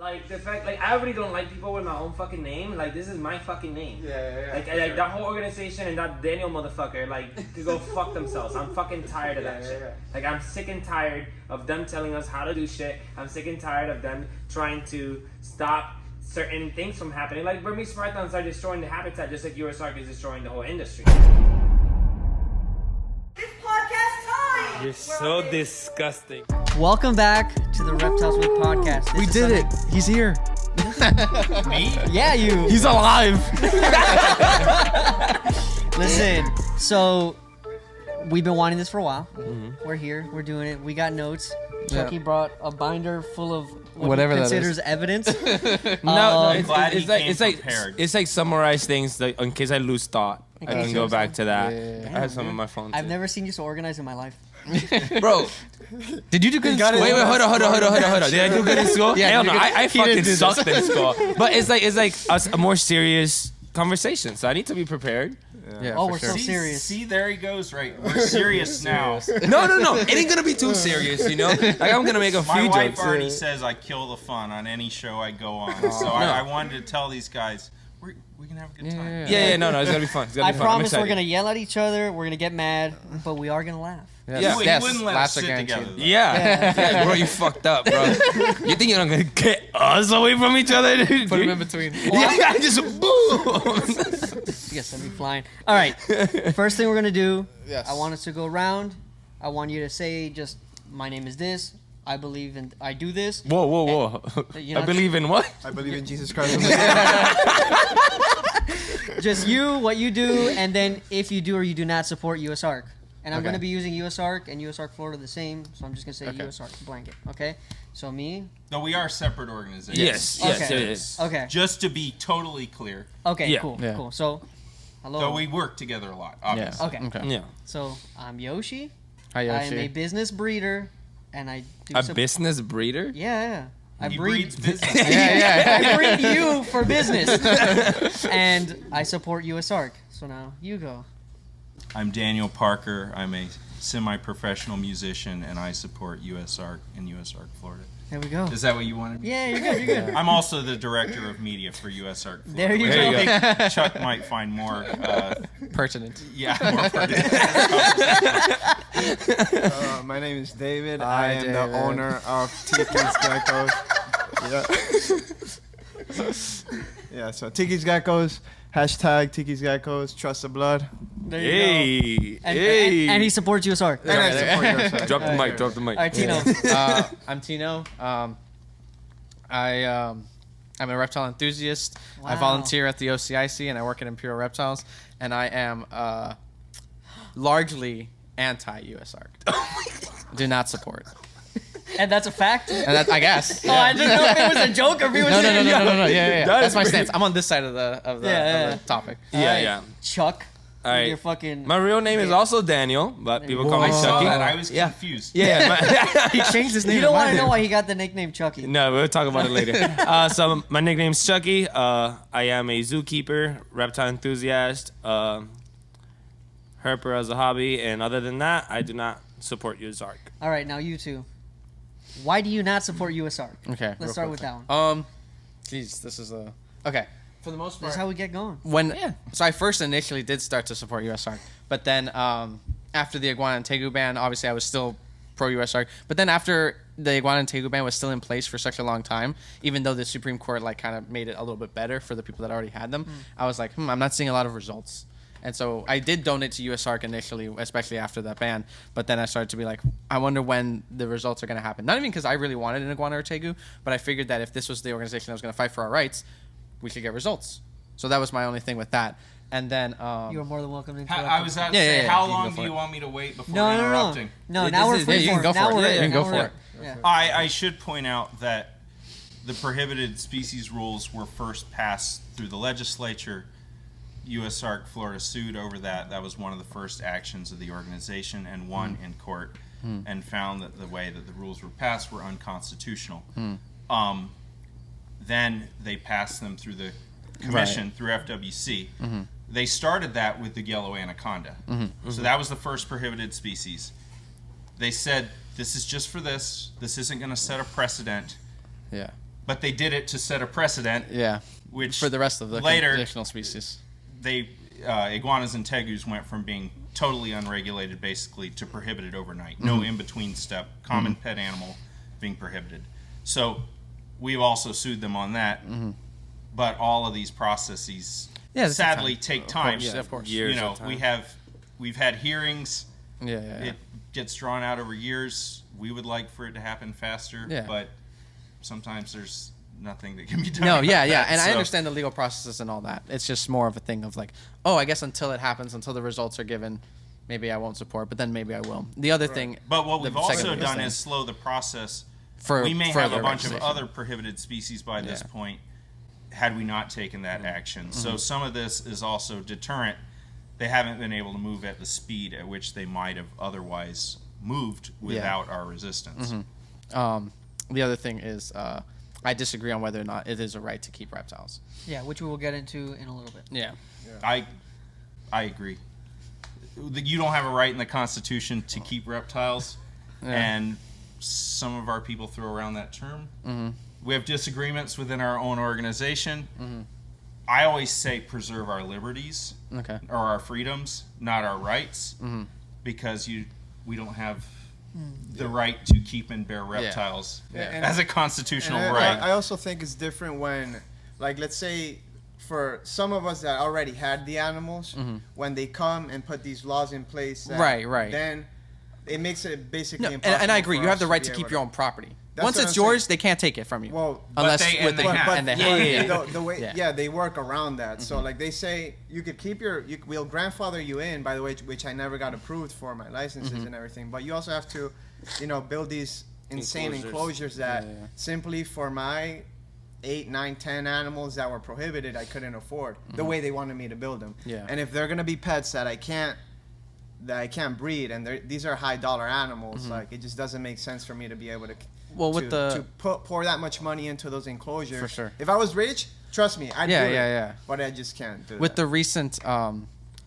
Like the fact, like I really don't like people with my own fucking name. Like this is my fucking name. Yeah. Like that whole organization and that Daniel motherfucker, like to go fuck themselves. I'm fucking tired of that shit. Like I'm sick and tired of them telling us how to do shit. I'm sick and tired of them trying to stop certain things from happening. Like Burmese pythons are destroying the habitat just like USARK is destroying the whole industry. It's podcast time! You're so disgusting. Welcome back to the Reptiles With Podcast. We did it. He's here. Me? Yeah, you. He's alive. Listen, so we've been wanting this for a while. Mm-hmm. We're here. We're doing it. We got notes. Chuckey brought a binder full of whatever he that considers is. evidence. It's like summarize things like, in case I lose thought. I can go back to that. Yeah. I have some on my phone too. I've never seen you so organized in my life. Bro, did you do good in school? Wait, hold on. Did I do good in school? Yeah, hell no, I fucking do sucked in school. But it's like a more serious conversation, so I need to be prepared. Yeah, Oh, for we're sure. so serious. See, there he goes. Right, we're serious now. No, it ain't gonna be too serious, you know. Like I'm gonna make a My few wife jokes. already says I kill the fun on any show I go on, so I wanted to tell these guys we can have a good time. Yeah, no, it's gonna be fun. It's gonna I be fun. promise we're gonna yell at each other. We're gonna get mad, but we are gonna laugh. Yeah. You wouldn't let us laughs are sit guaranteed. together. Yeah, bro, you fucked up, bro. You think you're not gonna get us away from each other, dude? Put him in between. Yeah, just boom. Yes, I'll be flying. All right. First thing we're gonna do. Yes. I want us to go around. I want you to say just my name is this. I believe in. I do this. Whoa. You I know- believe in what? I believe in Jesus Christ. Just you, what you do, and then if you do or you do not support USARK. And I'm Okay. going to be using USARK and USARK Florida the same, so I'm just going to say Okay. USARK blanket, okay? So me, No, we are separate organizations. Yes, Okay. it is. okay. Just to be totally clear, Okay, Yeah. cool, Yeah. cool. So, hello. though we work together a lot, obviously. Okay. Yeah. So, I'm Yoshii. Hi, I am a Yoshii. business breeder, and I do A business breeder? Yeah. I He breed. breeds business. Yeah. I breed you for business. And I support USARK. So now, you go. I'm Daniel Parker. I'm a semi-professional musician, and I support USARK and USARK Florida. There we go. Is that what you wanted? Yeah, you're good, you're good. I'm also the director of media for USARK Florida. There you which go. I think Chuck might find more, Pertinent. more pertinent. My name is David. Hi, I am David. the owner of TikisGeckos. Yeah, so TikisGeckos, hashtag TikisGeckos, trust the blood. There you go. Hey, And he supports USARK. And I support your side. Drop the mic, drop the mic. All right, Tino. I'm Tino. I'm a reptile enthusiast. I Wow. volunteer at the OCIC and I work at Imperial Reptiles. And I am largely anti-USARK. Do not support. And that's a fact? And that, I guess. Oh, I didn't know if it was a joke or if he was No. saying Yeah. That That's is my pretty- stance. I'm on this side of the topic. Yeah. Chuck. All right. You're fucking. My real name is also Daniel, but people call I me saw Chucky. that. I was Yeah. confused. Yeah. He changed his name. You don't want to know why he got the nickname Chucky. No, we'll talk about it later. So my nickname's Chucky. I am a zookeeper, reptile enthusiast, herper as a hobby, and other than that, I do not support USARK. All right, now you two. Why do you not support USARK? Okay. Let's real start quick. with that one. Geez, this is a... Okay. For the most That's part... how we get going. So I first initially did start to support USARK, but then after the iguana and tegu ban, obviously I was still pro USARK. But then after the iguana and tegu ban was still in place for such a long time, even though the Supreme Court like kind of made it a little bit better for the people that already had them, I was like, I'm not seeing a lot of results. And so I did donate to USARK initially, especially after that ban. But then I started to be like, I wonder when the results are going to happen. Not even because I really wanted an iguana or tegu, but I figured that if this was the organization that was going to fight for our rights, we should get results. So that was my only thing with that. And then You are more than welcome to interrupt. I was about to Yeah, say, yeah, how you can long go do for you it. want me to wait before No. interrupting? No, now we're free you can for go now for it. we're Yeah, in. you can Now go we're for in. it. Yeah. I should point out that the prohibited species rules were first passed through the legislature. USARK Florida sued over that. That was one of the first actions of the organization and won in court and found that the way that the rules were passed were unconstitutional. Then they passed them through the commission, through FWC. They started that with the yellow anaconda. So that was the first prohibited species. They said, this is just for this. This isn't going to set a precedent. Yeah. but they did it to set a precedent. Yeah. Which for the rest of the later, additional species. Iguanas and tegus went from being totally unregulated, basically, to prohibited overnight. No in-between step. Common pet animal being prohibited. So we've also sued them on that. But all of these processes sadly take time. Of course. Years you know, of time. we've had hearings. Yeah. It gets drawn out over years. We would like for it to happen faster, but sometimes there's nothing that can be done. No, yeah. that, And so. I understand the legal processes and all that. It's just more of a thing of like, oh, I guess until it happens, until the results are given, maybe I won't support, but then maybe I will. The other thing... But what the we've also second done thing- is slow the process. For we may have further a bunch of regulation. other prohibited species by this point had we not taken that action. So some of this is also deterrent. They haven't been able to move at the speed at which they might have otherwise moved without our resistance. The other thing is I disagree on whether or not it is a right to keep reptiles. Yeah, which we will get into in a little bit. Yeah. I agree. You don't have a right in the Constitution to keep reptiles, and some of our people throw around that term. We have disagreements within our own organization. I always say preserve our liberties or our freedoms, not our rights, because we don't have the right to keep and bear reptiles as a constitutional right. I also think it's different when, like, let's say for some of us that already had the animals, when they come and put these laws in place, then it makes it basically impossible. And I agree. for You have us the to right be to able keep your own property. That's Once what it's I'm yours, saying. they can't take it from you. Well, unless they with the have. and they have. the way they work around that. So like they say you could keep we'll grandfather you in, by the way, which I never got approved for my licenses and everything, but you also have to build these insane enclosures that simply for my 8, 9, 10 animals that were prohibited I couldn't afford the way they wanted me to build them. And if they're gonna be pets that I can't breed, and these are high dollar animals, like it just doesn't make sense for me to be able to pour that much money into those enclosures. For sure. If I was rich, trust me, I'd do it. Yeah. But I just can't do With that. the recent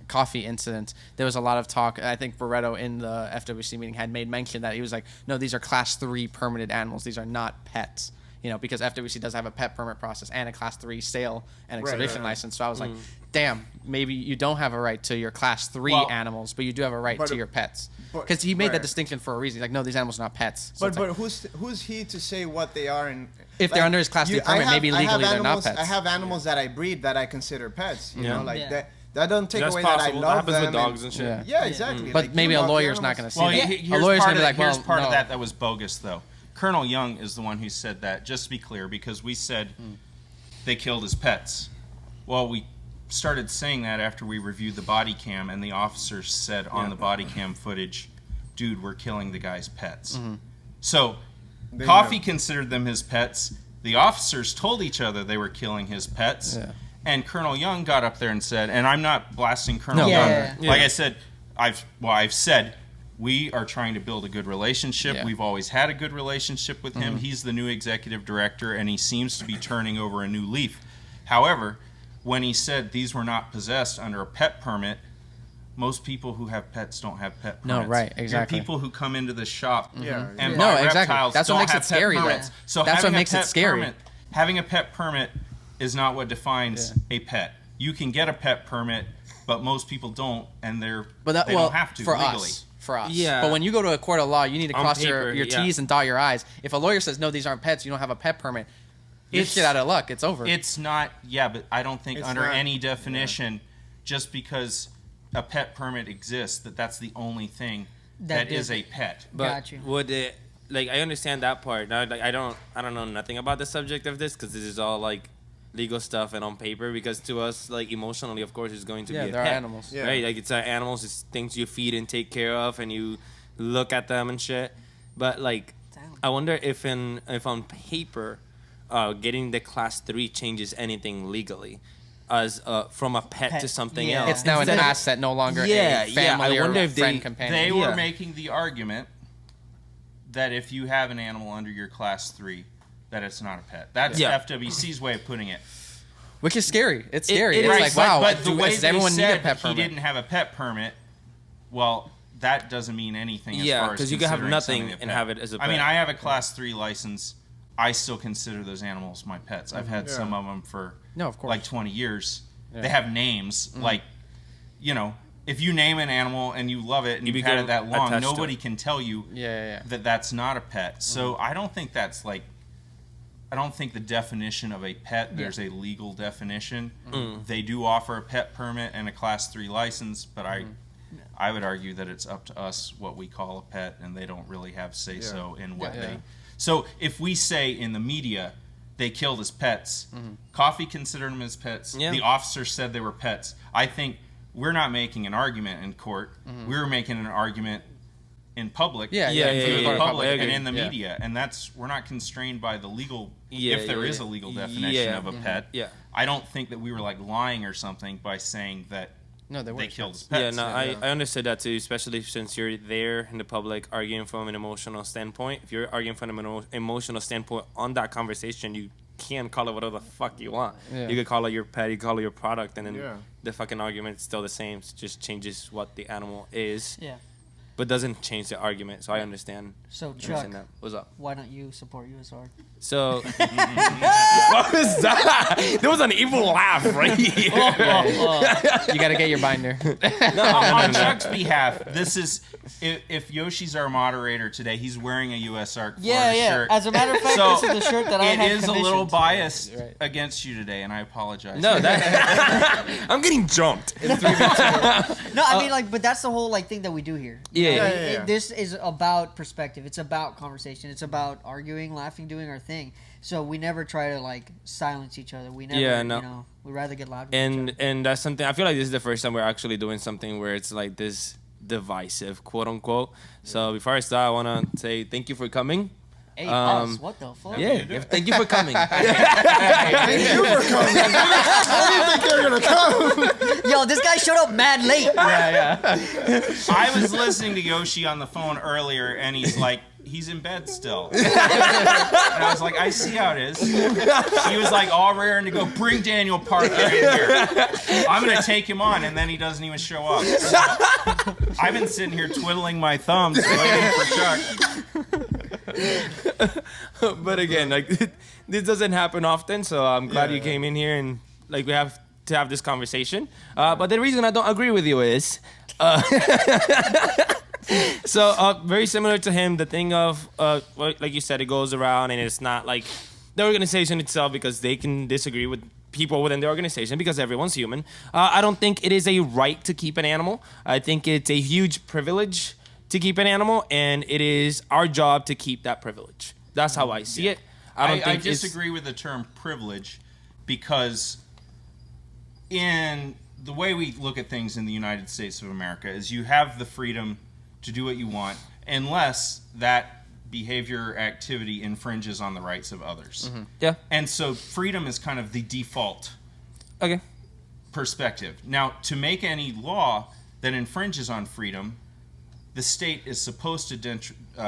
coffee incident, there was a lot of talk. I think Barreto in the FWC meeting had made mention that he was like, no, these are class 3 permitted animals. These are not pets. Because FWC does have a pet permit process and a class 3 sale and exhibition license. So I was like, damn, maybe you don't have a right to your class 3 animals, but you do have a right to your pets. Because he made that distinction for a reason. He's like, no, these animals are not pets. So but who's he to say what they are? And if they're under his class 3 permit, maybe legally they're not pets. I have animals that I breed that I consider pets. You know, like Yeah. that doesn't take That's away possible. that I love that happens them. with dogs and shit. Yeah, exactly. But Like, maybe you a love the lawyer's not animals. going to see Well, that. here's A lawyer's part going to of be like, here's well, part no. of that was bogus, though. Colonel Young is the one who said that, just to be clear, because we said they killed his pets. Well, we started saying that after we reviewed the body cam, and the officers said on the body cam footage, dude, we're killing the guy's pets. So Coffee considered them his pets. The officers told each other they were killing his pets. Yeah. And Colonel Young got up there and said, and I'm not blasting Colonel Young. Like I said, I've said we are trying to build a good relationship. Yeah. We've always had a good relationship with him. He's the new executive director, and he seems to be turning over a new leaf. However, when he said these were not possessed under a pet permit, most people who have pets don't have pet permits. No, right, exactly. There are people who come into the shop and No, buy exactly. reptiles That's what don't makes have it pet scary, though. permits. So That's what having a makes it pet scary. permit- having a pet permit is not what defines a pet. You can get a pet permit, but most people don't, and they don't have to for legally. For us. Yeah. But when you go to a court of law, you need to On cross paper, your yeah. T's and dot your I's. If a lawyer says, no, these aren't pets, you don't have a pet permit, you're shit out of luck. It's over. It's not, but I don't think It's under not- any definition, just because a pet permit exists, that's the only thing that is a pet. But Got you. would it, like, I understand that part. Now, like, I don't know nothing about the subject of this because this is all like legal stuff and on paper. Because to us, like, emotionally, of course, it's going to be a they're pet, animals. Yeah. right? Like, it's animals, it's things you feed and take care of, and you look at them and shit. But like, I wonder if on paper, getting the class 3 changes anything legally, as from a pet to something Yeah. else. It's now an Instead of- asset, no longer Yeah, a family I wonder or if friend they companion. They were Yeah. making the argument that if you have an animal under your class 3, that it's not a pet. That's Yeah. FWC's way of putting it. Which is scary. It's scary. it It's is, like, wow, but the way does they everyone need a said pet he permit? didn't have a pet permit, well, that doesn't mean anything as Yeah, far as 'cause you can have considering nothing something a and pet. have it as a I mean, pet. I have a class 3 license. I still consider those animals my pets. I've had some of them for of course. like 20 years. Yeah. They have names. Like, you know, if you name an animal and you love it and you've had it that long, nobody can tell you that that's not a pet. So I don't think that's like, I don't think the definition of a pet, there's a legal definition. They do offer a pet permit and a class 3 license, but I would argue that it's up to us what we call a pet, and they don't really have say-so in what they... So if we say in the media they killed as pets, Coffee considered them as pets, the officer said they were pets, I think we're not making an argument in court. We're making an argument in public, through the public and in the media, and we're not constrained by the legal, if there is a legal definition of a pet. I don't think that we were like lying or something by saying that they killed as pets. I understood that too, especially since you're there in the public arguing from an emotional standpoint. If you're arguing from an emotional standpoint on that conversation, you can call it whatever the fuck you want. You could call it your pet, you call it your product, and then the fucking argument is still the same. It just changes what the animal is. But doesn't change the argument, so I understand. So Chuck, what's up? Why don't you support USARK? So, what was that? There was an evil laugh right here. You got to get your binder. On Chuck's behalf, this is if Yoshi's our moderator today, he's wearing a USARK shirt. As a matter of fact, so this is the shirt that I had It is a little commissioned. biased against you today, and I apologize. No, I'm getting jumped. No, I mean, like, but that's the whole like thing that we do here. This is about perspective. It's about conversation. It's about arguing, laughing, doing our thing. So we never try to like silence each other. We never, you know, we rather get loud with each other. And that's something. I feel like this is the first time we're actually doing something where it's like this divisive, quote unquote. So before I start, I want to say thank you for coming. Hey, boss, what the fuck? Thank you for coming. Thank you for coming. How do you think they're gonna come? Yo, this guy showed up mad late. I was listening to Yoshii on the phone earlier, and he's like, he's in bed still. And I was like, I see how it is. He was like all raring to go, bring Daniel Parker in here. I'm going to take him on, and then he doesn't even show up. So I've been sitting here twiddling my thumbs waiting for Chuck. But again, like this doesn't happen often, so I'm glad you came in here and like we have to have this conversation. But the reason I don't agree with you is... So very similar to him, the thing of like you said, it goes around and it's not like the organization itself, because they can disagree with people within the organization because everyone's human. I don't think it is a right to keep an animal. I think it's a huge privilege to keep an animal, and it is our job to keep that privilege. That's how I see it. I disagree with the term privilege, because in the way we look at things in the United States of America is you have the freedom to do what you want unless that behavior or activity infringes on the rights of others. And so freedom is kind of the default perspective. Now, to make any law that infringes on freedom, the state is supposed to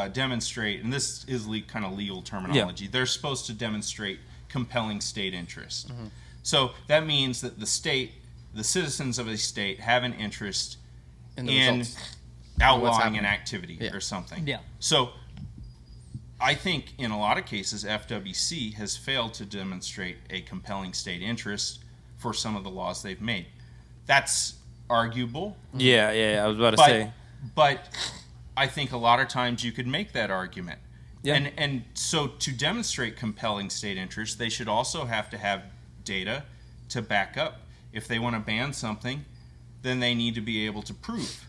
demonstrate, and this is kind of legal terminology, they're supposed to demonstrate compelling state interest. So that means that the state, the citizens of a state, have an interest in outlawing an activity or something. So I think in a lot of cases, FWC has failed to demonstrate a compelling state interest for some of the laws they've made. That's arguable. I was about to say. But I think a lot of times you could make that argument. And so to demonstrate compelling state interest, they should also have to have data to back up. If they want to ban something, then they need to be able to prove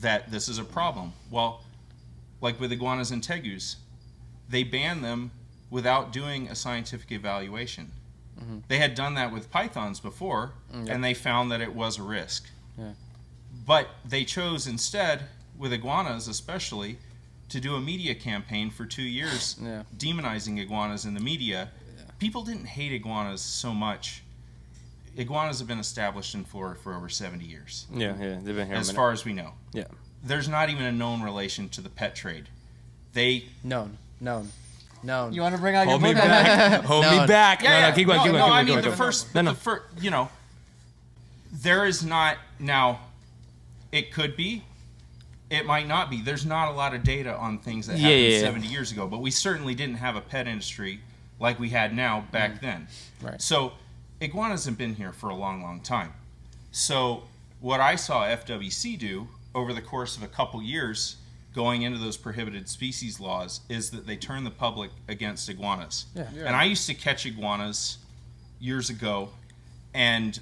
that this is a problem. Well, like with iguanas and tegus, they banned them without doing a scientific evaluation. They had done that with pythons before, and they found that it was a risk. But they chose instead, with iguanas especially, to do a media campaign for 2 years, demonizing iguanas in the media. People didn't hate iguanas so much. Iguanas have been established in Florida for over 70 years. They've been here as far as we know. There's not even a known relation to the pet trade. Known. You want to bring out your Hold me book? back. Hold me back. Keep going. I mean, the first, you know, there is not, now, it could be, it might not be. There's not a lot of data on things that happened 70 years ago, but we certainly didn't have a pet industry like we had now back then. Right. So iguanas have been here for a long, long time. So what I saw FWC do over the course of a couple years going into those prohibited species laws is that they turn the public against iguanas. Yeah. And I used to catch iguanas years ago, and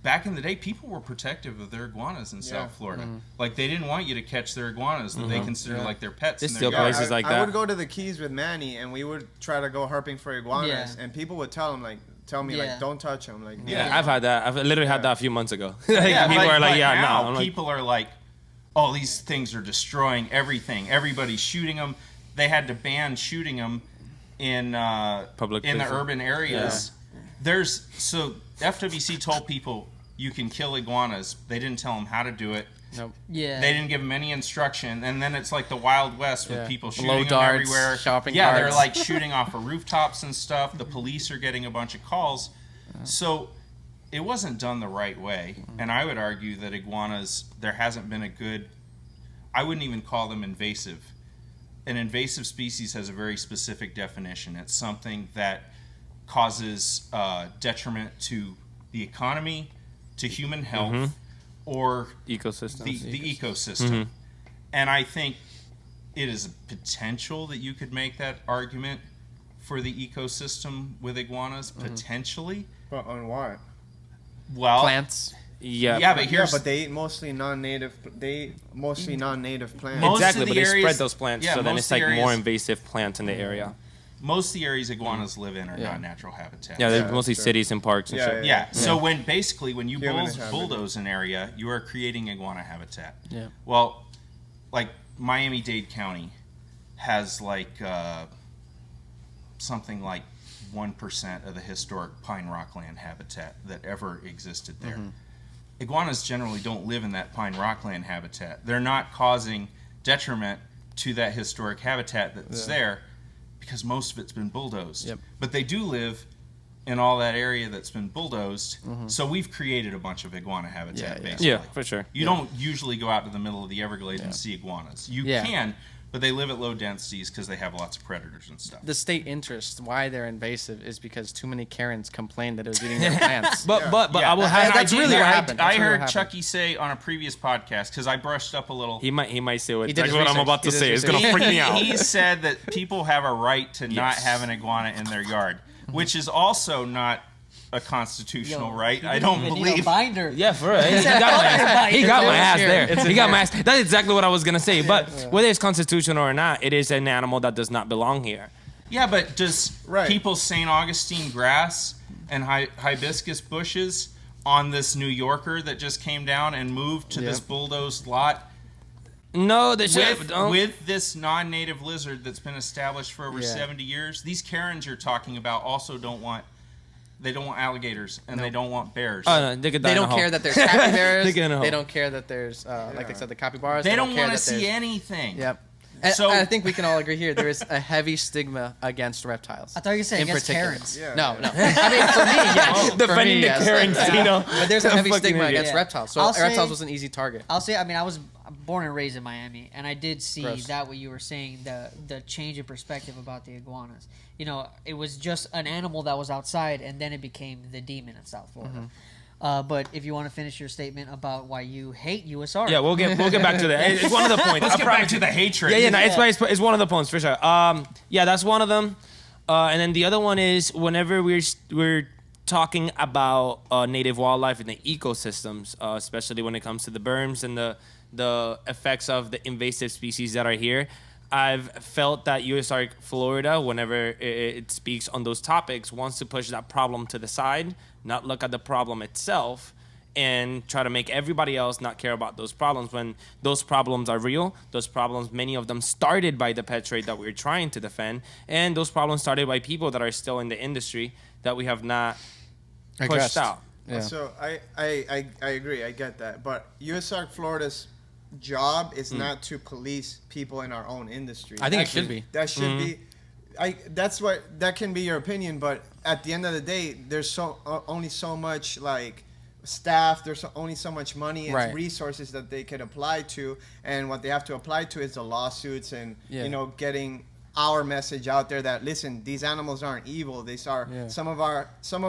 back in the day, people were protective of their iguanas in South Florida. Like, they didn't want you to catch their iguanas that they consider like their pets. There's in still their yard. places like I that. would go to the Keys with Manny, and we would try to go herping for iguanas, and people would tell me like, don't touch them. Like, Yeah, I've had that. I've literally had that a few months ago. Like, Yeah, people are like, but yeah, now no. I'm like, people are like, oh, these things are destroying everything. Everybody's shooting them. They had to ban shooting them in Public in the places. urban areas. So FWC told people you can kill iguanas. They didn't tell them how to do it. Nope. Yeah. They didn't give them any instruction, and then it's like the Wild West with people shooting Blow them darts, everywhere. shopping yeah, they're carts. like shooting off of rooftops and stuff. The police are getting a bunch of calls. So it wasn't done the right way, and I would argue that iguanas, there hasn't been a good, I wouldn't even call them invasive. An invasive species has a very specific definition. It's something that causes detriment to the economy, to human health, or ecosystems. the ecosystem. And I think it is a potential that you could make that argument for the ecosystem with iguanas, potentially. But on what? Well, Plants. Yeah. but here's but they eat mostly non-native. They eat mostly non-native plants. Most Exactly, of but the they areas- spread those plants, yeah, so then most it's of the like more areas- invasive plants in the area. most of the areas iguanas live in are not natural habitats. Yeah, they're Yeah, mostly sure. cities and parks and shit. Yeah. So when you Human inhabited. bulldoze an area, you are creating iguana habitat. Yeah. Well, like Miami-Dade County has like something like 1% of the historic pine rockland habitat that ever existed there. Iguanas generally don't live in that pine rockland habitat. They're not causing detriment to that historic habitat that's there because most of it's been bulldozed. Yep. But they do live in all that area that's been bulldozed. So we've created a bunch of iguana habitat, basically. Yeah, for sure. You don't usually go out to the middle of the Everglades and see iguanas. You can, but they live at low densities because they have lots of predators and stuff. The state interest, why they're invasive, is because too many Karens complained that it was eating their plants. But Yeah, I will and have. that's really what I happened. That's I really heard what happened. Chuckey say on a previous podcast, because I brushed up a little. He might say what, He did that's his what I'm research. about to He did say. his It's gonna research. freak me out. He said that people have a right to not have an iguana in their yard, which is also not a constitutional right. I don't believe. Binder. Yeah, for real. He got my ass there. It's He got my ass. That's exactly what I was gonna say. But whether it's constitutional or not, it is an animal that does not belong here. Yeah, but does people's St. Augustine grass and hibiscus bushes on this New Yorker that just came down and moved to this bulldozed lot No, they should. with this non-native lizard that's been established for over 70 years? These Karens you're talking about also don't want alligators and they don't want bears. Oh, no, they could die They in a don't hole. care that there's capybaras. They get in a hole. They don't care that there's, like they said, the capybaras. they don't care want to that see there's- anything. Yep. And So- I think we can all agree here there is a heavy stigma against reptiles. I thought you were saying in against particular. Karens. Yeah. No. I mean, for me, yes. Defending the Karens, you know. But there's a heavy Fucking stigma idiot. against reptiles. So I'll say- reptiles was an easy target. I'll say, I mean, I was born and raised in Miami, and I did see Gross. that what you were saying, the change in perspective about the iguanas. You know, it was just an animal that was outside, and then it became the demon in South Florida. But if you want to finish your statement about why you hate USARK. Yeah, we'll get back to that. It's one of the points. Let's get back to the hatred. Yeah, no, it's one of the points for sure. Yeah, that's one of them. And then the other one is whenever we're talking about native wildlife and the ecosystems, especially when it comes to the berms and the effects of the invasive species that are here. I've felt that USARK Florida, whenever it speaks on those topics, wants to push that problem to the side, not look at the problem itself, and try to make everybody else not care about those problems when those problems are real. Those problems, many of them started by the pet trade that we're trying to defend, and those problems started by people that are still in the industry that we have not pushed Addressed. out. Yeah. So I agree. I get that. But USARK Florida's job is not to police people in our own industry. I think it should be. That should be. That can be your opinion, but at the end of the day, there's only so much like staff. There's only so much money and Right. resources that they could apply to, and what they have to apply to is the lawsuits and Yeah. getting our message out there that, listen, these animals aren't evil. These are some of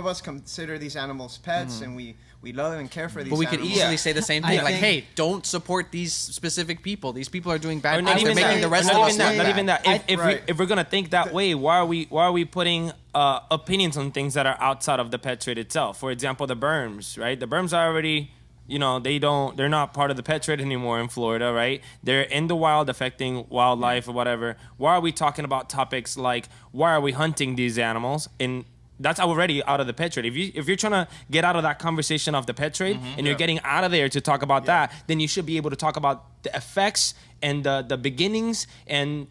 us consider these animals pets, and we love and care for these. But we animals. could easily say the same thing, like, think- hey, don't support these specific people. These people are doing bad Not things. They're even making that. the rest of Not us even that. look Not bad. even that. If we're gonna think that way, why are we putting opinions on things that are outside of the pet trade itself? For example, the berms, right? The berms are already, they're not part of the pet trade anymore in Florida, right? They're in the wild, affecting wildlife or whatever. Why are we talking about topics like why are we hunting these animals? And that's already out of the pet trade. If you're trying to get out of that conversation of the pet trade and you're getting out of there to talk about that, then you should be able to talk about the effects and the beginnings and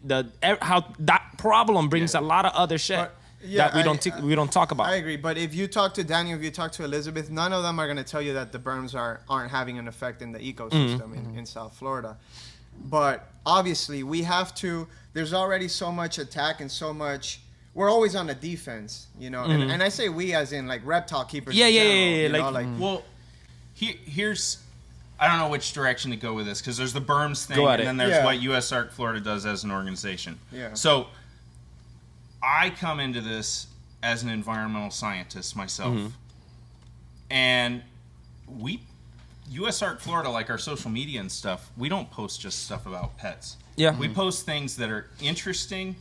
how that problem brings a lot of other shit that we don't talk about. I agree, but if you talk to Daniel, if you talk to Elizabeth, none of them are going to tell you that the berms aren't having an effect in the ecosystem in South Florida. But obviously, we have to. There's already so much attack and so much. We're always on the defense, and I say we as in like reptile keepers. Well, here's, I don't know which direction to go with this because there's the berms thing, Go at and it. then there's what USARK Florida does as an organization. Yeah. So I come into this as an environmental scientist myself, and USARK Florida, like our social media and stuff, we don't post just stuff about pets. Yeah. We post things that are interesting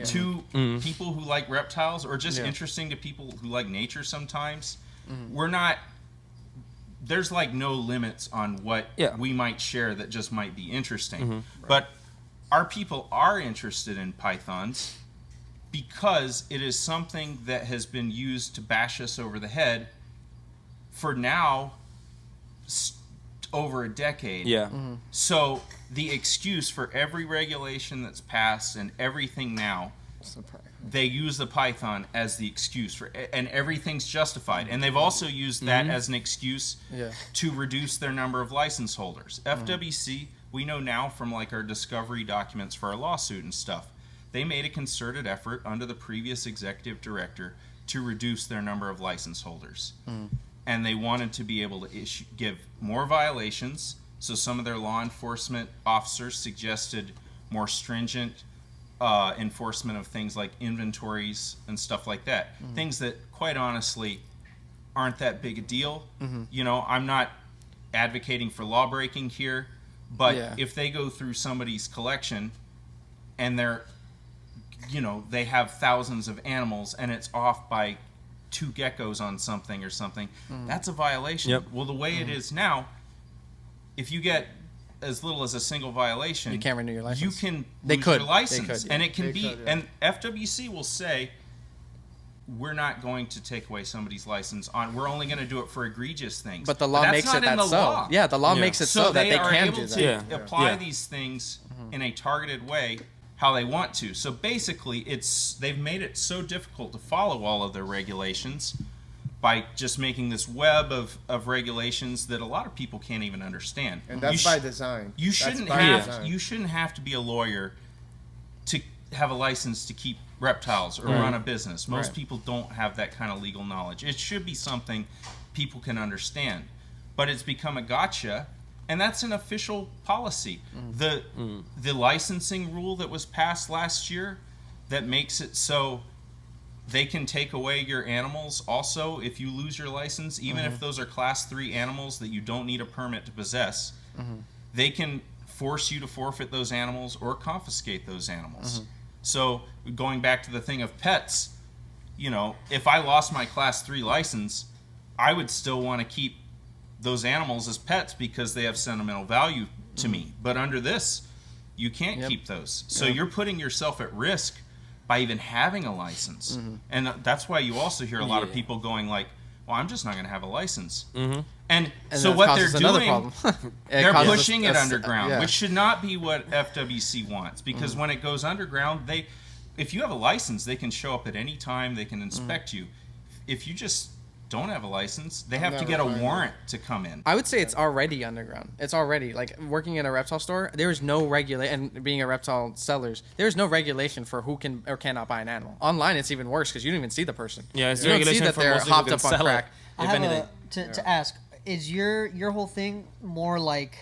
to people who like reptiles, or just interesting to people who like nature sometimes. We're not, there's like no limits on what we might share that just might be interesting. But our people are interested in pythons because it is something that has been used to bash us over the head for now over a decade. So the excuse for every regulation that's passed and everything now, they use the python as the excuse for, and everything's justified. And they've also used that as an excuse to reduce their number of license holders. FWC, we know now from like our discovery documents for our lawsuit and stuff, they made a concerted effort under the previous executive director to reduce their number of license holders. And they wanted to be able to give more violations. So some of their law enforcement officers suggested more stringent enforcement of things like inventories and stuff like that. Things that, quite honestly, aren't that big a deal. I'm not advocating for law breaking here, but if they go through somebody's collection and they have thousands of animals and it's off by 2 geckos on something or something, that's a violation. Well, the way it is now, if you get as little as a single violation, you can't renew your license. You can lose your license, and it can be. And FWC will say, we're not going to take away somebody's license we're only going to do it for egregious things. But the law makes it that so. Law. Yeah, the law makes it so that they can do that. They are able to apply these things in a targeted way how they want to. So basically, they've made it so difficult to follow all of their regulations by just making this web of regulations that a lot of people can't even understand. And that's by design. You shouldn't have to be a lawyer to have a license to keep reptiles or run a business. Most people don't have that kind of legal knowledge. It should be something people can understand. But it's become a gotcha, and that's an official policy. The licensing rule that was passed last year that makes it so they can take away your animals also if you lose your license, even if those are class 3 animals that you don't need a permit to possess. They can force you to forfeit those animals or confiscate those animals. So going back to the thing of pets, if I lost my class 3 license, I would still want to keep those animals as pets because they have sentimental value to me. But under this, you can't keep those. So you're putting yourself at risk by even having a license. And that's why you also hear a lot of people going like, well, I'm just not going to have a license. And so what they're doing, they're pushing it underground, which should not be what FWC wants. Because when it goes underground, if you have a license, they can show up at any time, they can inspect you. If you just don't have a license, they have to get a warrant to come in. I would say it's already underground. It's already, like, working in a reptile store, there is no and being a reptile sellers, there's no regulation for who can or cannot buy an animal. Online, it's even worse because you don't even see the person. Yeah, it's you don't see that for they're mostly hopped who up can on sell crack. it, I if have anything. to ask, is your whole thing more like,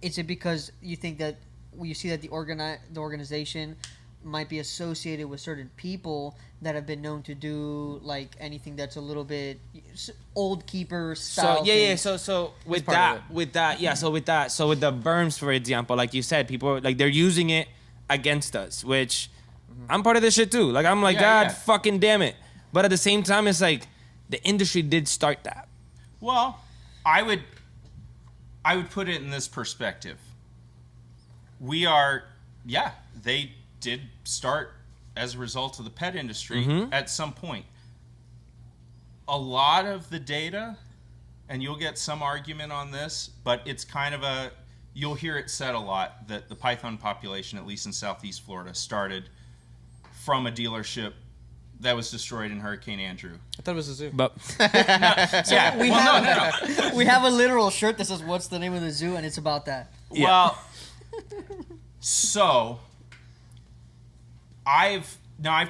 is it because you think that you see that the organization might be associated with certain people that have been known to do like anything that's a little bit old keeper style. So with the berms, for example, like you said, people like they're using it against us, which I'm part of this shit too. Like I'm like, fucking damn it. But at the same time, it's like the industry did start that. Well, I would put it in this perspective. They did start as a result of the pet industry at some point. A lot of the data, and you'll get some argument on this, but it's kind of you'll hear it said a lot that the python population, at least in Southeast Florida, started from a dealership that was destroyed in Hurricane Andrew. I thought it was a zoo. But We have a literal shirt that says "What's the name of the zoo?" and it's about that. Well, so I've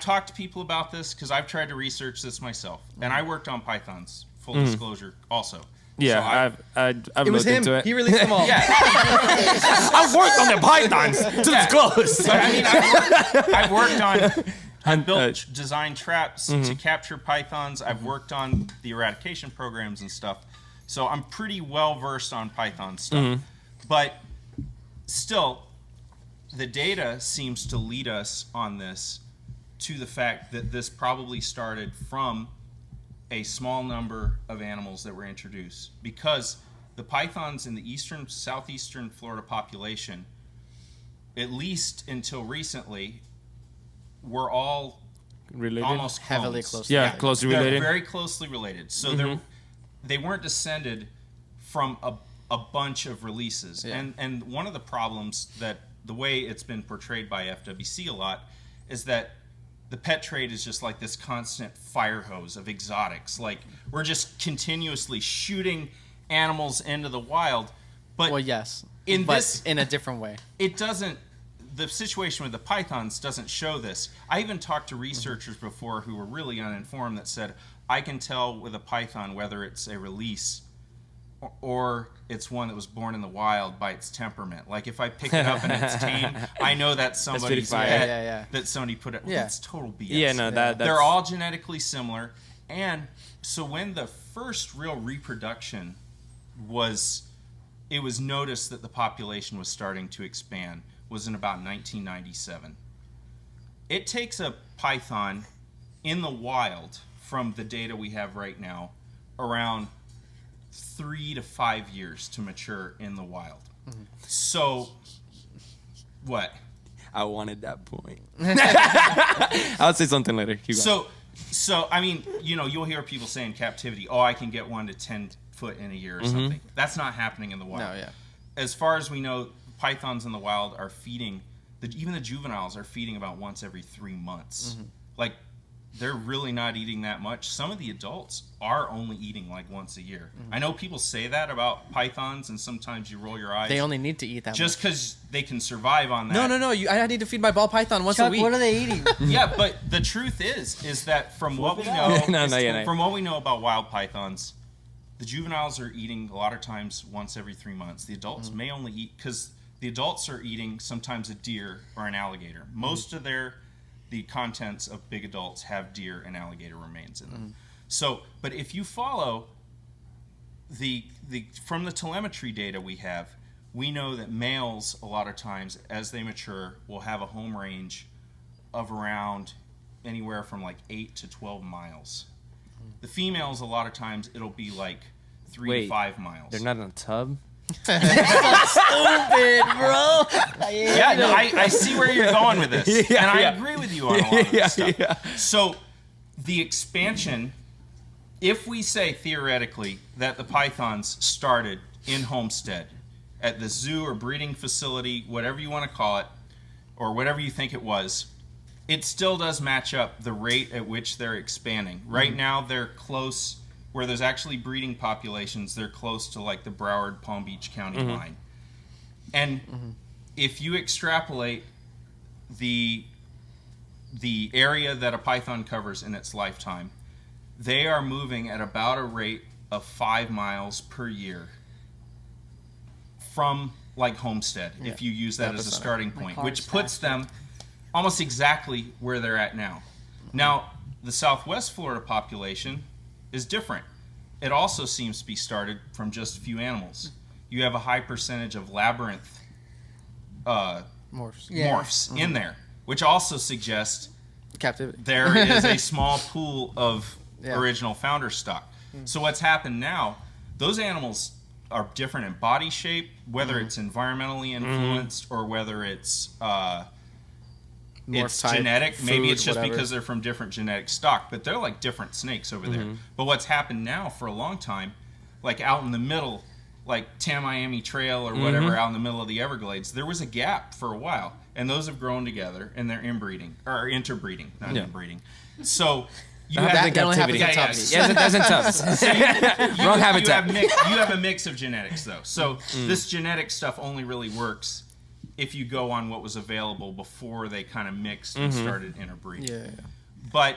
talked to people about this because I've tried to research this myself, and I worked on pythons. Full disclosure, also. Yeah, so I've it was looked him. into it. He released them all. Yeah. I've worked on the pythons to disclose. But I mean, I've worked on. I've built design traps to capture pythons. I've worked on the eradication programs and stuff. So I'm pretty well versed on python stuff. But still, the data seems to lead us on this to the fact that this probably started from a small number of animals that were introduced. Because the pythons in the southeastern Florida population, at least until recently, were all Related? almost Heavily clones. close. Yeah, closely They're related. very closely related. So they weren't descended from a bunch of releases. Yeah. And one of the problems that the way it's been portrayed by FWC a lot is that the pet trade is just like this constant fire hose of exotics. Like we're just continuously shooting animals into the wild. But Well, yes. in but this, in a different way. it doesn't. The situation with the pythons doesn't show this. I even talked to researchers before who were really uninformed that said, I can tell with a python whether it's a release or it's one that was born in the wild by its temperament. Like if I pick it up and it's tame, I know that's somebody's fire. pet that somebody put it. Well, Yeah. that's total BS. Yeah, no, that's... They're all genetically similar. And so when the first real reproduction was noticed that the population was starting to expand was in about 1997. It takes a python in the wild, from the data we have right now, around 3 to 5 years to mature in the wild. So, what? I wanted that point. I'll say something later. Keep going. So I mean, you'll hear people say in captivity, oh, I can get 1 to 10 foot in a year or something. That's not happening in the wild. No, yeah. As far as we know, pythons in the wild are feeding, even the juveniles are feeding about once every 3 months. Like, they're really not eating that much. Some of the adults are only eating like once a year. I know people say that about pythons, and sometimes you roll your eyes. They only need to eat that just much. because they can survive on that. No. I need to feed my ball python once a Chuck, week. what are they eating? Yeah, but the truth is that from what we know, No. from what we know about wild pythons, the juveniles are eating a lot of times once every 3 months. The adults may only eat, because the adults are eating sometimes a deer or an alligator. Most of the contents of big adults have deer and alligator remains in them. So, but if you follow from the telemetry data we have, we know that males a lot of times, as they mature, will have a home range of around anywhere from like 8 to 12 miles. The females, a lot of times, it'll be like 3 to 5 miles. They're not in a tub? Stupid, bro. Yeah, no, I see where you're going with this. And I agree with you on a lot of this stuff. So the expansion, if we say theoretically that the pythons started in Homestead at the zoo or breeding facility, whatever you want to call it, or whatever you think it was, it still does match up the rate at which they're expanding. Right now, they're close, where there's actually breeding populations, they're close to like the Broward, Palm Beach County line. And if you extrapolate the area that a python covers in its lifetime, they are moving at about a rate of 5 miles per year from like Homestead, if you use that as a starting point, which puts them almost exactly where they're at now. Now, the Southwest Florida population is different. It also seems to be started from just a few animals. You have a high percentage of labyrinth morphs in there, which also suggests Captivity. there is a small pool of original founder stock. So what's happened now, those animals are different in body shape, whether it's environmentally influenced or whether it's genetic. Food, maybe it's just whatever. because they're from different genetic stock, but they're like different snakes over there. But what's happened now for a long time, like out in the middle, like Tamiami Trail or whatever, out in the middle of the Everglades, there was a gap for a while, and those have grown together, and they're interbreeding, not inbreeding. So you have that only happens in tubs. Yes, it does in tubs. Wrong habitat. You have a mix of genetics, though. So this genetic stuff only really works if you go on what was available before they kind of mixed and started interbreeding. Yeah. But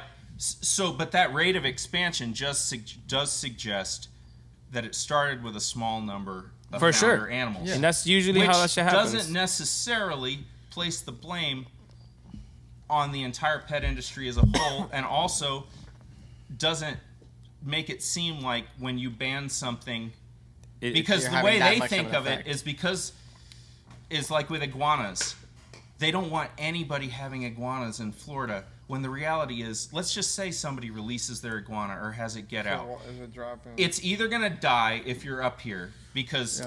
that rate of expansion does suggest that it started with a small number of founder animals. And that's usually how that shit happens. Doesn't necessarily place the blame on the entire pet industry as a whole, and also doesn't make it seem like when you ban something, because the way they think of it is because it's like with iguanas. They don't want anybody having iguanas in Florida, when the reality is, let's just say somebody releases their iguana or has it get out. It's either going to die if you're up here, because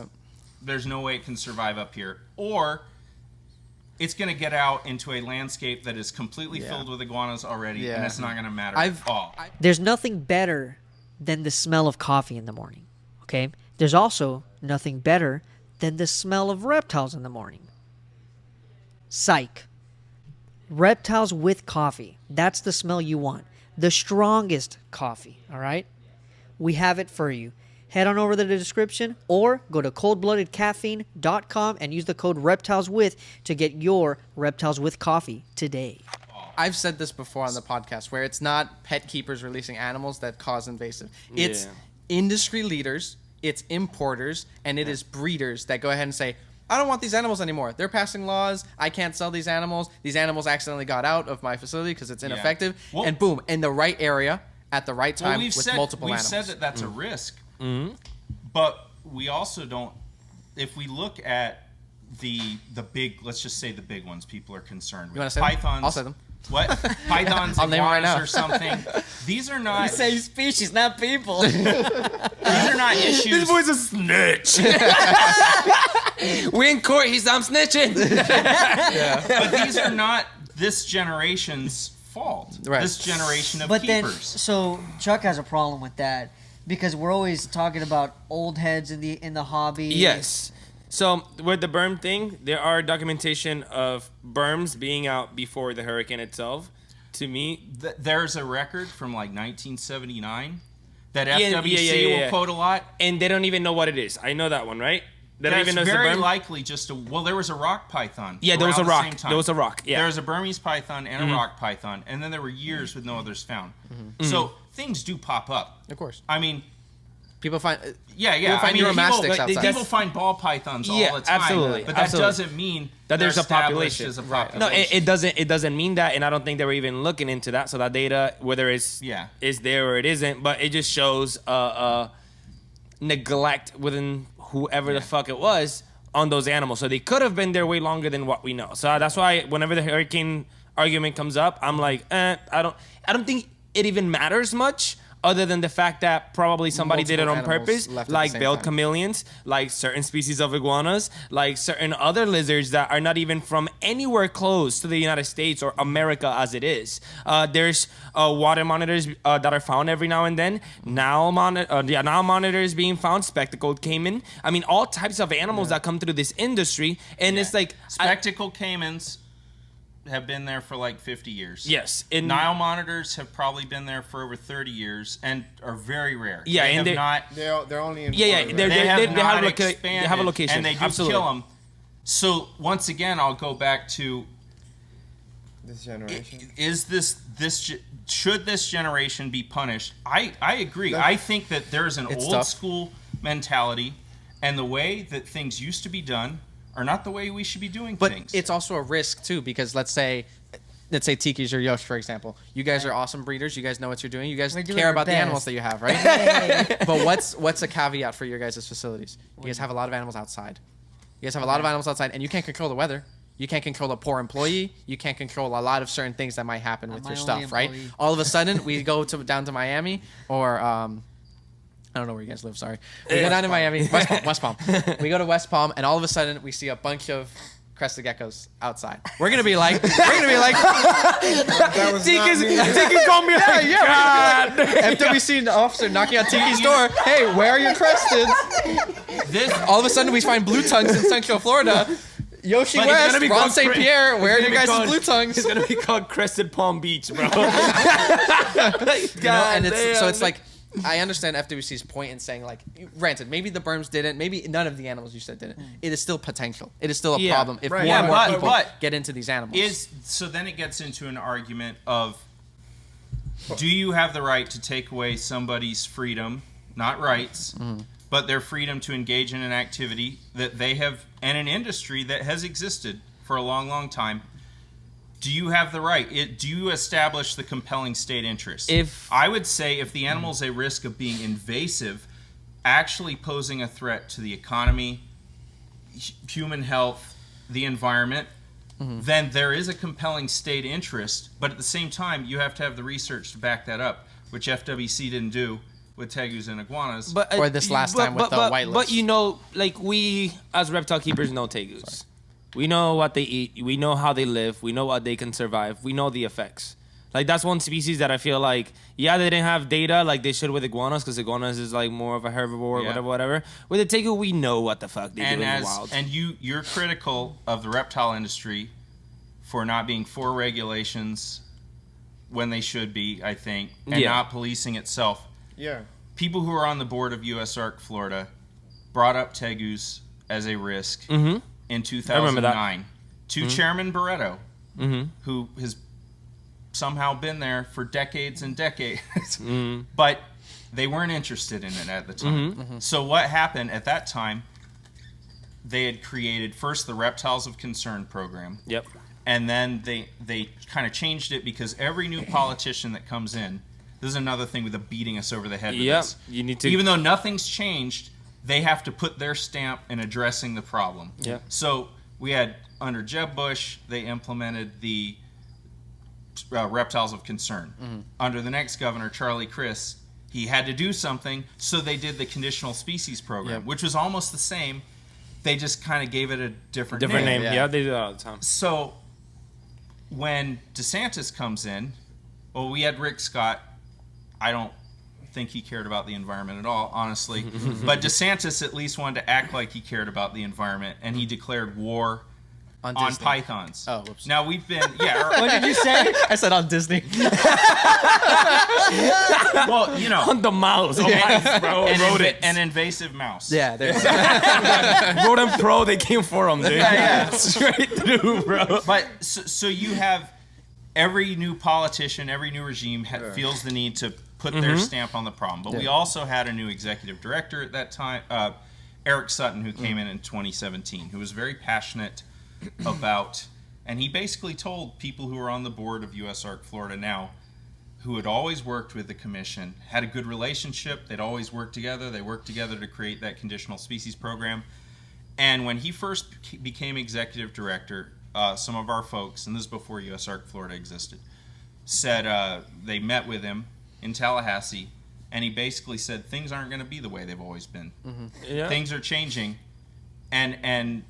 there's no way it can survive up here, or it's going to get out into a landscape that is completely filled with iguanas already, and it's not going to matter at all. There's nothing better than the smell of coffee in the morning, okay? There's also nothing better than the smell of reptiles in the morning. Psych. Reptiles with coffee. That's the smell you want. The strongest coffee, all right? We have it for you. Head on over to the description or go to coldbloodedcaffeine.com and use the code ReptilesWith to get your Reptiles with coffee today. I've said this before on the podcast, where it's not pet keepers releasing animals that cause invasive. It's industry leaders, it's importers, and it is breeders that go ahead and say, I don't want these animals anymore. They're passing laws. I can't sell these animals. These animals accidentally got out of my facility because it's ineffective. Well, and boom, in the right area at the right time with multiple animals. We've said that that's a risk. But we also don't, if we look at the big, let's just say the big ones people are concerned with. You want to say pythons? Them? I'll say them. What? Pythons, I'll name it right now. or something. These are not... You say species, not people. These are not issues... This boy's a snitch. We in court, I'm snitching. But these are not this generation's fault. Right. This generation of But keepers. then, so Chuck has a problem with that because we're always talking about old heads in the hobby. Yes. So with the berm thing, there are documentation of berms being out before the hurricane itself. To me, there's a record from like 1979 that FWC will quote a lot, and they don't even know what it is. I know that one, right? They don't even know very it's a berm. Likely just there was a rock python. Yeah, there was a around the rock. same time. There was a rock. Yeah, there was a Burmese python and a rock python, and then there were years with no others found. So things do pop up. Of course. I mean, people find people find neuromastics outside. People find ball pythons all the time. Absolutely. But that doesn't mean that there's a population. As a population. No, it doesn't. It doesn't mean that, and I don't think they were even looking into that. So that data, whether it's is there or it isn't, but it just shows neglect within whoever the fuck it was on those animals. So they could have been there way longer than what we know. So that's why whenever the hurricane argument comes up, I'm like, I don't think it even matters much. Other than the fact that probably somebody did it on purpose, like veiled chameleons, like certain species of iguanas, like certain other lizards that are not even from anywhere close to the United States or America as it is. There's water monitors that are found every now and then. Now monitors being found, spectacled caiman. I mean, all types of animals that come through this industry. And it's like... Spectacled caimans have been there for like 50 years. Yes. Nile monitors have probably been there for over 30 years and are very rare. Yeah, they and they're only in they have a location. And they do kill them. So once again, I'll go back to this generation. Should this generation be punished? I agree. I think that there's an old school mentality, and the way that things used to be done are not the way we should be doing But things. it's also a risk too, because let's say Tikis or Yosh, for example. You guys are awesome breeders. You guys know what you're doing. You guys care about the animals that you have, right? But what's a caveat for your guys' facilities? You guys have a lot of animals outside. You guys have a lot of animals outside, and you can't control the weather. You can't control a poor employee. You can't control a lot of certain things that might happen with your stuff, right? All of a sudden, we go down to Miami, or I don't know where you guys live. Sorry, we go down to Miami, West Palm. We go to West Palm, and all of a sudden, we see a bunch of crested geckos outside. We're gonna be like, Tiki called me FWC officer knocking on Tiki's door. Hey, where are your cresteds? All of a sudden, we find blue tongues in Central Florida. Yoshii West, Ron St. Pierre, where are your guys' blue tongues? It's gonna be called Crested Palm Beach, bro. It's like, I understand FWC's point in saying, like, granted, maybe the berms didn't, maybe none of the animals you said didn't. It is still potential. It is still a problem if more and more people get into these animals. So then it gets into an argument of, do you have the right to take away somebody's freedom, not rights, but their freedom to engage in an activity that they have, and an industry that has existed for a long, long time? Do you have the right? Do you establish the compelling state interest? I would say if the animal is a risk of being invasive, actually posing a threat to the economy, human health, the environment, then there is a compelling state interest. But at the same time, you have to have the research to back that up, which FWC didn't do with tegus and iguanas. Or this last time with the white list. But you know, like, we as reptile keepers know tegus. We know what they eat. We know how they live. We know what they can survive. We know the effects. Like, that's one species that I feel like, they didn't have data like they should with iguanas, because iguanas is like more of a herbivore, whatever. With the tegu, we know what the fuck they do in the wild. And you're critical of the reptile industry for not being for regulations when they should be, I think, and not policing itself. Yeah. People who are on the board of USARK Florida brought up tegus as a risk in 2009 to Chairman Barreto, who has somehow been there for decades and decades, but they weren't interested in it at the time. So what happened at that time, they had created first the Reptiles of Concern program. And then they kind of changed it because every new politician that comes in, this is another thing with the beating us over the head with this. You need to, even though nothing's changed, they have to put their stamp in addressing the problem. So we had, under Jeb Bush, they implemented the Reptiles of Concern. Under the next governor, Charlie Crist, he had to do something, so they did the Conditional Species Program, which was almost the same. They just kind of gave it a different name. Yeah, they do that all the time. So when DeSantis comes in, well, we had Rick Scott. I don't think he cared about the environment at all, honestly. But DeSantis at least wanted to act like he cared about the environment, and he declared war on pythons. Oh, whoops. Now we've been, what did you say? I said on Disney. Well, you know, on the mouse, mice, bro, rodents. An invasive mouse. Yeah, there's Rodent Pro, they came for him, dude. Straight through, bro. But so you have every new politician, every new regime feels the need to put their stamp on the problem. But we also had a new executive director at that time, Eric Sutton, who came in 2017, who was very passionate about, and he basically told people who are on the board of USARK Florida now, who had always worked with the commission, had a good relationship, they'd always worked together, they worked together to create that conditional species program. And when he first became executive director, some of our folks, and this is before USARK Florida existed, said they met with him in Tallahassee, and he basically said things aren't going to be the way they've always been. Things are changing, and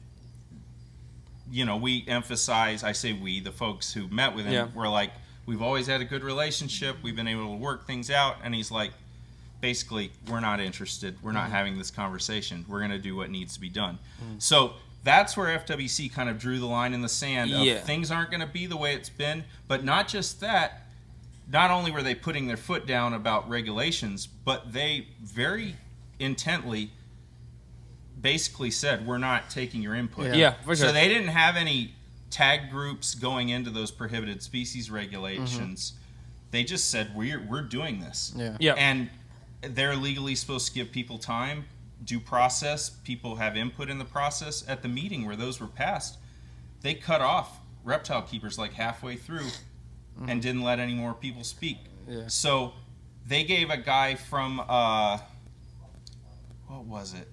you know, we emphasize, I say we, the folks who met with him, were like, we've always had a good relationship, we've been able to work things out, and he's like, basically, we're not interested, we're not having this conversation, we're going to do what needs to be done. So that's where FWC kind of drew the line in the sand of things aren't going to be the way it's been, but not just that, not only were they putting their foot down about regulations, but they very intently basically said, we're not taking your input. For sure. So they didn't have any tag groups going into those prohibited species regulations. They just said, we're doing this. And they're legally supposed to give people time, due process. People have input in the process. At the meeting where those were passed, they cut off reptile keepers like halfway through and didn't let any more people speak. Yeah. So they gave a guy from, what was it?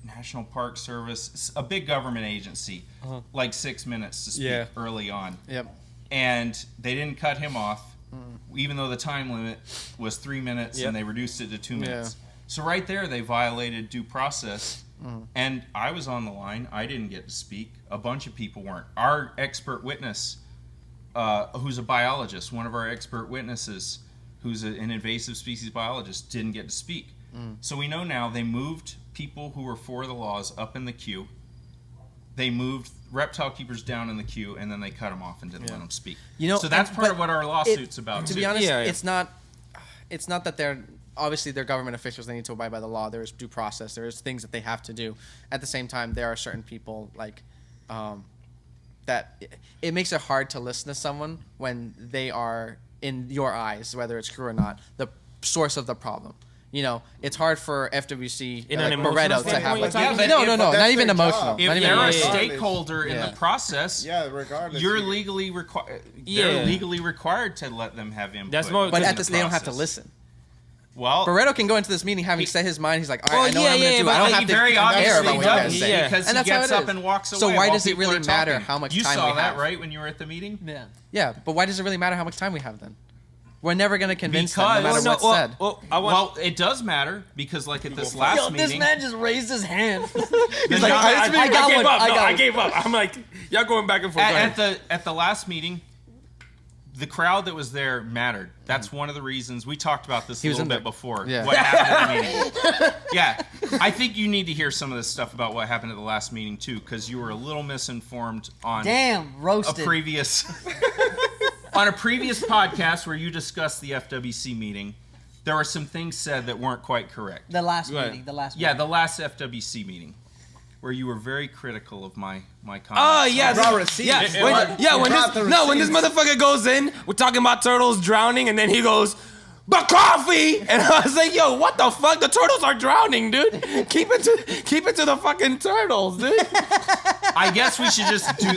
National Park Service, a big government agency, like 6 minutes to speak early on. Yep. And they didn't cut him off, even though the time limit was 3 minutes and they reduced it to 2 minutes. So right there, they violated due process. And I was on the line. I didn't get to speak. A bunch of people weren't. Our expert witness, who's a biologist, one of our expert witnesses, who's an invasive species biologist, didn't get to speak. So we know now they moved people who were for the laws up in the queue. They moved reptile keepers down in the queue, and then they cut them off and didn't let them speak. You know, so that's part of what our lawsuit's about. To too. be honest, it's not that they're obviously they're government officials. They need to abide by the law. There is due process. There is things that they have to do. At the same time, there are certain people like that. It makes it hard to listen to someone when they are, in your eyes, whether it's true or not, the source of the problem. You know, it's hard for FWC In like an emotional Barreto to have like standpoint, no, that's not even their emotional. job. If Not even they're a emotional. stakeholder in Yeah. the process, regardless. you're legally required. They're legally required to let them have input. That's more- But in at the this, they don't have to process. listen. Well, Barreto can go into this meeting having said his mind. He's like, all right, I know Well, what I'm yeah, going to do. but I don't he have to very care obviously about what you guys does say. because And he that's how gets it up is. and walks away. So why while does it people really are matter talking. how much you time saw we that, have? right, when you were at the meeting? Yeah. Yeah, but why does it really matter how much time we have then? We're never going to convince them, no Because- matter what's said. Well, it does matter because, like, at this last Yo, meeting, this man just raised his hand. He's like, I got one. I gave up. I'm like, y'all going back and forth. at the last meeting, the crowd that was there mattered. That's one of the reasons we talked about this a was little in bit there. before. Yeah. What happened at the meeting? Yeah, I think you need to hear some of this stuff about what happened at the last meeting too, because you were a little misinformed on Damn, a roasted. previous on a previous podcast where you discussed the FWC meeting. There were some things said that weren't quite correct. The last Right. meeting. The last Yeah, meeting. the last FWC meeting, where you were very critical of my comments. Oh yeah, Brought receipts. when this motherfucker goes in, we're talking about turtles drowning, and then he goes, "But coffee," and I was like, "Yo, what the fuck? The turtles are drowning, dude. Keep it to the fucking turtles, dude." I guess we should just do.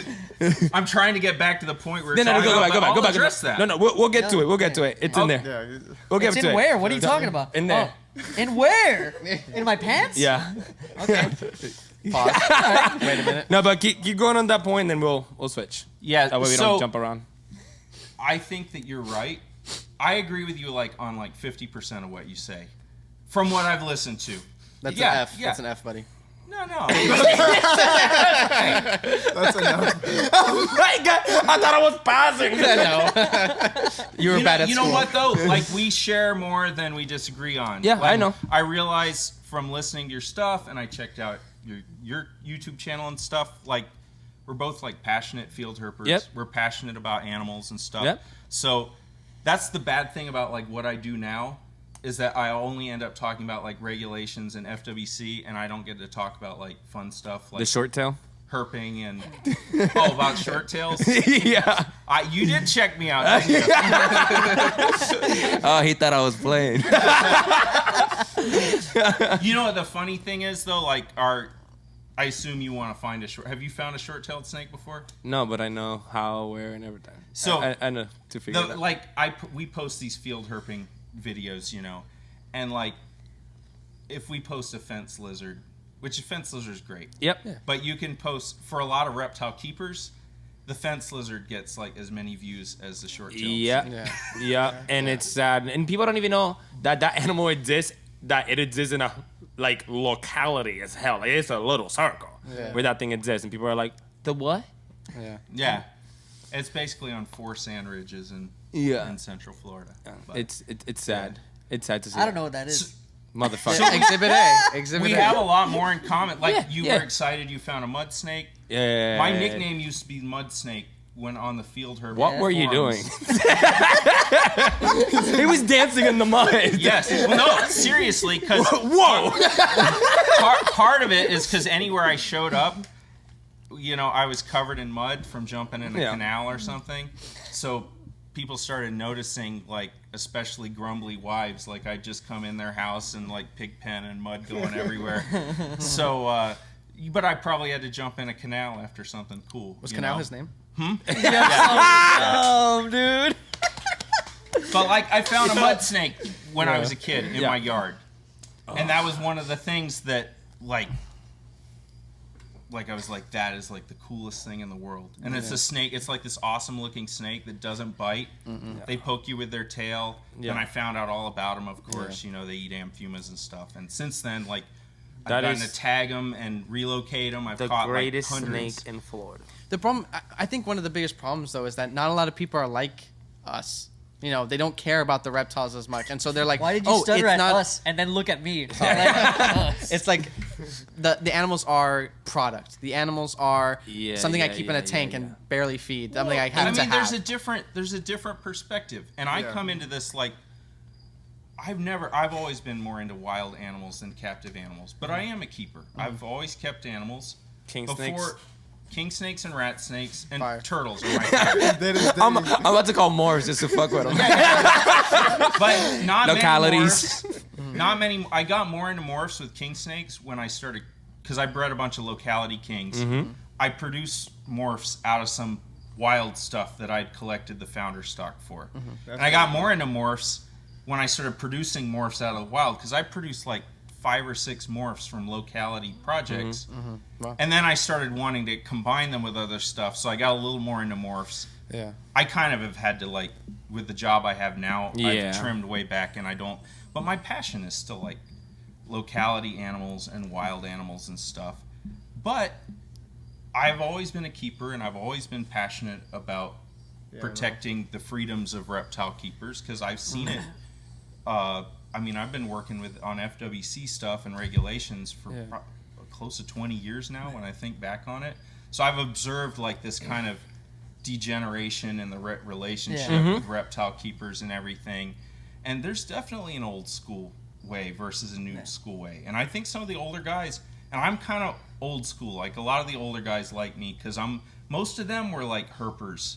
I'm trying to get back to the point where No, go back. Address that. No, we'll get to it. We'll get to it. It's in there. Yeah. We'll get It's to in it. where? What are you talking about? In there. Oh. In where? In my pants? Yeah. Okay. Pause. Wait a minute. No, but keep going on that point, and then we'll switch. Yeah, That way we so don't jump around. I think that you're right. I agree with you on 50% of what you say, from what I've listened to. That's Yeah, an F. yeah. That's an F, buddy. No. That's enough. I thought I was passing. No. You were bad at You school. know what though? Like, we share more than we disagree on. Yeah, Like, I know. I realize from listening to your stuff, and I checked out your YouTube channel and stuff. Like, we're both like passionate field herpers. Yep. We're passionate about animals and stuff. Yep. So that's the bad thing about like what I do now, is that I only end up talking about like regulations and FWC, and I don't get to talk about like fun stuff like The short tail. herping and about short tails. Yeah. You did check me out, didn't you? Oh, he thought I was playing. You know what the funny thing is though? Like, I assume you want to find a short. Have you found a short-tailed snake before? No, but I know how, where, and everything. So I know to figure it out. we post these field herping videos, you know, and like if we post a fence lizard, which a fence lizard is great. Yep. But you can post for a lot of reptile keepers. The fence lizard gets like as many views as the short-tailed. Yeah. Yeah. And it's sad, and people don't even know that animal exists. That it exists in a like locality as hell. Like, it's a little circle where that thing exists, and people are like, "The what?" Yeah. Yeah. It's basically on 4 sand ridges in Central Florida. But It's sad. It's sad to see. I don't know what that is. Motherfucker. Exhibit A. Exhibit we A. have a lot more in common. Like, you yeah. were excited you found a mud snake. Yeah. My nickname used to be Mud Snake when on the field herping. What were you doing? forums. He was dancing in the mud. Yes. Well, no, seriously, because Whoa. part of it is because anywhere I showed up, you know, I was covered in mud from jumping in a canal or something. So people started noticing, like, especially grumbly wives, like I'd just come in their house and like pig pen and mud going everywhere. So, but I probably had to jump in a canal after something cool. Was Canal his name? Dude. But like, I found a mud snake when I was a kid in my yard, and that was one of the things that like I was like, that is like the coolest thing in the world. And it's a snake. It's like this awesome looking snake that doesn't bite. They poke you with their tail. And I found out all about them. Of course, you know, they eat amphiumas and stuff. And since then, like, I've gotten to tag them and relocate them. I've caught the greatest like hundreds. snake in Florida. The problem, I think one of the biggest problems, though, is that not a lot of people are like us. You know, they don't care about the reptiles as much. And so they're like, why did you stutter at us and then look at me? It's like the animals are product. The animals are something I keep in a tank and barely feed. Something I have to have. There's a different perspective. And I come into this like, I've always been more into wild animals than captive animals. But I am a keeper. I've always kept animals. King snakes and rat snakes and turtles are my favorite. I'm about to call morphs just to fuck with them. But not no many calories. Not many. I got more into morphs with king snakes when I started, because I bred a bunch of locality kings. I produced morphs out of some wild stuff that I'd collected the founder stock for. And I got more into morphs when I started producing morphs out of the wild, because I produced like 5 or 6 morphs from locality projects. Wow. And then I started wanting to combine them with other stuff, so I got a little more into morphs. Yeah. I kind of have had to, like, with the job I have now, I've trimmed way back, and I don't... But my passion is still, like, locality animals and wild animals and stuff. But I've always been a keeper, and I've always been passionate about protecting the freedoms of reptile keepers, because I've seen it... I mean, I've been working on FWC stuff and regulations for close to 20 years now when I think back on it. So I've observed like this kind of degeneration in the relationship with reptile keepers and everything. And there's definitely an old school way versus a new school way. And I think some of the older guys, and I'm kind of old school, like a lot of the older guys like me, because most of them were like herpers.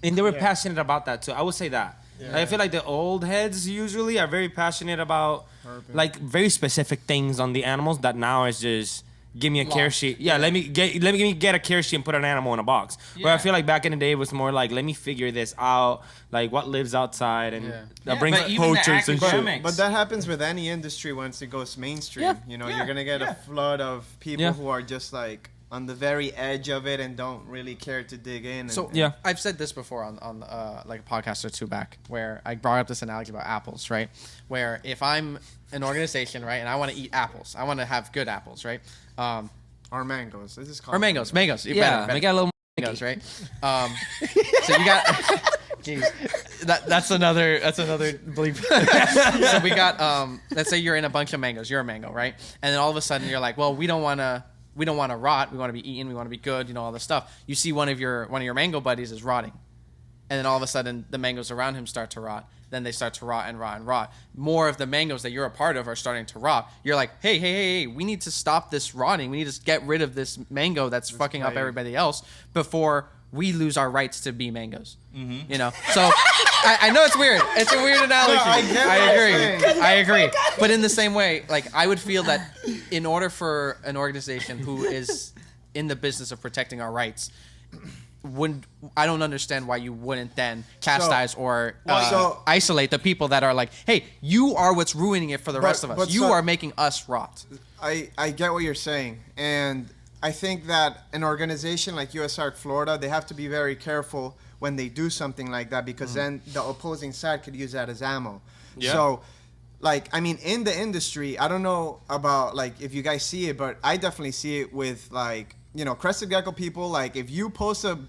They were passionate about that too. I would say that. I feel like the old heads usually are very passionate about like very specific things on the animals that now is just give me a care sheet. Let me get a care sheet and put an animal in a box. Where I feel like back in the day it was more like, let me figure this out, like what lives outside and bring poachers and shit. But that happens with any industry once it goes mainstream. You know, you're gonna get a flood of people who are just like on the very edge of it and don't really care to dig in. I've said this before on like a podcast or two back, where I brought up this analogy about apples, right? Where if I'm an organization, right, and I want to eat apples, I want to have good apples, right? Or mangoes. This is called or mangoes. Better. Make a little mangoes, right? So you got, jeez, that's another bleep. So we got, let's say you're in a bunch of mangoes. You're a mango, right? And then all of a sudden you're like, well, we don't want to rot. We want to be eaten. We want to be good. You know, all this stuff. You see one of your mango buddies is rotting, and then all of a sudden the mangoes around him start to rot. Then they start to rot and rot and rot. More of the mangoes that you're a part of are starting to rot. You're like, hey, we need to stop this rotting. We need to get rid of this mango that's fucking up everybody else before we lose our rights to be mangoes. You know, so I know it's weird. It's a weird analogy. No, I agree. But in the same way, like I would feel that in order for an organization who is in the business of protecting our rights, I don't understand why you wouldn't then chastise or isolate the people that are like, hey, you are what's ruining it for the rest of us. You are making us rot. I get what you're saying, and I think that an organization like USARK Florida, they have to be very careful when they do something like that, because then the opposing side could use that as ammo. So, like, I mean, in the industry, I don't know about, like, if you guys see it, but I definitely see it with, like, you know, crested gecko people. Like, if you post a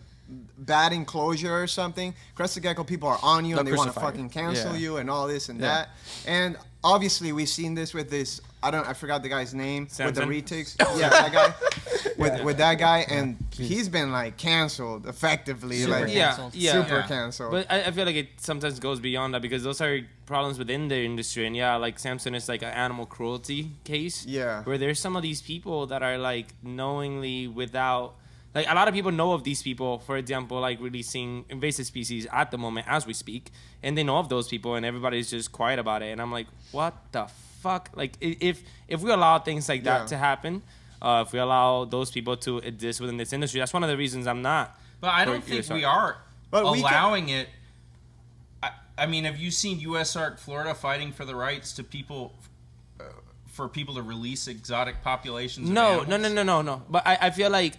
bad enclosure or something, crested gecko people are on you and they want to fucking cancel you and all this and that. And obviously, we've seen this with this, I forgot the guy's name, Samson? with the retics. That guy. With that guy, and he's been like canceled effectively, super canceled. But I feel like it sometimes goes beyond that, because those are problems within the industry, and like Samson is like an animal cruelty case, where there's some of these people that are like knowingly, without Like a lot of people know of these people, for example, like releasing invasive species at the moment as we speak, and they know of those people, and everybody's just quiet about it. And I'm like, what the fuck? Like if we allow things like that to happen, if we allow those people to exist within this industry, that's one of the reasons I'm not. But I don't think we are allowing it. I mean, have you seen USARK Florida fighting for the rights to people? For people to release exotic populations? No. But I feel like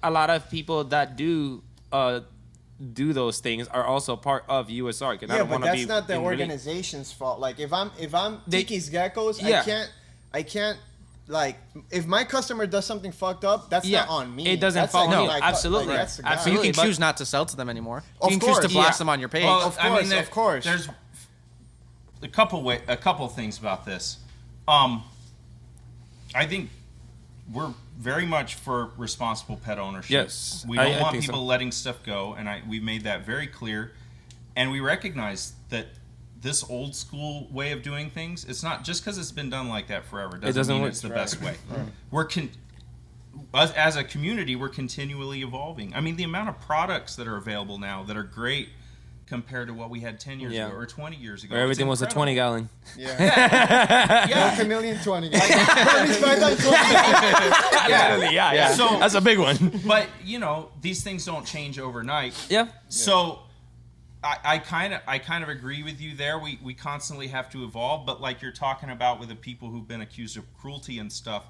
a lot of people that do those things are also part of USARK. And yeah, but that's not the organization's fault. Like if I'm TikisGeckos, I can't. Like, if my customer does something fucked up, that's not on me. It doesn't fall on you. Absolutely. So you can choose not to sell to them anymore. You can choose to blast them on your page. Well, of course. There's a couple things about this. I think we're very much for responsible pet ownership. Yes. We don't want people letting stuff go, and we've made that very clear. And we recognize that this old school way of doing things, it's not just because it's been done like that forever. Doesn't mean it's the best way. We're as a community, we're continually evolving. I mean, the amount of products that are available now that are great compared to what we had 10 years ago or 20 years ago. Where everything was a 20-gallon. Yeah. Chameleon 20. Yeah. So that's a big one. But, these things don't change overnight. Yeah. So I kind of agree with you there. We constantly have to evolve, but like you're talking about with the people who've been accused of cruelty and stuff,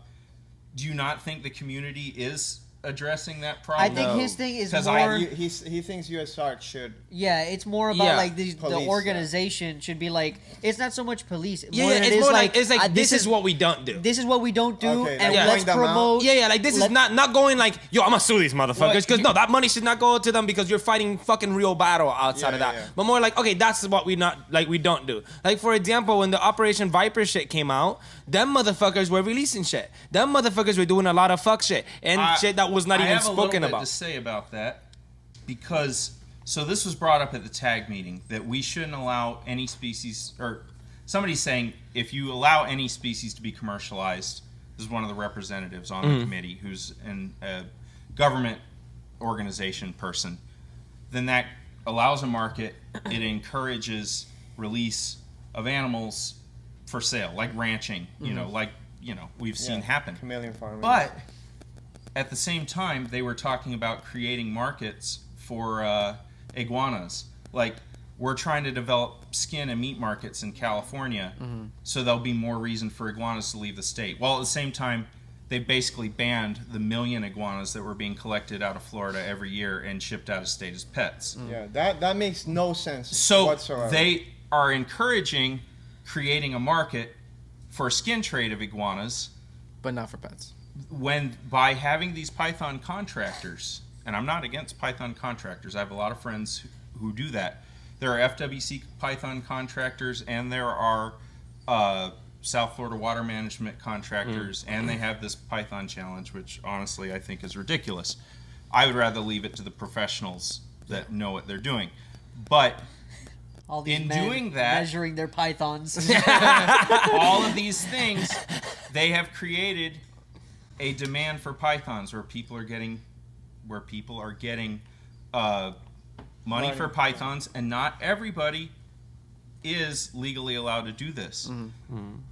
do you not think the community is addressing that problem? I think his thing is more. He thinks USARK should. Yeah, it's more about like the organization should be like. It's not so much police. It's more like this is what we don't do. This is what we don't do, Okay, and let's promote. Like this is not going like, yo, I'm gonna sue these motherfuckers, because no, that money should not go to them because you're fighting fucking real battle outside of that. Yeah. But more like, okay, that's what we don't do. Like, for example, when the Operation Viper shit came out, them motherfuckers were releasing shit. Them motherfuckers were doing a lot of fuck shit and shit that was not even spoken about. I have a little bit to say about that, because so this was brought up at the tag meeting that we shouldn't allow any species, or somebody's saying if you allow any species to be commercialized, this is one of the representatives on the committee who's a government organization person, then that allows a market. It encourages release of animals for sale, like ranching, we've seen happen. Chameleon farming. But at the same time, they were talking about creating markets for iguanas. Like, we're trying to develop skin and meat markets in California, so there'll be more reason for iguanas to leave the state. While at the same time, they basically banned the 1 million iguanas that were being collected out of Florida every year and shipped out of state as pets. Yeah, that makes no sense whatsoever. They are encouraging creating a market for skin trade of iguanas, but not for pets. When by having these python contractors, and I'm not against python contractors, I have a lot of friends who do that. There are FWC python contractors, and there are South Florida water management contractors, and they have this python challenge, which honestly I think is ridiculous. I would rather leave it to the professionals that know what they're doing. But all these in men doing that, measuring their pythons, all of these things, they have created a demand for pythons where people are getting money for pythons, and not everybody is legally allowed to do this.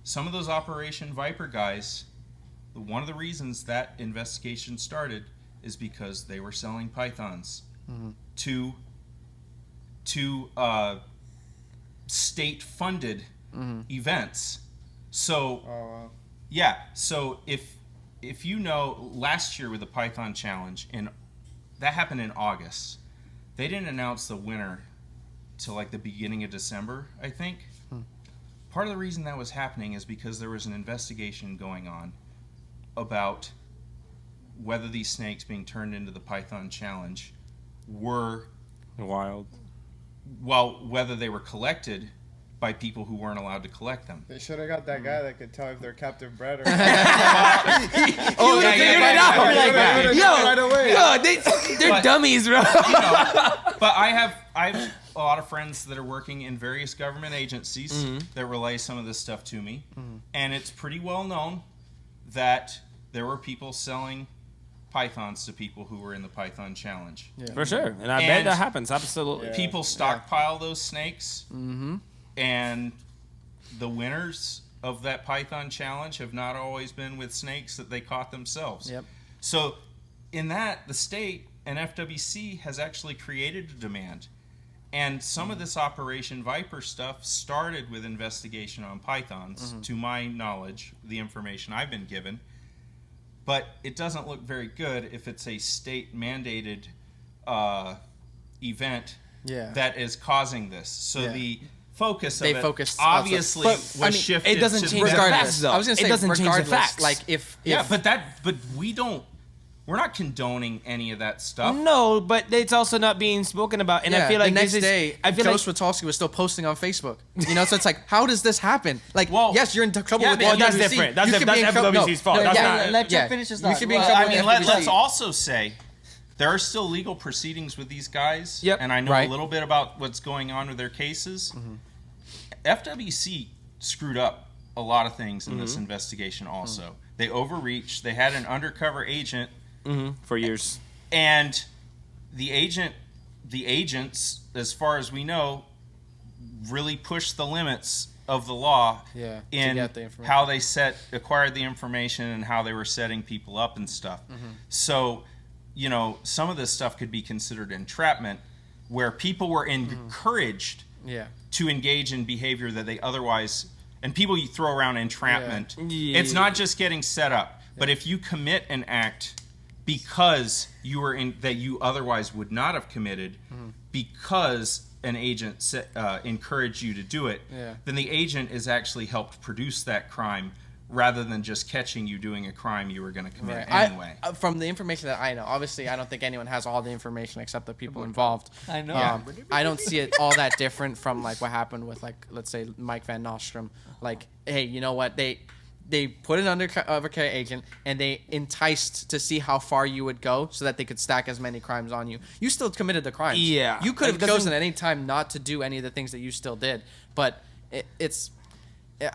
Some of those Operation Viper guys, one of the reasons that investigation started is because they were selling pythons to state-funded events. So, so if you know, last year with the Python Challenge, that happened in August. They didn't announce the winner till like the beginning of December, I think. Part of the reason that was happening is because there was an investigation going on about whether these snakes being turned into the Python Challenge were wild. Well, whether they were collected by people who weren't allowed to collect them. They should have got that guy that could tell if they're captive bred or Right away. Yo, they're dummies, bro. But I have a lot of friends that are working in various government agencies that relay some of this stuff to me, and it's pretty well known that there were people selling pythons to people who were in the Python Challenge. Yeah. For sure. And I bet that happens. Absolutely. People stockpile those snakes, and the winners of that Python Challenge have not always been with snakes that they caught themselves. Yep. So in that, the state and FWC has actually created a demand. And some of this Operation Viper stuff started with investigation on pythons, to my knowledge, the information I've been given. But it doesn't look very good if it's a state-mandated event that is causing this. So the focus of it obviously was shifted. It doesn't change the facts, though. I was going to say, it doesn't change the facts. Like if but we're not condoning any of that stuff. No, but it's also not being spoken about. And I feel like the next day, Joe Swatowski was still posting on Facebook. You know, so it's like, how does this happen? Like, yes, you're in trouble with the FWC. That's different. That's FWC's fault. Let Chuck finish his thought. You should be in trouble with the FWC. Let's also say there are still legal proceedings with these guys. Yep. And I know a little bit about what's going on with their cases. FWC screwed up a lot of things in this investigation also. They overreached. They had an undercover agent for years. And the agents, as far as we know, really pushed the limits of the law in how they acquired the information and how they were setting people up and stuff. So, you know, some of this stuff could be considered entrapment, where people were encouraged to engage in behavior that they otherwise, and people you throw around entrapment. It's not just getting set up, but if you commit an act because you were in that you otherwise would not have committed, because an agent encouraged you to do it, then the agent is actually helped produce that crime rather than just catching you doing a crime you were going to commit anyway. From the information that I know, obviously I don't think anyone has all the information except the people involved. I know. I don't see it all that different from like what happened with, like, let's say Mike Van Nostrum. Like, hey, you know what? They put an undercover agent and they enticed to see how far you would go so that they could stack as many crimes on you. You still committed the crimes. Yeah. You could have chosen at any time not to do any of the things that you still did. But it's...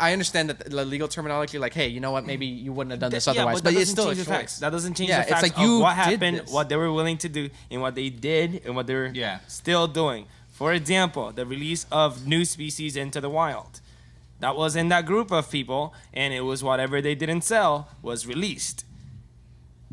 I understand that the legal terminology, like, hey, you know what? Maybe you wouldn't have done this otherwise. But it's still a choice. Facts. That doesn't change the facts like of what happened, what they were willing to do, and what they did, and what they're still doing. For example, the release of new species into the wild. That was in that group of people, and it was whatever they didn't sell was released.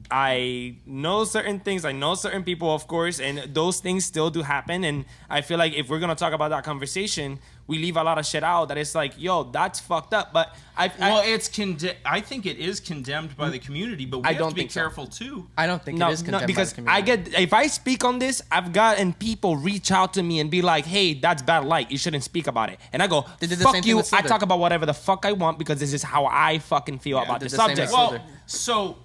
I know certain things. I know certain people, of course, and those things still do happen. And I feel like if we're going to talk about that conversation, we leave a lot of shit out that it's like, yo, that's fucked up. But I think it is condemned by the community, but we have to be careful too. I don't think it is condemned because by the community. if I speak on this, I've gotten people reach out to me and be like, hey, that's bad light. You shouldn't speak about it. And I go, fuck you. I talk about whatever the fuck I want because this is how I fucking feel about the subject. Well, so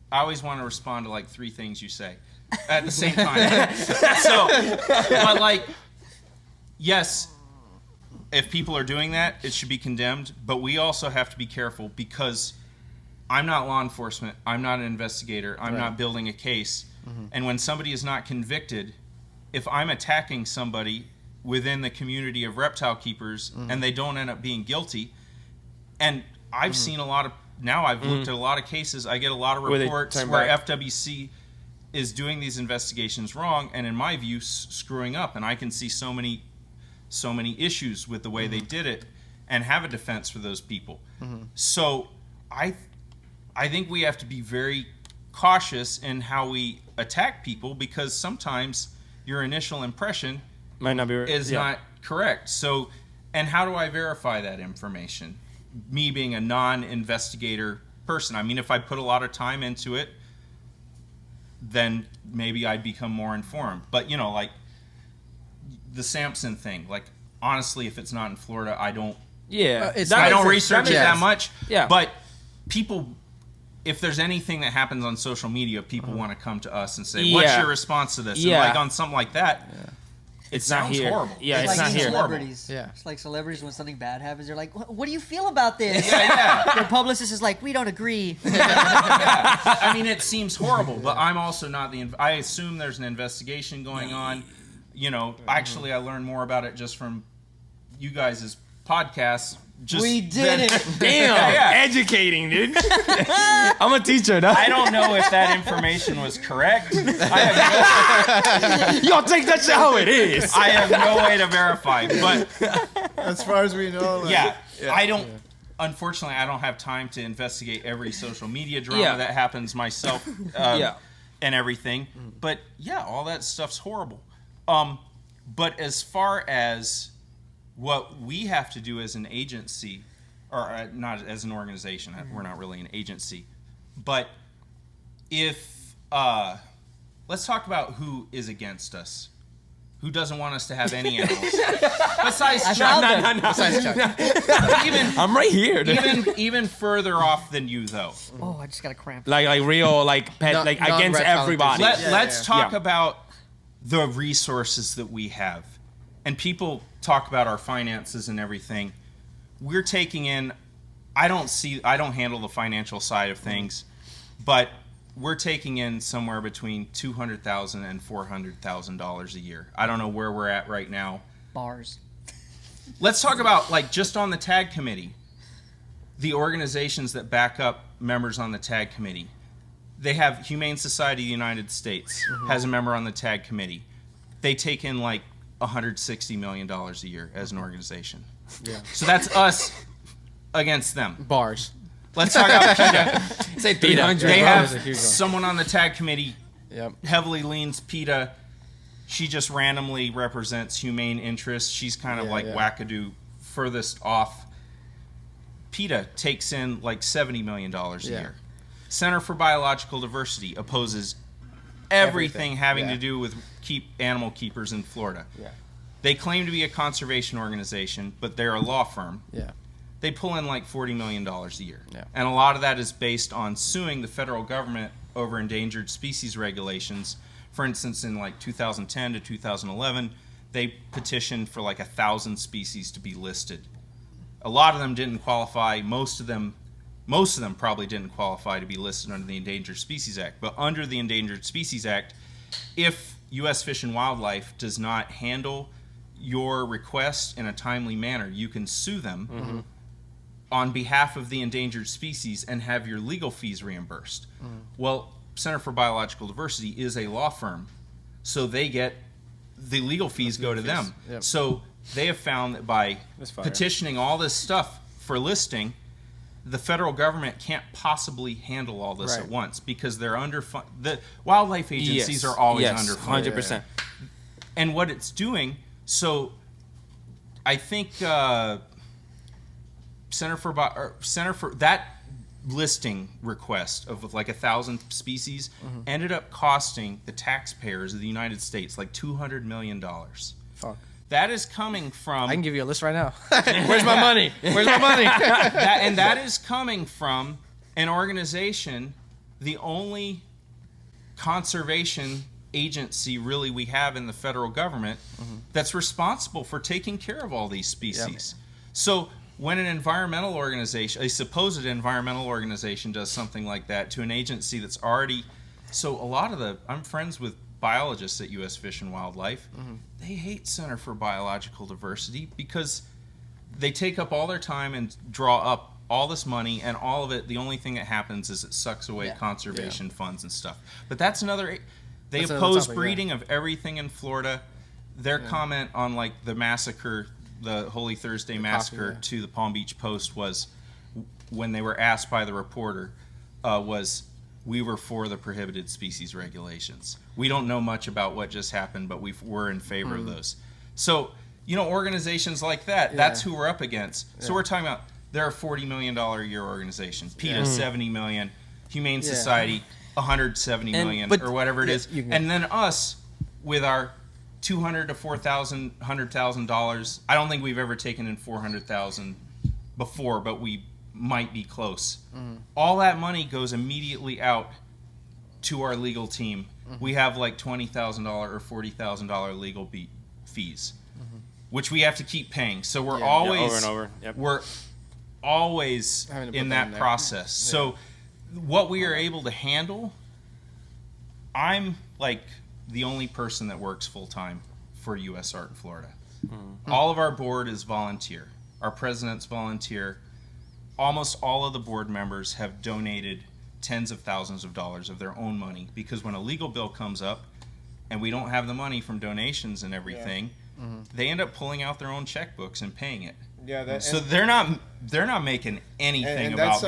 I always want to respond to like 3 things you say at the same time. But like, yes, if people are doing that, it should be condemned. But we also have to be careful because I'm not law enforcement. I'm not an investigator. I'm not building a case. And when somebody is not convicted, if I'm attacking somebody within the community of reptile keepers and they don't end up being guilty, and I've seen a lot of, now I've looked at a lot of cases, I get a lot of reports where FWC is doing these investigations wrong, and in my view, screwing up. And I can see so many issues with the way they did it, and have a defense for those people. So I think we have to be very cautious in how we attack people, because sometimes your initial impression might not be not correct. So, and how do I verify that information? Me being a non-investigator person. I mean, if I put a lot of time into it, then maybe I'd become more informed. But, you know, like the Samson thing, like, honestly, if it's not in Florida, I don't research it that much. Yeah. But people, if there's anything that happens on social media, people want to come to us and say, what's your response to this? Yeah. And like on something like that, it sounds horrible. Yeah, it's not here. Celebrities. Yeah. It's like celebrities when something bad happens, they're like, what do you feel about this? Yeah. Their publicist is like, we don't agree. I mean, it seems horrible, but I'm also not I assume there's an investigation going on. You know, actually, I learned more about it just from you guys' podcasts. We did it. Damn, educating, dude. I'm a teacher. No? I don't know if that information was correct. Y'all take that shit how it is. I have no way to verify, but As far as we know, like, yeah, I don't. Unfortunately, I don't have time to investigate every social media drama that happens myself, and everything. But yeah, all that stuff's horrible. But as far as what we have to do as an agency, or not as an organization, we're not really an agency. But if let's talk about who is against us. Who doesn't want us to have any animals? Besides Chuck. No. Besides Chuck. I'm right here. Dude. Even further off than you, though. Oh, I just got a cramp. Like real, pet, No- against non-reptile everybody. Let's talk Yeah. about the resources that we have. And people talk about our finances and everything. We're taking in, I don't handle the financial side of things, but we're taking in somewhere between $200,000 and $400,000 a year. I don't know where we're at right now. Bars. Let's talk about, just on the tag committee, the organizations that back up members on the tag committee. They have Humane Society of the United States has a member on the tag committee. They take in $160 million a year as an organization. Yeah. So that's us against them. Bars. Let's talk about PETA. Say 300. They Bars is a have huge one. someone on the tag committee Yep. heavily leans PETA. She just randomly represents humane interests. She's kind of wackadoo furthest off. PETA takes in $70 million a year. Center for Biological Diversity opposes everything having to do with animal keepers in Florida. Yeah. They claim to be a conservation organization, but they're a law firm. Yeah. They pull in $40 million a year. Yeah. And a lot of that is based on suing the federal government over endangered species regulations. For instance, in 2010 to 2011, they petitioned for 1,000 species to be listed. A lot of them didn't qualify. Most of them probably didn't qualify to be listed under the Endangered Species Act. But under the Endangered Species Act, if U.S. Fish and Wildlife does not handle your request in a timely manner, you can sue them on behalf of the endangered species and have your legal fees reimbursed. Well, Center for Biological Diversity is a law firm, so they get the legal fees go to them. Yep. So they have found that by That's fire. petitioning all this stuff for listing, the federal government can't possibly handle all this Right. at once because they're underfunded. The wildlife agencies are always underfunded. 100%. And what it's doing, so I think Center for that listing request of 1,000 species ended up costing the taxpayers of the United States $200 million. Fuck. That is coming from I can give you a list right now. Where's my money? Where's my money? that is coming from an organization, the only conservation agency really we have in the federal government that's responsible for taking care of all these species. So when an environmental organization, a supposed environmental organization, does something like that to an agency that's already, so a lot of I'm friends with biologists at U.S. Fish and Wildlife. They hate Center for Biological Diversity because they take up all their time and draw up all this money, and all of it, the only thing that happens is it sucks away conservation funds and stuff. But that's another. They That's oppose another topic, breeding of everything in Florida. Their comment on the massacre, the Holy Thursday massacre, to the Palm Beach Post was, when they were asked by the reporter, was, we were for the prohibited species regulations. We don't know much about what just happened, but we're in favor of those. So, organizations like that, that's who we're up against. So we're talking about, they're a $40 million a year organization. PETA, $70 million. Humane Society, $170 million, or whatever it is. And then us, with our $200,000 to $4,000, $100,000. I don't think we've ever taken in $400,000 before, but we might be close. All that money goes immediately out to our legal team. We have $20,000 or $40,000 legal fees, which we have to keep paying. So we're always over and over. Yep. We're always Having to put in that that in there. process. So what we are able to handle, I'm the only person that works full time for USARK Florida. All of our board is volunteer. our president's volunteer. Almost all of the board members have donated tens of thousands of dollars of their own money, because when a legal bill comes up and we don't have the money from donations and everything, they end up pulling out their own checkbooks and paying it. Yeah, so they're not making anything and about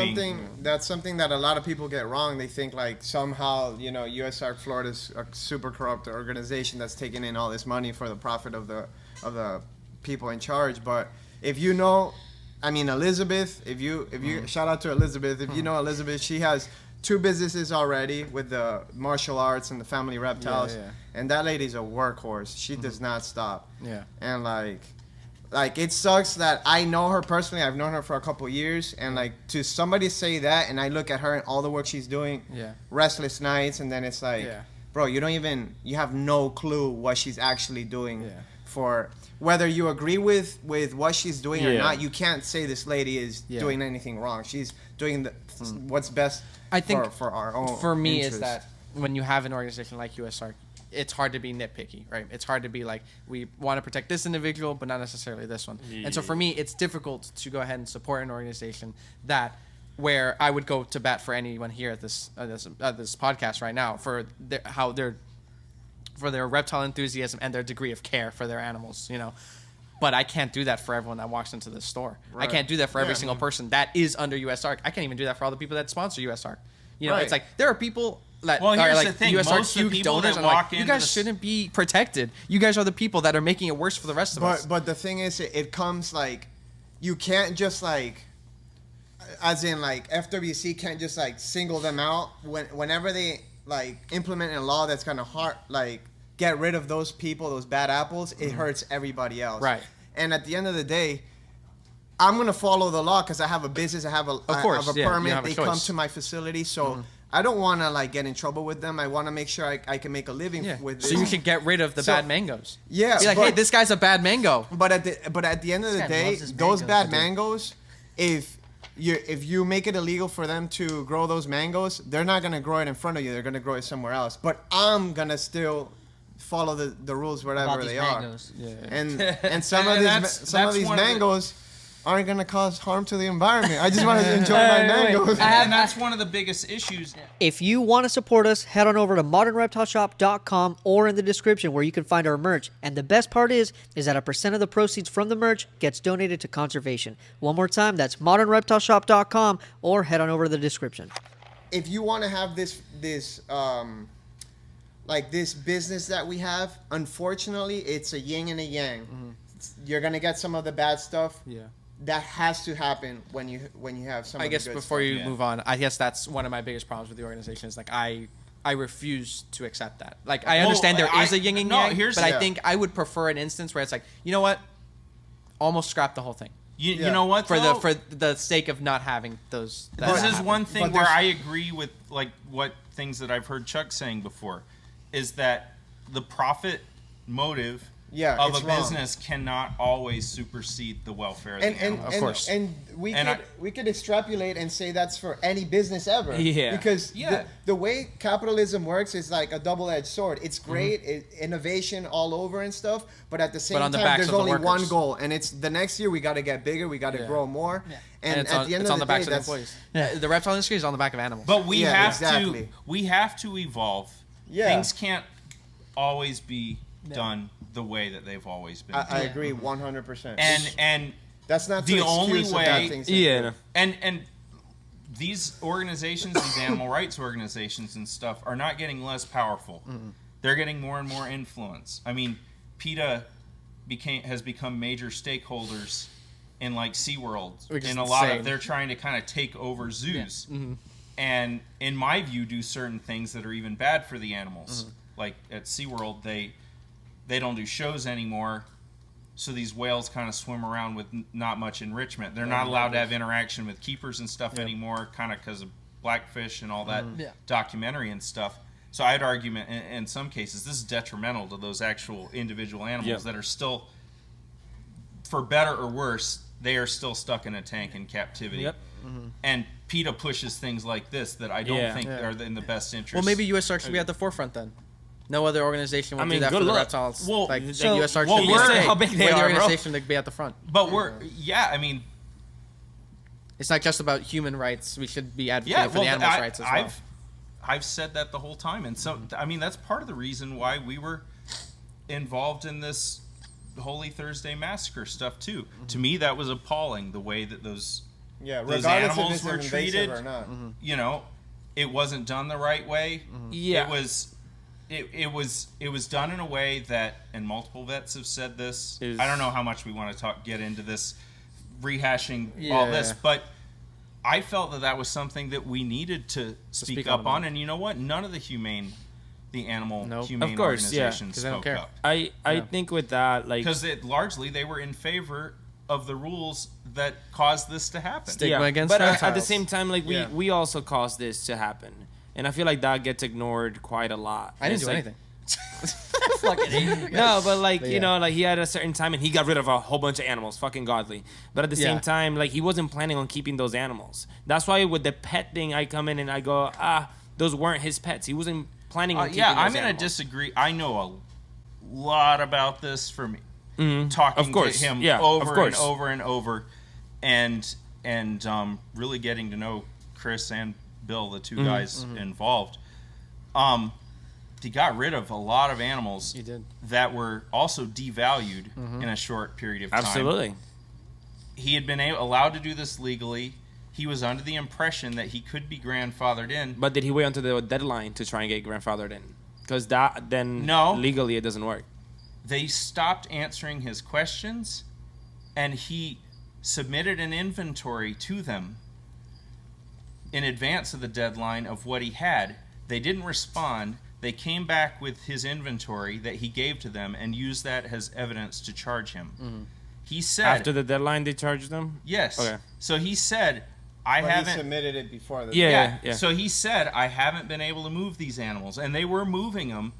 that's something that a lot of people get wrong. They think like somehow, you know, USARK Florida's a super corrupt organization that's taking in all this money for the profit of the people in charge. But if you know, I mean, Elizabeth, if you shout out to Elizabeth, if you know Elizabeth, she has 2 businesses already with the martial arts and the family reptiles, and that lady's a workhorse. She does not stop. Yeah. And like it sucks that I know her personally. I've known her for a couple years, and like to somebody say that, and I look at her and all the work she's doing, restless nights, and then it's like, bro, you have no clue what she's actually doing for. Whether you agree with what she's doing or not, you can't say this lady is doing anything wrong. She's doing what's best. I think for our own. For me, interest. is that when you have an organization like USARK, it's hard to be nitpicky, right? It's hard to be like, we want to protect this individual, but not necessarily this one. And so for me, it's difficult to go ahead and support an organization where I would go to bat for anyone here at this podcast right now for their reptile enthusiasm and their degree of care for their animals, you know. But I can't do that for everyone that walks into this store. Right. I can't do that for every single person that is under USARK. I can't even do that for all the people that sponsor USARK. You know, it's like there are people that are like USARK huge donors, and like, you guys shouldn't be protected. You guys are the people that are making it worse for the rest of us. But the thing is, it comes like, you can't just like, as in like FWC can't just like single them out whenever they like implement a law that's gonna get rid of those people, those bad apples. It hurts everybody else. Right. And at the end of the day, I'm gonna follow the law because I have a business. I have a permit. They come to my facility, so I don't want to like get in trouble with them. I want to make sure I can make a living with this. So you should get rid of the bad mangoes. Yeah. Be like, hey, this guy's a bad mango. But at the end of the day, those bad mangoes, if you make it illegal for them to grow those mangoes, they're not gonna grow it in front of you. They're gonna grow it somewhere else. But I'm gonna still follow the rules wherever they mangoes. are. Yeah. And some of these mangoes aren't going to cause harm to the environment. I just want to enjoy my mangoes. And that's one of the biggest issues. If you want to support us, head on over to modernreptileshop.com or in the description where you can find our merch. And the best part is that a % of the proceeds from the merch gets donated to conservation. One more time, that's modernreptileshop.com or head on over to the description. If you want to have this business that we have, unfortunately, it's a yin and a yang. Mm-hmm. You're going to get some of the bad stuff. Yeah. That has to happen when you have some. I of guess the good before stuff. you move on, I guess that's one of my biggest problems with the organization is like I refuse to accept that. Like I understand there is a yin and yang, but I think I would prefer an instance where it's like, you know what, almost scrap the whole thing. You know what? For the sake of not having those. This is one thing where I agree with like what things that I've heard Chuck saying before, is that the profit motive. Of a business cannot always supersede the welfare of the animal. Of course. And we could extrapolate and say that's for any business ever. Yeah. Because the way capitalism works is like a double-edged sword. It's great, innovation all over and stuff, but at the same time, there's only one goal, and it's the next year we got to get bigger, we got to grow more. Yeah. And at the end of the day, that's employees. The reptile industry is on the back of animals. But we have to evolve. Yeah. Things can't always be done the way that they've always been. I agree 100%. And that's not the only way. Yeah. And these organizations, these animal rights organizations and stuff, are not getting less powerful. Mm-hmm. They're getting more and more influence. I mean, PETA has become major stakeholders in like SeaWorld. In a lot of, they're trying to kind of take over zoos. Yeah. Mm-hmm. And in my view, do certain things that are even bad for the animals. Mm-hmm. Like at SeaWorld, they don't do shows anymore, so these whales kind of swim around with not much enrichment. They're not allowed to have interaction with keepers and stuff anymore, kind of because of Blackfish and all that documentary and stuff. So I'd argue in some cases this is detrimental to those actual individual animals that are still, for better or worse, they are still stuck in a tank in captivity. Yep. Mm-hmm. And PETA pushes things like this that I don't think are in the best interest. Well, maybe USARK should be at the forefront then. No other organization will I mean, do that good for the luck. reptiles. Well, like so- USARK well, should be we're- the- how big they we're the are, bro. organization to be at the front. But I mean, It's not just about human rights. We should be advocating yeah, for the animals' rights as well. I've said that the whole time, and so I mean that's part of the reason why we were involved in this Holy Thursday massacre stuff too. Mm-hmm. To me, that was appalling the way that those regardless animals if it's were invasive treated. or not. Mm-hmm. You know, it wasn't done the right way. Yeah. It was done in a way that, and multiple vets have said this. Is- I don't know how much we want to get into this, rehashing Yeah. all this, but I felt that was something that we needed to speak up on. And you know what? None of the humane Nope. humane Of course, yeah, organizations 'cause they don't spoke care. up. I think with that, like, Because largely they were in favor of the rules that caused this to happen. Stigma against but at the reptiles. same time, like Yeah. we also caused this to happen, and I feel like that gets ignored quite a lot. I didn't It's do like- anything. Fucking hate No, but like But you yeah. know, like he had a certain time and he got rid of a whole bunch of animals, fucking godly. But at the Yeah. same time, like he wasn't planning on keeping those animals. That's why with the pet thing, I come in and I go, those weren't his pets. He wasn't planning on keeping Yeah, those I'm going to animals. disagree. I know a lot about this from Mhm. talking Of course. to him Yeah, of over and course. over and over, and really getting to know Chris and Bill, the two guys involved. He got rid of a lot of animals He did. that were also devalued in a short period of time. Absolutely. He had been allowed to do this legally. He was under the impression that he could be grandfathered in. But did he wait until the deadline to try and get grandfathered in? Because that then No. legally it doesn't work. They stopped answering his questions, and he submitted an inventory to them in advance of the deadline of what he had. They didn't respond. They came back with his inventory that he gave to them and used that as evidence to charge him. He said, After the deadline, they charged them. yes. Okay. So he said, I But he haven't. submitted it before the Yeah. So he said, I haven't been able to move these animals. And they were moving them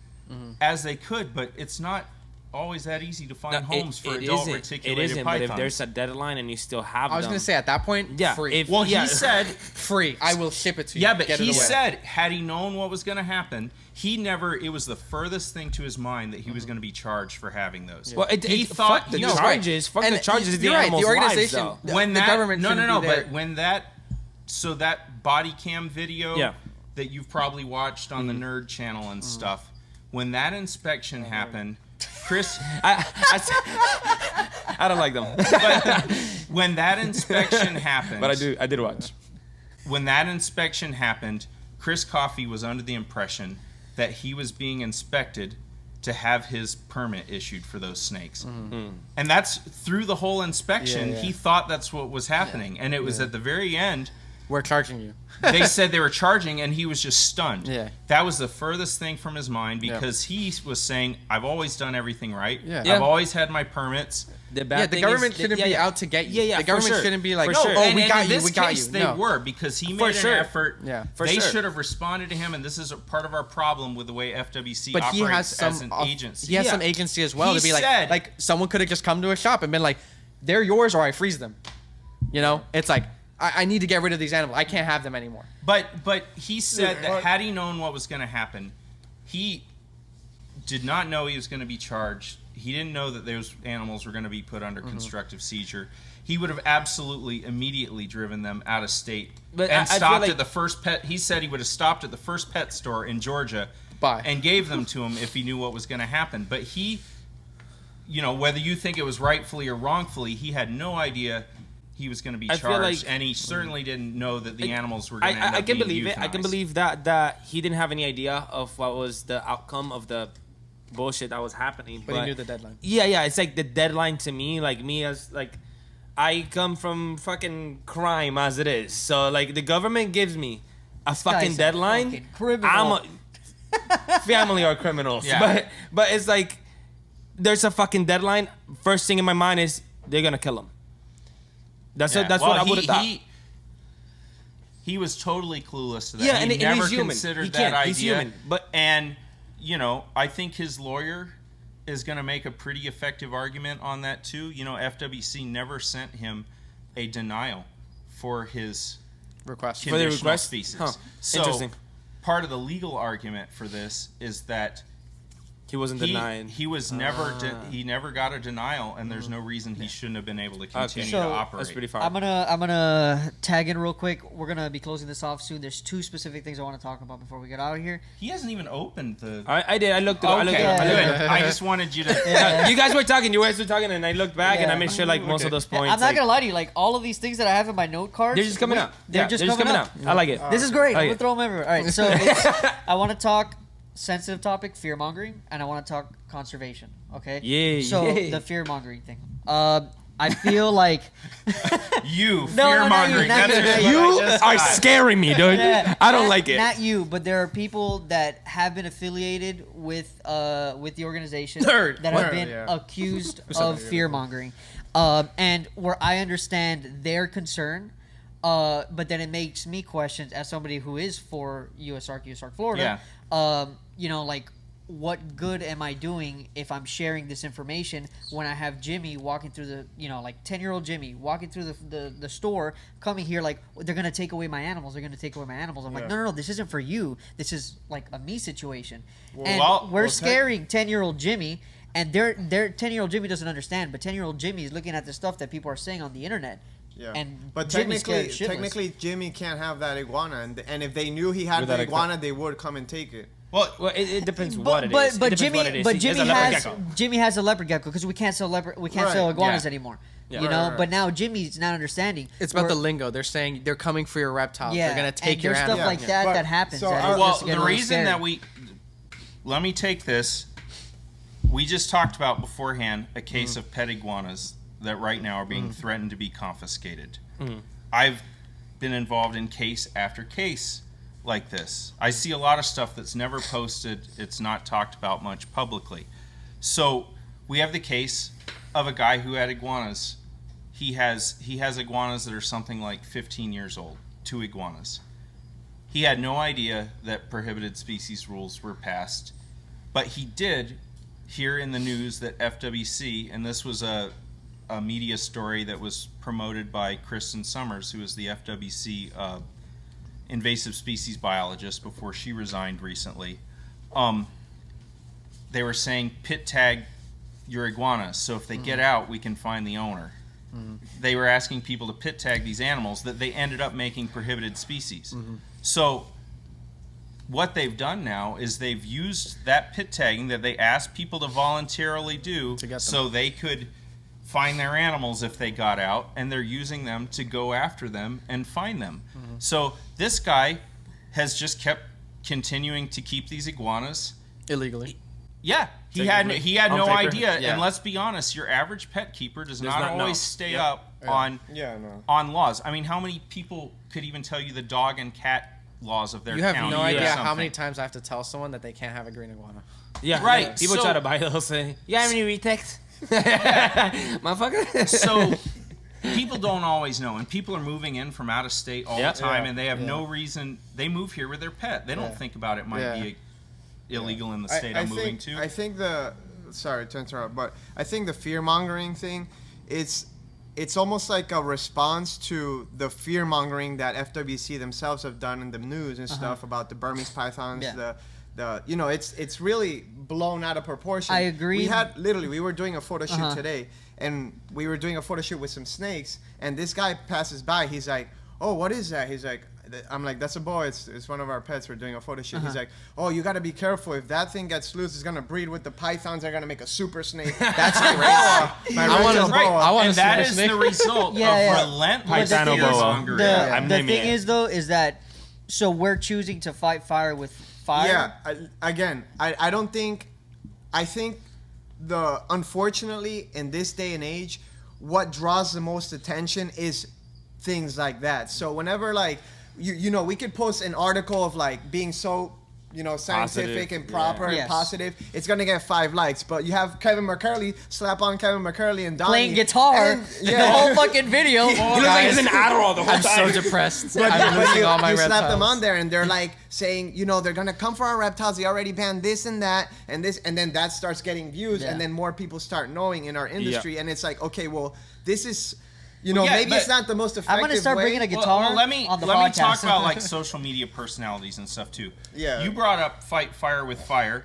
as they could, but it's not always that easy to find No, homes for it adult isn't. reticulated It isn't. pythons. But if there's a deadline and you still have I was them, gonna say at that point, yeah, free. if- well, yeah. he said, Free. I will ship it to you. yeah, but Get it he away. said, had he known what was going to happen, it was the furthest thing to his mind that he was going to be charged for having those. Well, he thought fuck the he was charges. Fuck And the charges. It's the you're right, animals' the lives, organization- though. when the that government no, shouldn't be but there. when that body cam video Yeah. that you've probably watched on the Nerd channel and stuff, when that inspection happened, Chris, I don't like them, but when that inspection happened, but I did watch. when that inspection happened, Chris Coffey was under the impression that he was being inspected to have his permit issued for those snakes. And that's through the whole inspection. Yeah, yeah. He thought that's what was happening. And it was at the very end, We're charging you. they said they were charging, and he was just stunned. Yeah. That was the furthest thing from his mind because he was saying, I've always done everything right. Yeah. I've Yeah. always had my permits. The bad Yeah, the thing government is, shouldn't be out to get you. Yeah, yeah, the for government sure. shouldn't be like, For sure. oh, And we in got you, this we got case, you. they No. were, because he For made sure. an effort. Yeah. For They sure. should have responded to him, and this is a part of our problem with the way FWC But operates he has some as an agency. He has Yeah. some agency as well He to be said- like someone could have just come to a shop and been like, they're yours or I freeze them. You know, it's like I need to get rid of these animals. I can't have them anymore. But he said that had he known what was going to happen, he did not know he was going to be charged. He didn't know that those animals were going to be put under constructive seizure. He would have absolutely immediately driven them out of state But and I feel stopped like- at the first pet. He said he would have stopped at the first pet store in Georgia Bye. and gave them to him if he knew what was going to happen. But he, whether you think it was rightfully or wrongfully, he had no idea he was going to be I feel charged, like- and he certainly didn't know that the animals were going to end I up can being believe it. I can euthanized. believe that he didn't have any idea of what was the outcome of the bullshit that was happening. But he knew the deadline. Yeah, it's like the deadline to me, like me as like I come from fucking crime as it is. So like the government gives me a fucking guy's a deadline. fucking criminal. I'm a family are criminals. Yeah. But it's like there's a fucking deadline. First thing in my mind is they're gonna kill him. That's Yeah. that's Well, what I would have thought. He was totally clueless to that. Yeah, he and he's never human. considered He that can't. idea. He's human, but- and I think his lawyer is going to make a pretty effective argument on that too. FWC never sent him a denial for his Request. For the conditional request? species. Huh. So Interesting. part of the legal argument for this is that He wasn't denied. He was never. He never got a denial, and there's no reason he shouldn't have been able to continue to operate. That's pretty far. I'm gonna tag in real quick. We're gonna be closing this off soon. There's 2 specific things I want to talk about before we get out of here. He hasn't even opened the. I did. I looked it Okay, up. I looked it up. good. I just wanted you to. You guys were talking, and I looked back and I made sure like most of those points. I'm not gonna lie to you. Like all of these things that I have in my note cards, They're just coming out. They're just coming out. I like it. This is great. I'm Okay. gonna throw them everywhere. All right, so I want to talk sensitive topic, fear mongering, and I want to talk conservation. Okay. Yeah. So the fear mongering thing. I feel like You No, fear not mongering. you, not That's you. what You I just are got. scaring me, dude. Yeah. I don't like it. Not you, but there are people that have been affiliated with the organization Nerd. that have been Yeah. accused of fear mongering, and where I understand their concern, but then it makes me question as somebody who is for USARK Florida. You know, like, what good am I doing if I'm sharing this information when I have Jimmy walking through the, you know, like 10-year-old Jimmy walking through the store, coming here like, they're going to take away my animals. They're going to take away my animals. I'm like, no, this isn't for you. This is like a me situation. We're scaring 10-year-old Jimmy, and their 10-year-old Jimmy doesn't understand, but 10-year-old Jimmy is looking at the stuff that people are saying on the internet. Yeah. And But Jimmy's scared shitless. technically, Jimmy can't have that iguana, and if they knew he had Without the a iguana, they would come and take it. Well, It depends what it is. But It depends what it is. Jimmy It's a leopard has gecko. Jimmy has a leopard gecko because we can't sell iguanas Yeah. anymore. Yeah. You know, Right. but now Jimmy's not understanding. It's about We're- the lingo. They're saying they're coming for your reptiles. Yeah, They're gonna take and your there's animals. stuff like that But- that happens. so, that well, just get the a little reason scary. that let me take this. We just talked about beforehand a case of pet iguanas that right now are being threatened to be confiscated. I've been involved in case after case like this. I see a lot of stuff that's never posted. It's not talked about much publicly. So we have the case of a guy who had iguanas. He has iguanas that are something like 15 years old, 2 iguanas. He had no idea that prohibited species rules were passed, but he did hear in the news that FWC, and this was a media story that was promoted by Kristen Summers, who is the FWC invasive species biologist before she resigned recently. They were saying pit tag your iguanas, so if they get out, we can find the owner. They were asking people to pit tag these animals that they ended up making prohibited species. So what they've done now is they've used that pit tagging that they asked people to voluntarily do To get them. so they could find their animals if they got out, and they're using them to go after them and find them. So this guy has just kept continuing to keep these iguanas illegally. Yeah, he had On no paper, idea. yeah. And let's be honest, your average pet keeper does not not know. always stay Yep. up on No. laws. I mean, how many people could even tell you the dog and cat laws of their You have county no or idea how something? many times I have to tell someone that they can't have a green iguana. Yeah, Right, yeah. People so- try to buy those. Say, you have any retakes? Motherfucker. So people don't always know, and people are moving in from out of state all Yeah. the time, Yeah. and they have no reason. They move here with their pet. They don't think about it might be illegal in the state I'm moving to. I think sorry to interrupt, but I think the fear mongering thing, it's almost like a response to the fear mongering that FWC themselves have done in the news and stuff about the Burmese pythons. Yeah. It's really blown out of proportion. I agree. We were doing a photo shoot today, and we were doing a photo shoot with some snakes, and this guy passes by. He's like, "Oh, what is that?" He's like, I'm like, "That's a boy. It's one of our pets. We're doing a photo shoot." He's like, "Oh, you got to be careful. If that thing gets loose, it's gonna breed with the pythons. They're gonna make a super snake." That's crazy. I want to. Right. I want and to that see is snake. the result Yeah, yeah. of relentless But the thing fear is- mongering. I'm The naming thing it. is, though, is that so we're choosing to fight fire with fire. Yeah. I think unfortunately in this day and age, what draws the most attention is things like that. So whenever like we could post an article of like being so scientific Positive, and proper Yes. and positive, it's gonna get 5 likes. But you have Kevin McCurley, slap on Kevin McCurley and Donnie Playing guitar and, the whole fucking video. He looks like he's in Adderall the whole I'm time. so depressed. But I'm losing all my you slap reptiles. them on there and they're like saying, they're gonna come for our reptiles. They already banned this and that and this, and then that starts getting views, Yeah. and then more people start knowing in our industry, and it's like, okay, well, this is, yeah, maybe but- it's not the most effective. I'm gonna start way. bringing a guitar Well, let me on the let podcast. me talk about like social media personalities and stuff too. Yeah. You brought up fight fire with fire.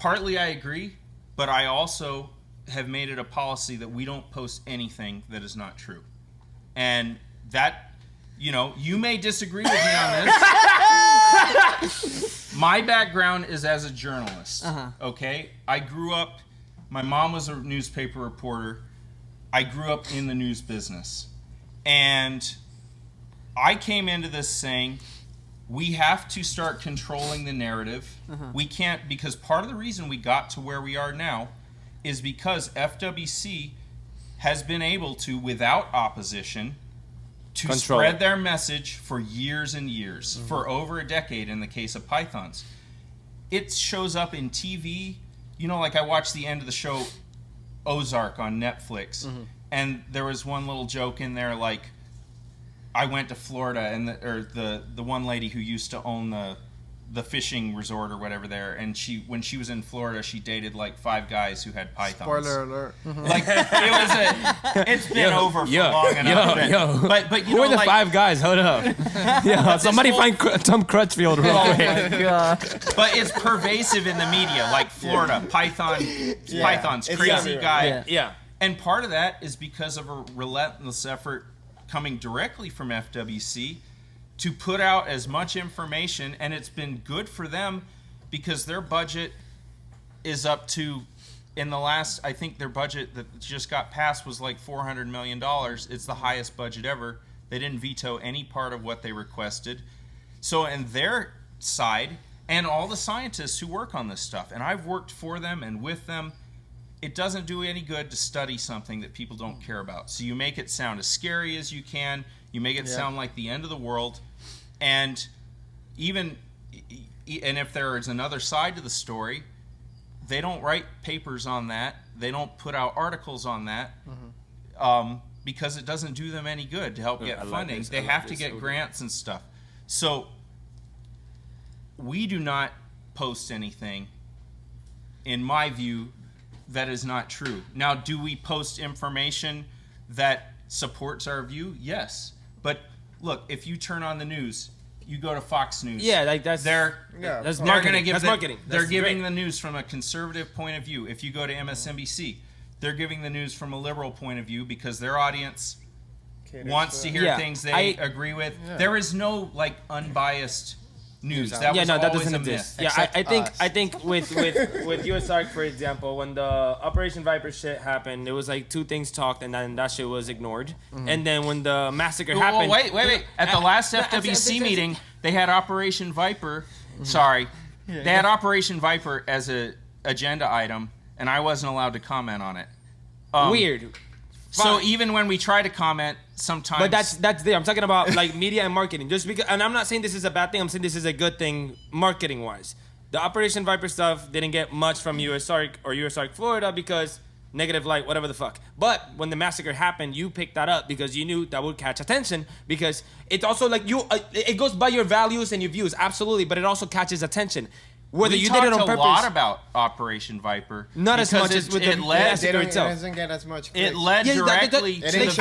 partly I agree, but I also have made it a policy that we don't post anything that is not true. And that, you may disagree with me on this. My background is as a journalist, okay? I grew up, my mom was a newspaper reporter. I grew up in the news business. And I came into this saying, we have to start controlling the narrative. We can't, because part of the reason we got to where we are now is because FWC has been able to, without opposition, to spread their message for years and years, for over a decade in the case of pythons. It shows up in TV. Like I watched the end of the show USARK on Netflix, and there was one little joke in there like, I went to Florida, and the one lady who used to own the fishing resort or whatever there, and when she was in Florida, she dated like 5 guys who had pythons. Spoiler alert. Like it's been over for long enough. But who are the 5 guys? Hold up. Somebody find Tom Crutchfield real quick. But it's pervasive in the media, like Florida pythons, crazy guy. Yeah. And part of that is because of a relentless effort coming directly from FWC to put out as much information, and it's been good for them because their budget is up to, in the last, I think their budget that just got passed was like $400 million. It's the highest budget ever. They didn't veto any part of what they requested. So in their side, and all the scientists who work on this stuff, and I've worked for them and with them, it doesn't do any good to study something that people don't care about. So you make it sound as scary as you can. You make it sound like the end of the world. And if there is another side to the story, they don't write papers on that. They don't put out articles on that because it doesn't do them any good to help get funding. They have to get grants and stuff. So we do not post anything, in my view, that is not true. Now, do we post information that supports our view? Yes. But look, if you turn on the news, you go to Fox News. Yeah, like that's marketing. That's marketing. They're giving the news from a conservative point of view. If you go to MSNBC, they're giving the news from a liberal point of view because their audience wants to hear things they agree with. There is no unbiased news. That doesn't exist. Yeah, I think with USARK, for example, when the Operation Viper shit happened, it was like 2 things talked, and then that shit was ignored. And then when the massacre happened, wait. At the last FWC meeting, they had Operation Viper. Sorry, they had Operation Viper as a agenda item, and I wasn't allowed to comment on it. Weird. So even when we try to comment, sometimes. But that's there. I'm talking about media and marketing. Just because, and I'm not saying this is a bad thing. I'm saying this is a good thing marketing wise. The Operation Viper stuff didn't get much from USARK or USARK Florida because negative light, whatever the fuck. But when the massacre happened, you picked that up because you knew that would catch attention. Because it's also it goes by your values and your views, absolutely. But it also catches attention. Whether you did it on purpose. We talked a lot about Operation Viper. Not as much as with the massacre itself. It doesn't get as much it led directly to the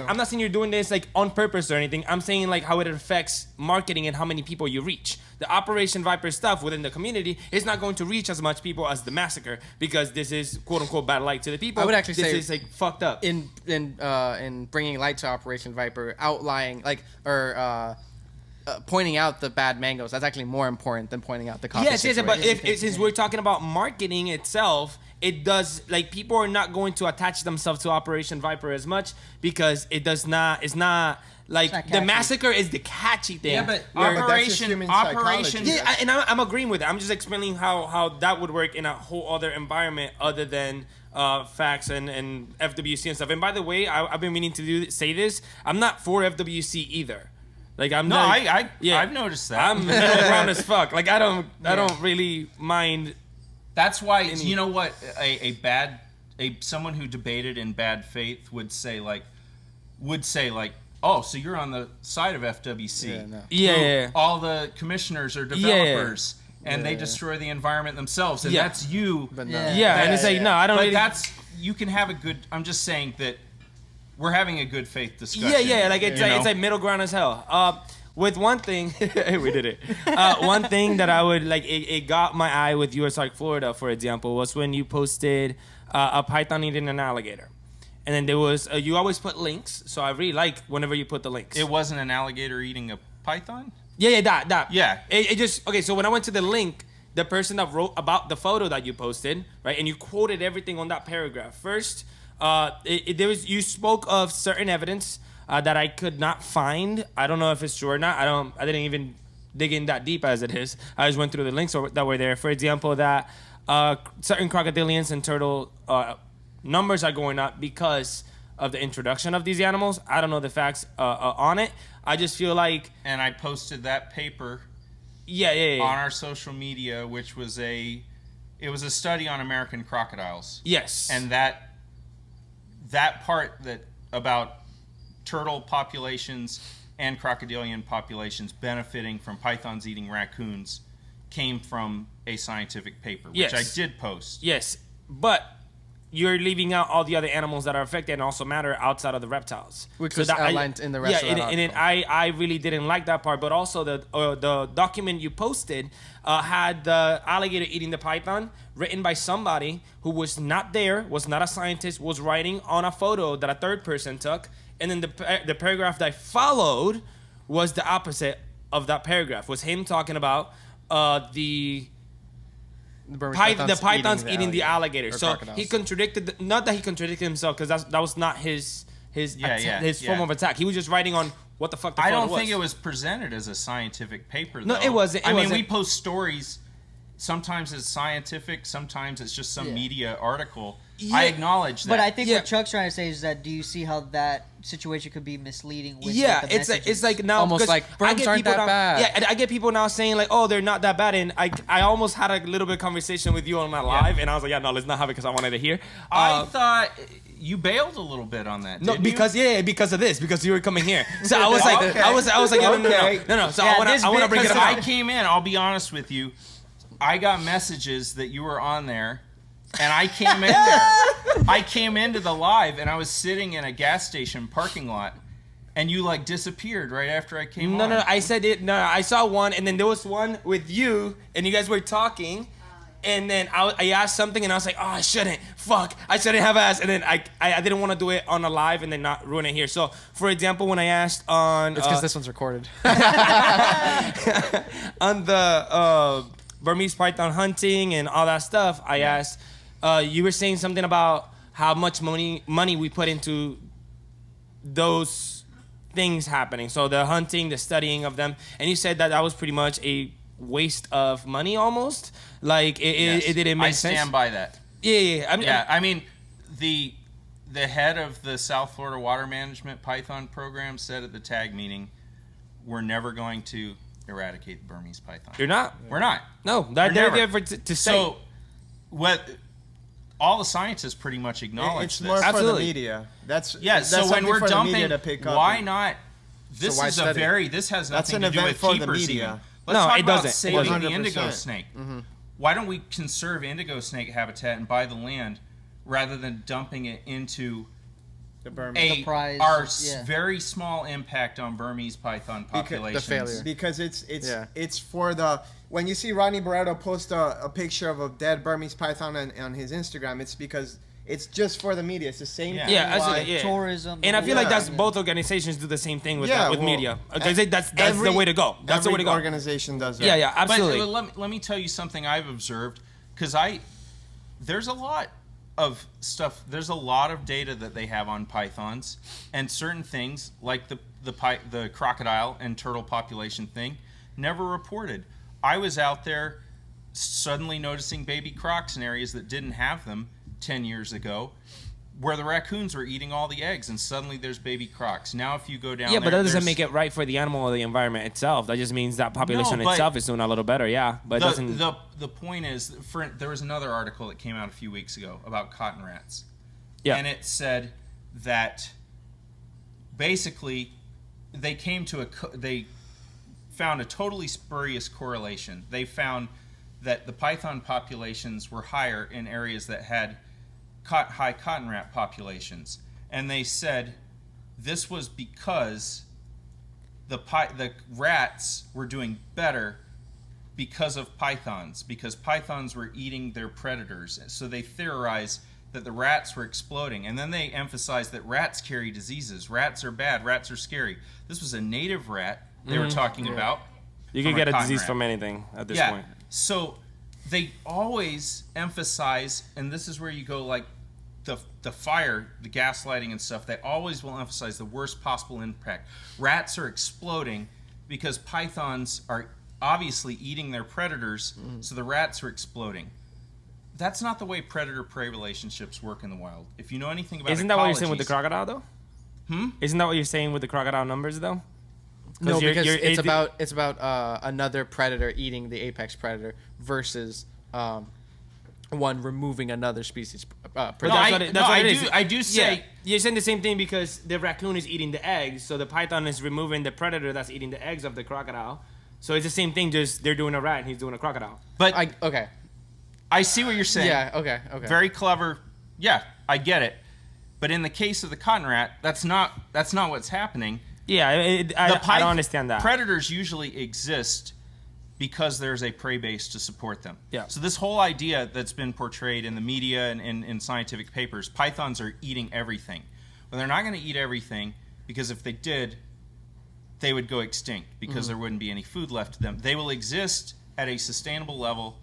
I'm not saying you're doing this on purpose or anything. I'm saying how it affects marketing and how many people you reach. The Operation Viper stuff within the community is not going to reach as much people as the massacre because this is quote unquote bad light to the people. I would actually say this is fucked up. In bringing light to Operation Viper, outlying pointing out the bad mangoes, that's actually more important than pointing out the coffee. Yes, but since we're talking about marketing itself, it does people are not going to attach themselves to Operation Viper as much because it's not the massacre is the catchy thing. Yeah, but Operation. Yeah, and I'm agreeing with it. I'm just explaining how that would work in a whole other environment other than facts and FWC and stuff. And by the way, I've been meaning to say this. I'm not for FWC either. I've noticed that. I'm middle ground as fuck. I don't really mind. That's why you know what someone who debated in bad faith would say oh, so you're on the side of FWC. Yeah. All the commissioners are developers and they destroy the environment themselves, and that's you. But no. And it's no, I don't. But really... you can have a good. I'm just saying that. We're having a good faith discussion. Yeah, it's middle ground as hell. with one thing, we did it. One thing that I would like, it got my eye with USARK Florida, for example, was when you posted a python eating an alligator. And then there was, you always put links. So I really like whenever you put the links. It wasn't an alligator eating a python? Yeah, that. Yeah. It just, okay, so when I went to the link, the person that wrote about the photo that you posted, right, and you quoted everything on that paragraph. First, you spoke of certain evidence that I could not find. I don't know if it's true or not. I didn't even dig in that deep as it is. I just went through the links that were there. For example, that certain crocodilians and turtle numbers are going up because of the introduction of these animals. I don't know the facts on it. I just feel like... And I posted that paper on our social media, which was it was a study on American crocodiles. Yes. And that part that about turtle populations and crocodilian populations benefiting from pythons eating raccoons came from a scientific paper, which I did post. Yes, but you're leaving out all the other animals that are affected and also matter outside of the reptiles. Which was outlined in the rest of that article. And I really didn't like that part, but also the document you posted had the alligator eating the python written by somebody who was not there, was not a scientist, was writing on a photo that a third person took. And then the paragraph that followed was the opposite of that paragraph. Was him talking about the pythons eating the alligator. So crocodiles. he contradicted. Not that he contradicted himself, because that was not his form of attack. He was just writing on what the fuck the photo was. I don't think it was presented as a scientific paper, though. No, it wasn't. I mean, we post stories. Sometimes it's scientific. Sometimes it's just some media article. Yeah. I acknowledge that. But I think what Chuck's trying to say is that, do you see how that situation could be misleading with the messages? it's like now almost like birds aren't that bad. Yeah, and I get people now saying like, oh, they're not that bad, and I almost had a little bit of conversation with you on my live, and I was like, yeah, no, let's not have it because I wanted to hear. I thought you bailed a little bit on that. No, didn't because you? because of this, because you were coming here. So I was like, Okay. I was like, no. So I want to bring it up. I came in. I'll be honest with you. I got messages that you were on there, and I came in there. I came into the live, and I was sitting in a gas station parking lot, and you like disappeared right after I came on. No, I said it. No, I saw one, and then there was one with you, and you guys were talking, and then I asked something, and I was like, oh, I shouldn't have asked, and then I didn't want to do it on a live and then not ruin it here. So, for example, when I asked on... It's because this one's recorded. on the Burmese python hunting and all that stuff, I asked, you were saying something about how much money we put into those things happening. So the hunting, the studying of them, and you said that was pretty much a waste of money almost. Like it didn't make sense. I stand by that. Yeah. I mean, the head of the South Florida Water Management Python Program said at the TAG meeting, we're never going to eradicate the Burmese python. You're not? We're not. No, they're there to say. So, what all the scientists pretty much acknowledge It's this. more Absolutely. for the media. That's So when something we're for the dumping, media to pick up why and- not? This why is study it? this has That's nothing an to do event with for the keepers media. even. Let's No, talk it about doesn't. It saving doesn't. the indigo 100%. snake. Why don't we conserve indigo snake habitat and buy the land rather than dumping it into The Burmese. The prize, our yeah. very small impact on Burmese python populations? the failure. Because it's for the when you see Ronnie Barreto post a picture of a dead Burmese python on his Instagram, it's because it's just for the media. It's the same Yeah. thing. Yeah, why- absolutely. Yeah. Tourism. And I feel Yeah. like that's both organizations do the same thing with Yeah, with well, media. Because that's every- the way to go. That's the way to go. Organization does that. Yeah, absolutely. But let me tell you something I've observed, because there's a lot of stuff. There's a lot of data that they have on pythons, and certain things like the crocodile and turtle population thing never reported. I was out there suddenly noticing baby crocs in areas that didn't have them 10 years ago, where the raccoons were eating all the eggs, and suddenly there's baby crocs. Now if you go down Yeah, there, but that doesn't there's- make it right for the animal or the environment itself. That just means that population No, but itself is doing a little better, yeah. But it doesn't... the point is, there was another article that came out a few weeks ago about cotton rats. Yeah. And it said that basically they found a totally spurious correlation. They found that the python populations were higher in areas that had high cotton rat populations. And they said this was because the rats were doing better because of pythons, because pythons were eating their predators. So they theorized that the rats were exploding. And then they emphasized that rats carry diseases. Rats are bad. Rats are scary. This was a native rat they were talking about. You can get a disease from anything at this point. So they always emphasize, and this is where you go like the fire, the gaslighting and stuff, they always will emphasize the worst possible impact. Rats are exploding because pythons are obviously eating their predators, so the rats are exploding. That's not the way predator-prey relationships work in the wild. If you know anything about Isn't that what you're saying with the crocodile, though? Isn't that what you're saying with the crocodile numbers, though? No, because it's about another predator eating the apex predator versus one removing another species predator. I do say you're saying the same thing because the raccoon is eating the eggs, so the python is removing the predator that's eating the eggs of the crocodile. So it's the same thing, just they're doing a rat and he's doing a crocodile. But I see what you're saying. Yeah, okay. Very clever. Yeah, I get it. But in the case of the cotton rat, that's not what's happening. Yeah, I don't understand that. Predators usually exist because there's a prey base to support them. Yeah. So this whole idea that's been portrayed in the media and in scientific papers, pythons are eating everything. Well, they're not going to eat everything because if they did, they would go extinct because there wouldn't be any food left to them. They will exist at a sustainable level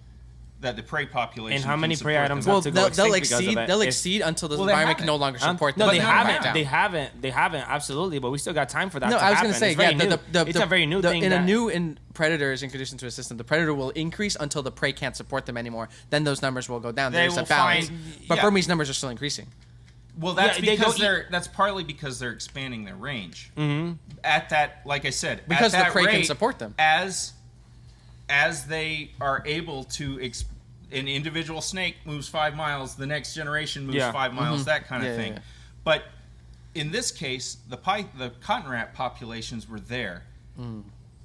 that the prey population. And how many prey items well, have to go extinct they'll exceed until the environment can no longer support them. No, they haven't. Absolutely, but we still got time for that. No, I was going to say, it's a very new thing. In predators introduced into a system, the predator will increase until the prey can't support them anymore. Then those numbers will go down. There's a balance, but Burmese numbers are still increasing. Well, that's because that's partly because they're expanding their range. At that, like I said, because the prey can support them. As they are able to, an individual snake moves 5 miles, the next generation moves 5 miles, that kind of thing. Yeah. But in this case, the cotton rat populations were there.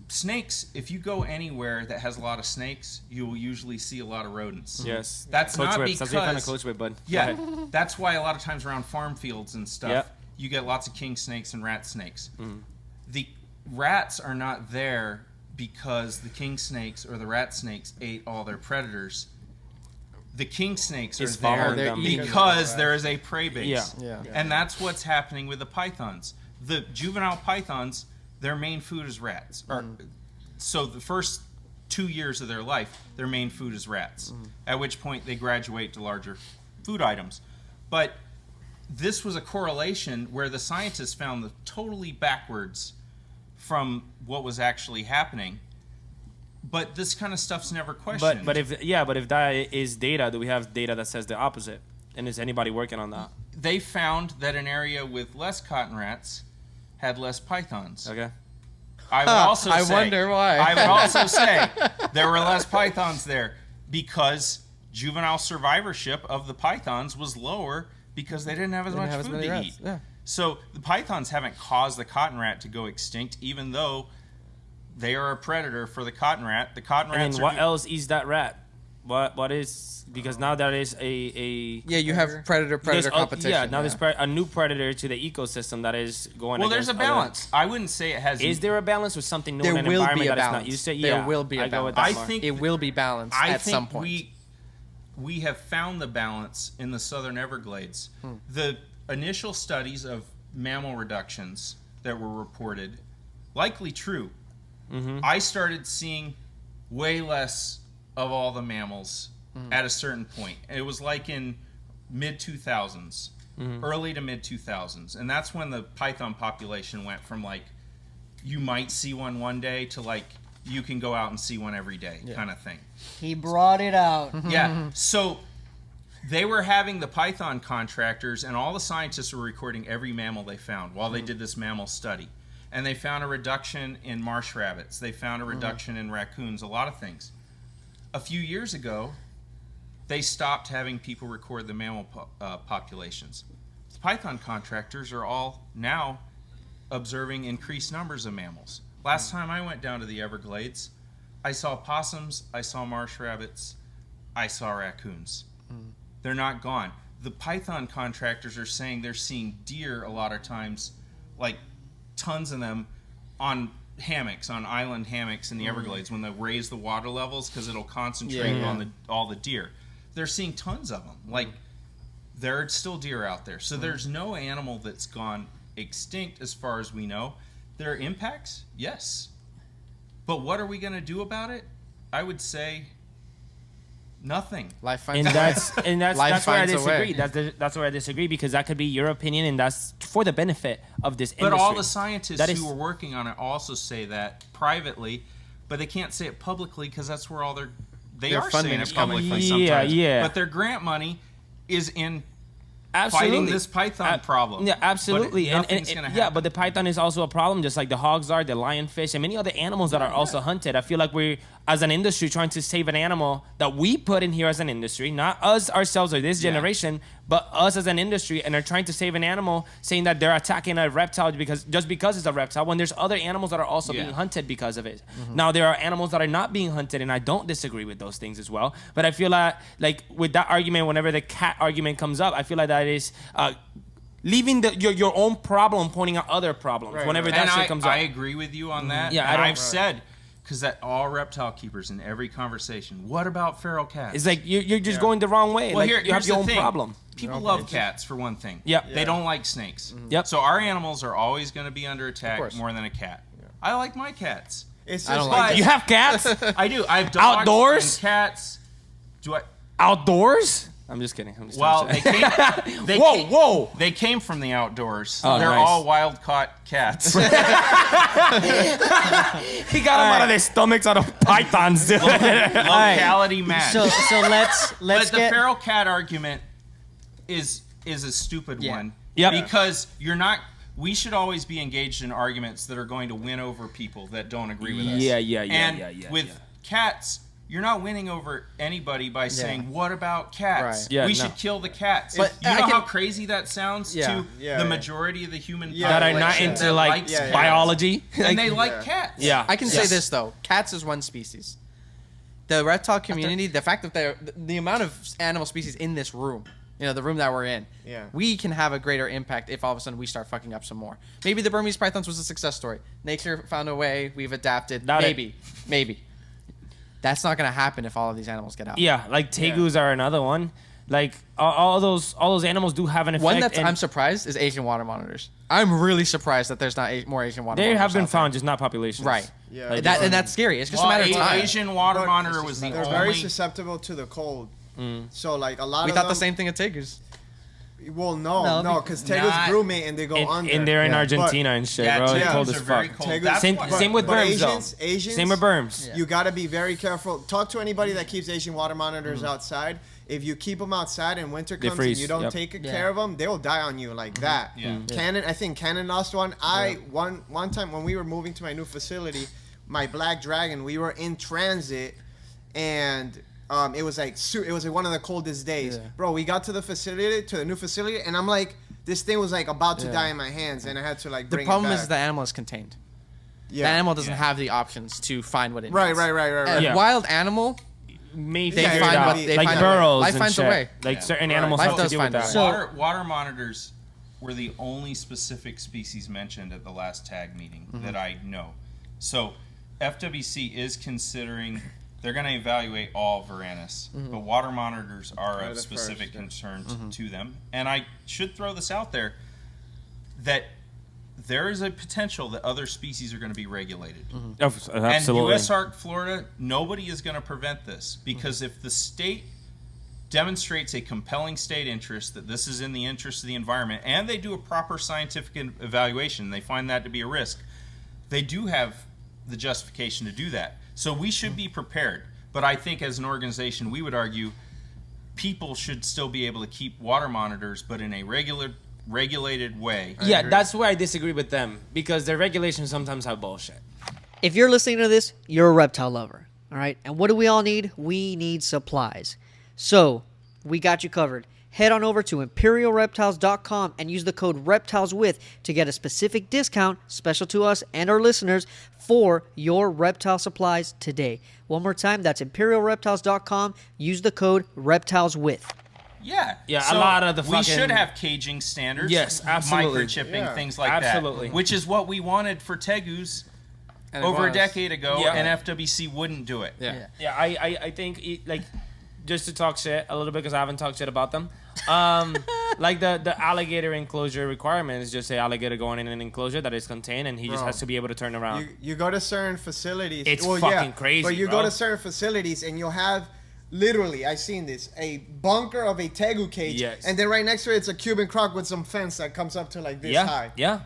Snakes, if you go anywhere that has a lot of snakes, you will usually see a lot of rodents. Yes. That's not because... That's kind of close whip, bud. Yeah, that's why a lot of times around farm fields and stuff, you get lots of king snakes and rat snakes. The rats are not there because the king snakes or the rat snakes ate all their predators. The king snakes are there because there is a prey base. And that's what's happening with the pythons. The juvenile pythons, their main food is rats. So the first 2 years of their life, their main food is rats, at which point they graduate to larger food items. But this was a correlation where the scientists found the totally backwards from what was actually happening. But this kind of stuff's never questioned. But if that is data, do we have data that says the opposite? And is anybody working on that? They found that an area with less cotton rats had less pythons. Okay. I wonder why. I would also say there were less pythons there because juvenile survivorship of the pythons was lower because they didn't have as much food to eat. Yeah. So the pythons haven't caused the cotton rat to go extinct, even though they are a predator for the cotton rat. The cotton rats. And what else eats that rat? What is, because now there is a you have predator competition. There's a new predator to the ecosystem that is going. Well, there's a balance. I wouldn't say it has. Is there a balance with something new in an environment that is not used to? There will be a balance. I think it will be balanced at some point. We have found the balance in the southern Everglades. The initial studies of mammal reductions that were reported, likely true. I started seeing way less of all the mammals at a certain point. It was like in mid-2000s, early to mid-2000s. And that's when the python population went from like, you might see one day to like, you can go out and see one every day kind of thing. He brought it out. So they were having the python contractors and all the scientists were recording every mammal they found while they did this mammal study. And they found a reduction in marsh rabbits. They found a reduction in raccoons, a lot of things. A few years ago, they stopped having people record the mammal populations. The python contractors are all now observing increased numbers of mammals. Last time I went down to the Everglades, I saw possums, I saw marsh rabbits, I saw raccoons. They're not gone. The python contractors are saying they're seeing deer a lot of times, like tons of them on hammocks, on island hammocks in the Everglades, when they raise the water levels because it'll concentrate on all the deer. They're seeing tons of them. Like, there are still deer out there. So there's no animal that's gone extinct as far as we know. There are impacts, yes. But what are we going to do about it? I would say nothing. Life finds And that's where I disagree. way. That's where I disagree, because that could be your opinion, and that's for the benefit of this industry. But all the scientists who are working on it also say that privately, but they can't say it publicly because that's where all their funding saying is it coming publicly from. sometimes. Yeah. But their grant money is in Absolutely. fighting this python problem. Yeah, absolutely. But nothing's gonna happen. Yeah, but the python is also a problem, just like the hogs are, the lionfish, and many other animals that are also hunted. I feel like we're, as an industry, trying to save an animal that we put in here as an industry, not us ourselves or this generation, but us as an industry, and are trying to save an animal, saying that they're attacking a reptile because it's a reptile, when there's other animals that are also being hunted because of it. Now, there are animals that are not being hunted, and I don't disagree with those things as well. But I feel like with that argument, whenever the cat argument comes up, I feel like that is leaving your own problem, pointing out other problems. Right, whenever right. that shit comes up. I agree with you on that. Yeah, and I've said, because that all reptile keepers in every conversation, what about feral cats? It's like you're just going the wrong way. Well, like, here's you have your the own thing. problem. People love cats, for one thing. Yep. They don't like snakes. Yep. So our animals are always going to be under attack course. more than a cat. I like my cats. It's I just don't like You have cats I do. I have dogs Outdoors? and cats. Do I? outdoors. I'm just kidding. I'm just Well, trying they to came. They Whoa, came, whoa. They came from the outdoors. Oh, They're nice. all wild caught cats. He got them out of their stomachs out of pythons, dude. Locality match. So let's But the get feral cat argument is a stupid one. Yep. Because you're not. We should always be engaged in arguments that are going to win over people that don't agree with us. And with cats, you're not winning over anybody by saying, "What about cats? Right. Yeah, we no. should kill the cats." But you I know can- how crazy that sounds to Yeah, the yeah. majority of the human that are not population into that like likes cats. biology. and they like cats. Yeah. I can say this though: cats is one species. The reptile community, the fact that the amount of animal species in this room, the room that we're in, we can have a greater impact if all of a sudden we start fucking up some more. Maybe the Burmese pythons was a success story. Nature found a way. We've adapted. Doubt Maybe. That's not gonna happen if all of these animals get out. Yeah, like tegus are another one. Like all those animals do have an effect. One that and I'm surprised is Asian water monitors. I'm really surprised that there's not more Asian water they monitors. have been out there. found, just not populations. Right. Yeah. Like, And that's scary. It's just Well, a matter of time. Asian water But monitor was the they're very only. susceptible to the cold. So like a lot We of thought them, the same thing at tegus. Well, No, no, because not- tegus brumate and they go under. And they're in Yeah. Argentina and shit, Yeah, bro. It's tegus cold are as very fuck. cold. Tegus- That's Same, why- same with but Burms, though. Asians, Same with Burms. You got to be very careful. Talk to anybody that keeps Asian water monitors outside. If you keep them outside and winter They comes freeze, and you don't yep. take care of them, they will die on you like that. Yeah. I think Cannon lost one. One time when we were moving to my new facility, my black dragon, we were in transit, and it was like one of the coldest days, bro. We got to the new facility, and I'm like, this thing was like about to die in my hands, and I had to like The bring problem it is back. the animal is contained. Yeah. The animal doesn't have the options to find what it Right, needs. right. A Yeah. wild animal, May They figure it find out. what- they Like find burrows Life and finds a shit. way. Like certain Right. animals Life have to does deal with find a that. way. So- Water monitors were the only specific species mentioned at the last tag meeting that I know. So FWC is considering they're going to evaluate all Varanus, but water monitors are of the specific first, concern to them. And I should throw this out there that there is a potential that other species are going to be regulated. Absolutely. And USARK Florida, nobody is going to prevent this because if the state demonstrates a compelling state interest that this is in the interest of the environment and they do a proper scientific evaluation, they find that to be a risk, they do have the justification to do that. So we should be prepared. But I think as an organization, we would argue people should still be able to keep water monitors, but in a regulated way. Yeah, that's where I disagree with them because their regulations sometimes have bullshit. If you're listening to this, you're a reptile lover, all right? And what do we all need? We need supplies. So, we got you covered. Head on over to imperialreptiles.com and use the code REPTILESWITH to get a specific discount special to us and our listeners for your reptile supplies today. One more time, that's imperialreptiles.com. Use the code REPTILESWITH. Yeah. Yeah, a lot of the We should fucking- have caging standards. Yes, absolutely. Microchipping, Yeah. things like Absolutely. that. Which is what we wanted for tegus over a decade ago, Yeah. and FWC wouldn't do it. Yeah. Yeah, I think like just to talk shit a little bit because I haven't talked shit about them. Like the alligator enclosure requirement is just say alligator going in an enclosure that is contained, and he just Bro. has to be able to turn around. You go to certain facilities. It's fucking crazy, But you bro. go to certain facilities and you'll have, literally, I've seen this, a bunker of a tegu cage. Yes. And then right next to it, it's a Cuban croc with some fence that comes up to like this high. Yeah.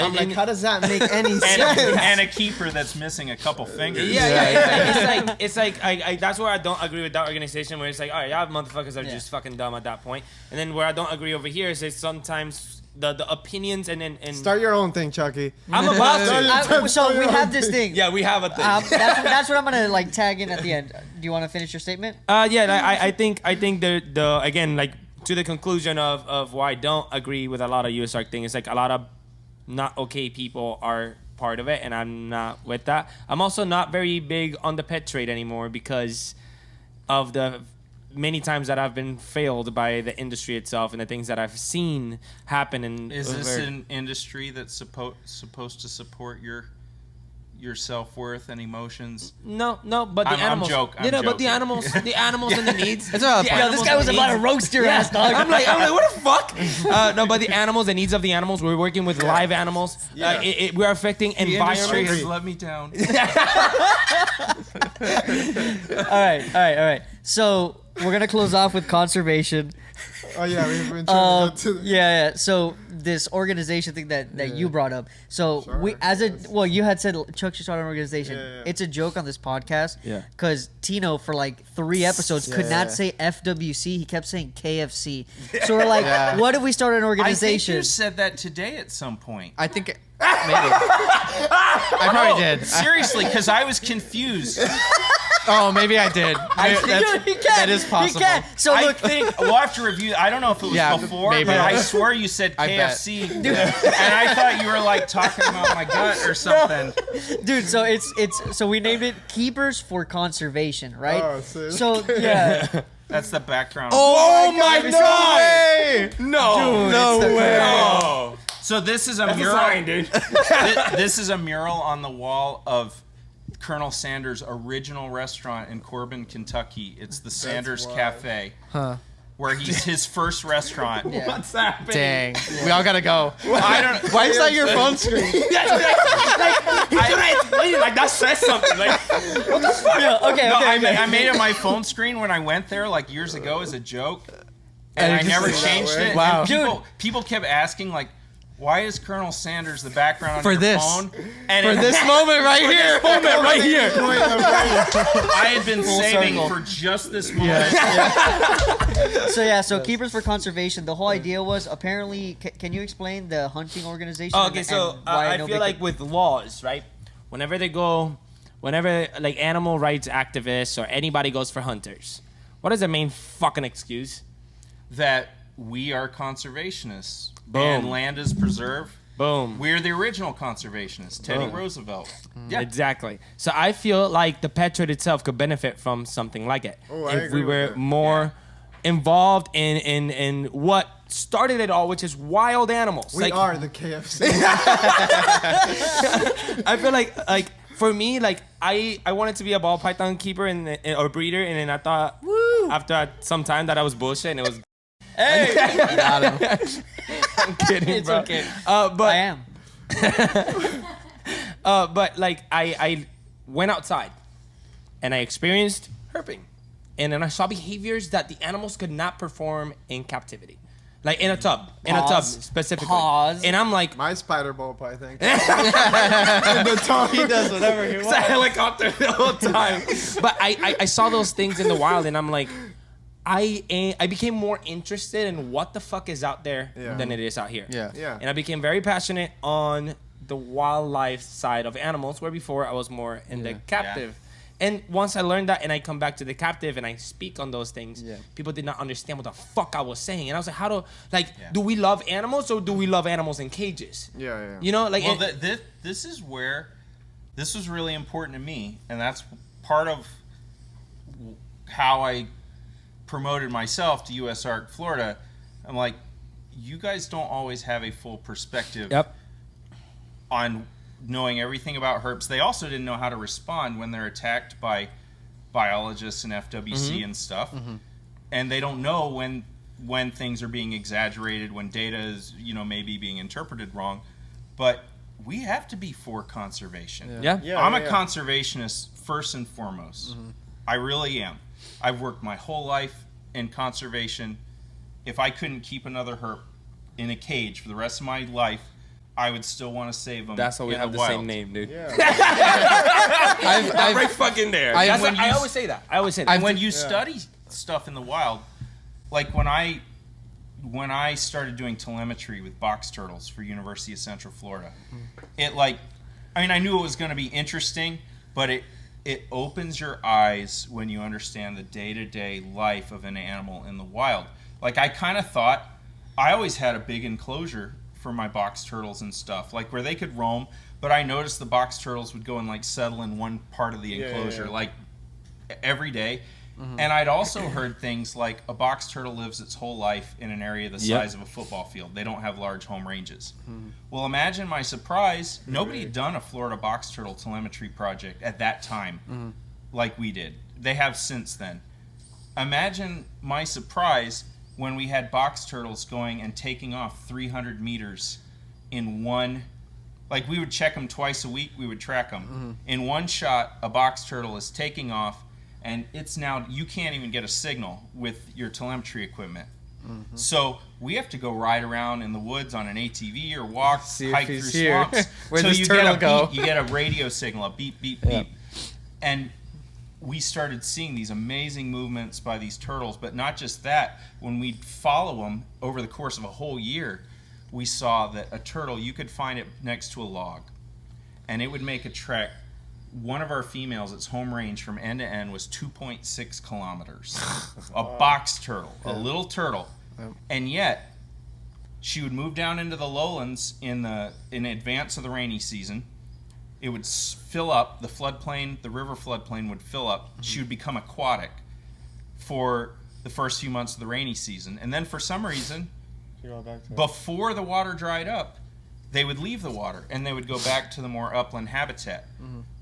I'm like, how does that make any sense? And a keeper that's missing a couple fingers. Yeah. It's like I that's where I don't agree with that organization where it's like, all right, y'all motherfuckers are just fucking dumb at that point. And then where I don't agree over here is that sometimes the opinions and Start your own thing, Chucky. I'm about to. So we have this thing. Yeah, we have a thing. That's what I'm gonna like tag in at the end. Do you want to finish your statement? I think the again, like, to the conclusion of why I don't agree with a lot of USARK thing, it's like a lot of not okay people are part of it, and I'm not with that. I'm also not very big on the pet trade anymore because of the many times that I've been failed by the industry itself and the things that I've seen happen. And Is this an industry that's supposed to support your self-worth and emotions? No, but the animals. I'm but the animals and the needs. That's all. Yo, this guy was about to roast your ass, dog. I'm like, what the fuck? No, but the animals, the needs of the animals. We're working with live animals. Yeah. We're affecting The industry environment. has let me down. All right. So we're gonna close off with conservation. Oh, yeah, we've been trying to go to Yeah. So this organization thing that you brought up. So you had said Chuck should start an organization. Yeah. It's a joke on this podcast. Yeah. Because Tino for like 3 episodes could not say FWC. He kept saying KFC. So we're like, what if we start an I think organization? you said that today at some point. I think maybe. I probably did. Seriously, because I was confused. Oh, maybe I did. That is possible. He can. So I look, think we'll have to review. I don't know if it was before, maybe. but I swear you said I bet. KFC, and I thought you were like talking about my gut or something. dude. So it's so we named it Keepers for Conservation, right? Oh, sick. So yeah. That's the background. Oh my God. god! No, No way. No. So this is a That's a mural. sign, dude. This is a mural on the wall of Colonel Sanders' original restaurant in Corbin, Kentucky. It's the Sanders wild. Cafe. Huh. Where he's his first restaurant. What's happening? Dang. We all gotta go. I don't. Why is that your phone screen? Like that says something. Like, what the fuck? Yeah, okay. I made it my phone screen when I went there like years ago as a joke, and I just never did it that changed way? it. Wow. And people kept asking like, why is Colonel Sanders the background on For your this. phone? And For this moment right here. I had been saving for just this moment. So Keepers for Conservation. The whole idea was apparently. Can you explain the hunting organization? Okay, so and why I nobody feel like with laws, right? Whenever like animal rights activists or anybody goes for hunters, what is the main fucking excuse? That we are conservationists. Boom. And land is preserved. Boom. We're the original conservationists. Teddy Boom. Roosevelt. Exactly. So I feel like the pet trade itself could benefit from something like it. Oh, I if agree we with were that. more involved in what started it all, which is wild animals. We Like, are the KFC. I feel like for me, like I wanted to be a ball python keeper or breeder, and then I thought after some time that I was bullshit, and it was. Hey, Got him. I'm kidding, it's bro. okay. But I am. but like I went outside and I experienced herping, and then I saw behaviors that the animals could not perform in captivity, like in a tub specifically. Pause. And I'm like, My spider ball python. He does whatever he it's a wants. helicopter the whole time. But I saw those things in the wild, and I'm like, I became more interested in what the fuck is out there than it is out here. Yeah. And I became very passionate on the wildlife side of animals, where before I was more in the captive. And once I learned that, and I come back to the captive and I speak on those things, people did not understand what the fuck I was saying. And I was like, do we love animals, or do we love animals in cages? Yeah. You know, like, Well, this is where this was really important to me, and that's part of how I promoted myself to USARK Florida. I'm like, you guys don't always have a full perspective on knowing everything about herps. They also didn't know how to respond when they're attacked by biologists and FWC and stuff. And they don't know when things are being exaggerated, when data is, maybe being interpreted wrong. But we have to be for conservation. I'm a conservationist first and foremost. I really am. I've worked my whole life in conservation. If I couldn't keep another herp in a cage for the rest of my life, I would still want to save them. That's why we have the same name, dude. Yeah. I've right fucking there. I always say that. And when you study stuff in the wild, like when I started doing telemetry with box turtles for University of Central Florida, I knew it was going to be interesting, but it opens your eyes when you understand the day-to-day life of an animal in the wild. Like, I kind of thought, I always had a big enclosure for my box turtles and stuff, like where they could roam, but I noticed the box turtles would go and like settle in one part of the enclosure like every day. And I'd also heard things like a box turtle lives its whole life in an area the size of a football field. They don't have large home ranges. Well, imagine my surprise, nobody had done a Florida box turtle telemetry project at that time like we did. They have since then. Imagine my surprise when we had box turtles going and taking off 300 meters in one, like we would check them twice a week, we would track them. In one shot, a box turtle is taking off, and it's now, you can't even get a signal with your telemetry equipment. So we have to go ride around in the woods on an ATV or walk, hike through swamps. Where so this you turtle go? You get a radio signal, a beep, beep, beep. And we started seeing these amazing movements by these turtles, but not just that. When we'd follow them over the course of a whole year, we saw that a turtle, you could find it next to a log, and it would make a trek. One of our females, its home range from end to end was 2.6 kilometers. A box turtle, a little turtle. And yet, she would move down into the lowlands in advance of the rainy season. It would fill up, the floodplain, the river floodplain would fill up. She would become aquatic for the first few months of the rainy season. And then for some reason, before the water dried up, they would leave the water and they would go back to the more upland habitat.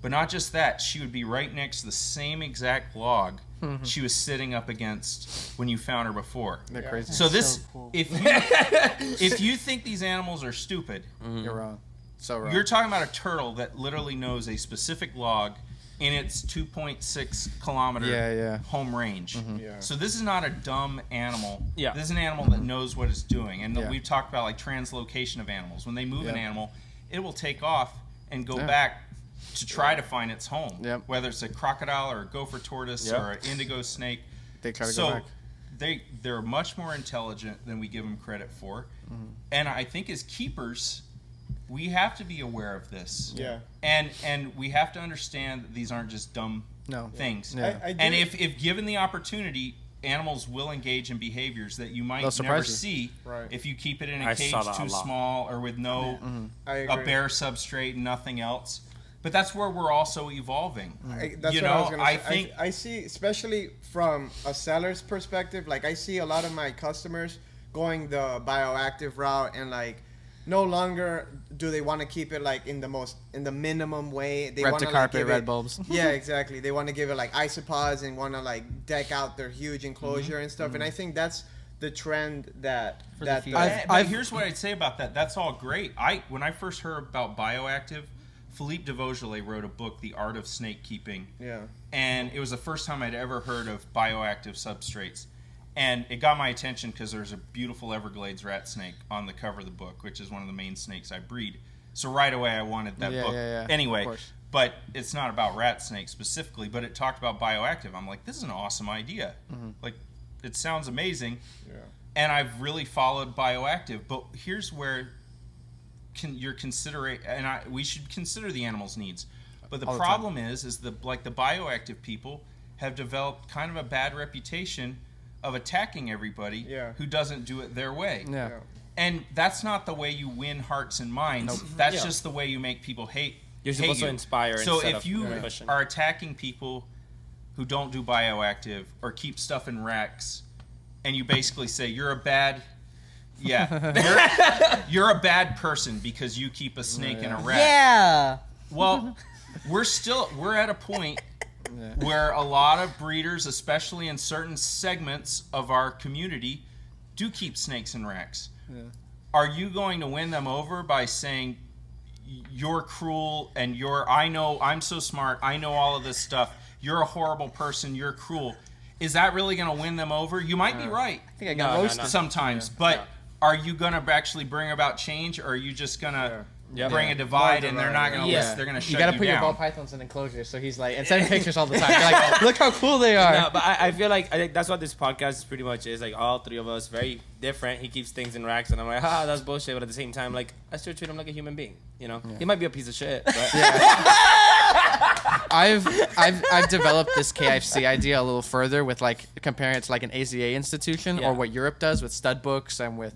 But not just that, she would be right next to the same exact log she was sitting up against when you found her before. They're crazy. So this, so cool. if you think these animals are stupid, You're wrong. So wrong. you're talking about a turtle that literally knows a specific log in its 2.6 kilometer home range. So this is not a dumb animal. This is an animal that knows what it's doing. And we've talked about like translocation of animals. When they move an animal, it will take off and go back to try to find its home. Whether it's a crocodile or a gopher tortoise or an indigo snake. They try to go back. They're much more intelligent than we give them credit for. And I think as keepers, we have to be aware of this. And we have to understand that these aren't just dumb things. And if given the opportunity, animals will engage in behaviors that you might never see if you keep it in a cage too small or with no a bare substrate and nothing else. But that's where we're also evolving. That's what I was gonna say. I see, especially from a seller's perspective, like I see a lot of my customers going the bioactive route, and like no longer do they want to keep it like in the minimum way. They want to like give red bulbs. Yeah, exactly. They want to give it like isopods and want to like deck out their huge enclosure and stuff. And I think that's the trend that but here's what I'd say about that. That's all great. When I first heard about bioactive, Philippe de Vaugelet wrote a book, The Art of Snake Keeping. And it was the first time I'd ever heard of bioactive substrates. And it got my attention because there's a beautiful Everglades rat snake on the cover of the book, which is one of the main snakes I breed. So right away I wanted that book. Anyway, but it's not about rat snakes specifically, but it talked about bioactive. I'm like, this is an awesome idea. Like, it sounds amazing. And I've really followed bioactive. But here's where we should consider the animal's needs. But the problem is the bioactive people have developed kind of a bad reputation of attacking everybody who doesn't do it their way. And that's not the way you win hearts and minds. That's just the way you make people hate. You're supposed to inspire. So if you are attacking people who don't do bioactive or keep stuff in racks, and you basically say you're a bad Yeah, you're a bad person because you keep a snake in a rack. Yeah. Well, we're at a point where a lot of breeders, especially in certain segments of our community, do keep snakes in racks. Yeah. Are you going to win them over by saying you're cruel and I know I'm so smart, I know all of this stuff, you're a horrible person, you're cruel? Is that really going to win them over? You might be right. I think I got roasted sometimes, but are you going to actually bring about change, or are you just going to bring a divide and they're not going to listen? They're going to shut you down. You got to put your ball pythons in enclosures, so he's like, and send pictures all the time. You're like, look how cool they are. No, but I feel like that's what this podcast pretty much is. Like, all three of us, very different. He keeps things in racks, and I'm like, that's bullshit. But at the same time, like, I still treat him like a human being. You know, he might be a piece of shit, but I've developed this KFC idea a little further with like comparing it to like an AZA institution or what Europe does with stud books and with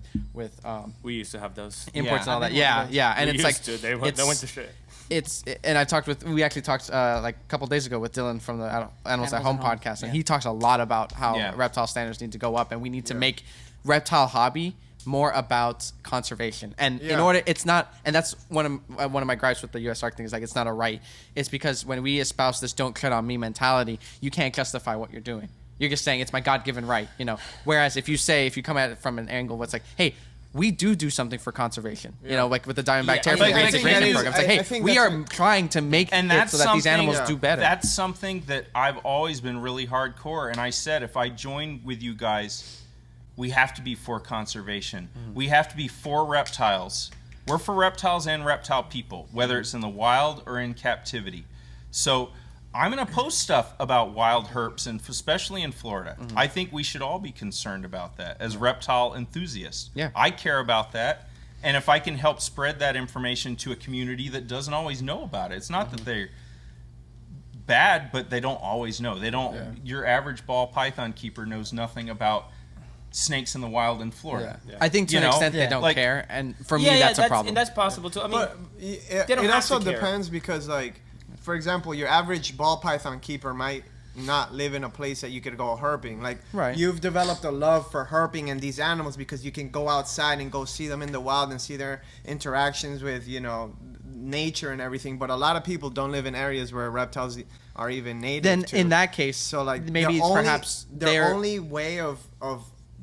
we used to have those imports and all that. Yeah, and it's like they went to shit. And we actually talked like a couple days ago with Dylan from the Animals at Home podcast, and he talks a lot about how reptile standards need to go up, and we need to make reptile hobby more about conservation. And in order, it's not, and that's one of my gripes with the USARK thing is like, it's not a right. It's because when we espouse this don't tread on me mentality, you can't justify what you're doing. You're just saying it's my God-given right, you know. Whereas if you come at it from an angle where it's like, hey, we do something for conservation, you know, like with the Diamondback Terrier reintegration program. It's like, hey, we are trying to make it so that these animals do better. That's something that I've always been really hardcore, and I said if I join with you guys, we have to be for conservation. We have to be for reptiles. We're for reptiles and reptile people, whether it's in the wild or in captivity. So I'm going to post stuff about wild herps, and especially in Florida. I think we should all be concerned about that as reptile enthusiasts. Yeah. I care about that. And if I can help spread that information to a community that doesn't always know about it, it's not that they're bad, but they don't always know. They don't. Your average ball python keeper knows nothing about snakes in the wild in Florida. I think to an extent they don't care, and for me that's a problem. And that's possible too. I mean, it also depends because, like, for example, your average ball python keeper might not live in a place that you could go herping. Like, you've developed a love for herping and these animals because you can go outside and go see them in the wild and see their interactions with, you know, nature and everything. But a lot of people don't live in areas where reptiles are even native. Then in that case, so like maybe it's perhaps their only way of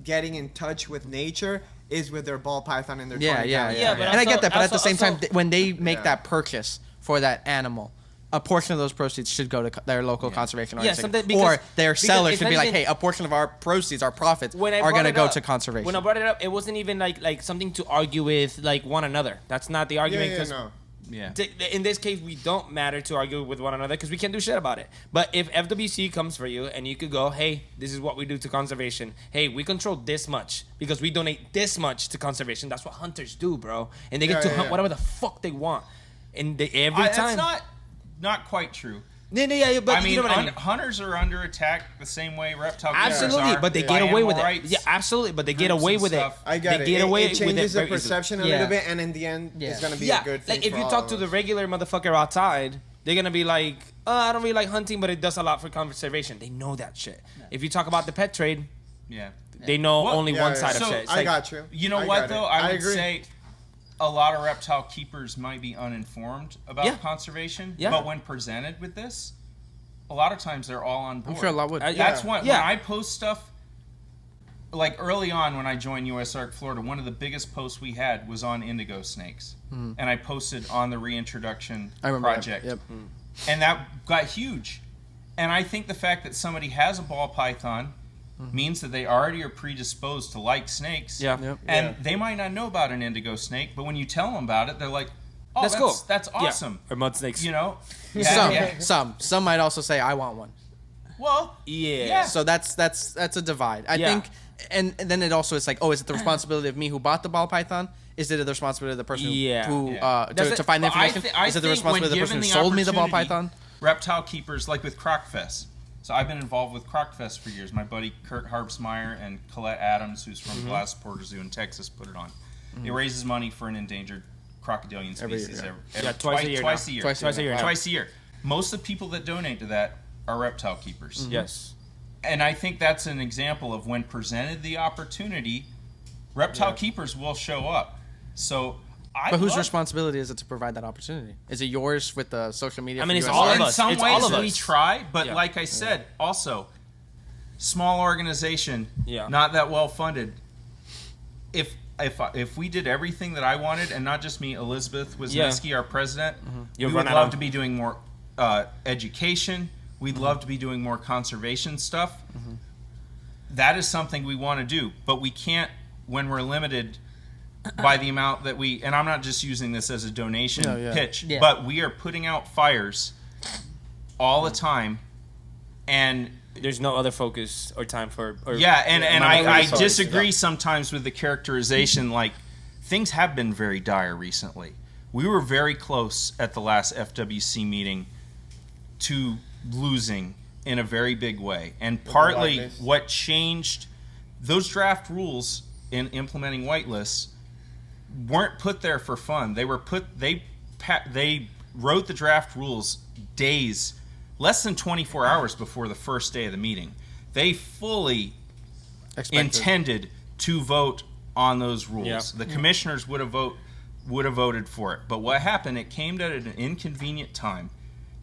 getting in touch with nature is with their ball python and their 20 pounds. And I get that, but at the same time, when they make that purchase for that animal, a portion of those proceeds should go to their local conservation organization. Or their seller should be like, hey, a portion of our proceeds, our profits, are going to go to conservation. When I brought it up, it wasn't even like something to argue with like one another. That's not the argument. In this case, we don't matter to argue with one another because we can't do shit about it. But if FWC comes for you and you could go, hey, this is what we do to conservation. Hey, we control this much because we donate this much to conservation. That's what hunters do, bro. And they get to hunt whatever the fuck they want. And every time. That's not quite true. But I mean, you know what I mean? Hunters are under attack the same way reptile absolutely, are. But they get away with it. Yeah, absolutely, but they get away with it. I get it. It changes the perception a little bit, and in the end, it's gonna be a good thing. Like if you talk to the regular motherfucker outside, they're gonna be like, I don't really like hunting, but it does a lot for conservation. They know that shit. If you talk about the pet trade, they know only one side of shit. I got you. You know what though? I would say a lot of reptile keepers might be uninformed about conservation, but when presented with this, a lot of times they're all on board. I'm sure a lot would. That's when I post stuff, like early on when I joined USARK Florida, one of the biggest posts we had was on indigo snakes. And I posted on the reintroduction project. And that got huge. And I think the fact that somebody has a ball python means that they already are predisposed to like snakes. And they might not know about an indigo snake, but when you tell them about it, they're like, oh, that's cool. That's awesome. Or mud snakes. You know? Some might also say, I want one. Well, So that's a divide. I think, and then it also is like, oh, is it the responsibility of me who bought the ball python? Is it the responsibility of the person who to find the information? Is it the responsibility of the person who sold me the ball python? Reptile keepers, like with CrocFest. So I've been involved with CrocFest for years. My buddy Kurt Harpsmeyer and Colette Adams, who's from Glass Porter Zoo in Texas, put it on. It raises money for an endangered crocodilian species twice a year. Most of the people that donate to that are reptile keepers. Yes. And I think that's an example of when presented the opportunity, reptile keepers will show up. So But whose responsibility is it to provide that opportunity? Is it yours with the social media? I mean, for it's USARK? all of in us. some It's ways all of we us. try, but Yeah. like I said, also small organization, Yeah. not that well funded. If we did everything that I wanted, and not just me, Elizabeth Wisniewski, our president, You'll we run would out love of- to be doing more education. We'd love to be doing more conservation stuff. That is something we want to do, but we can't when we're limited by the amount that we. And I'm not just using this as a donation pitch, but we are putting out fires all the time, and There's no other focus or time for. Or, and I resources. disagree sometimes with the characterization. Like, things have been very dire recently. We were very close at the last FWC meeting to losing in a very big way. And partly what changed, those draft rules in implementing whitelists weren't put there for fun. They were they wrote the draft rules less than 24 hours before the first day of the meeting. They fully intended to vote on those rules. Yeah. The commissioners would have voted for it. But what happened, it came at an inconvenient time.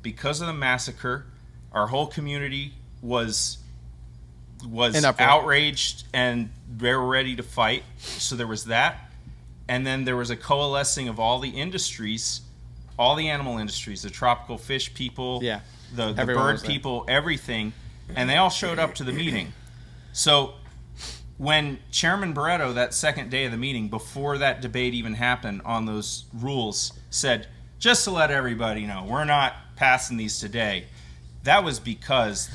Because of the massacre, our whole community was outraged, and they were ready to fight. So there was that. And then there was a coalescing of all the industries, all the animal industries, the tropical fish people, the bird people, everything, and they all showed up to the meeting. So when Chairman Barretto, that second day of the meeting, before that debate even happened on those rules, said, just to let everybody know, we're not passing these today, that was because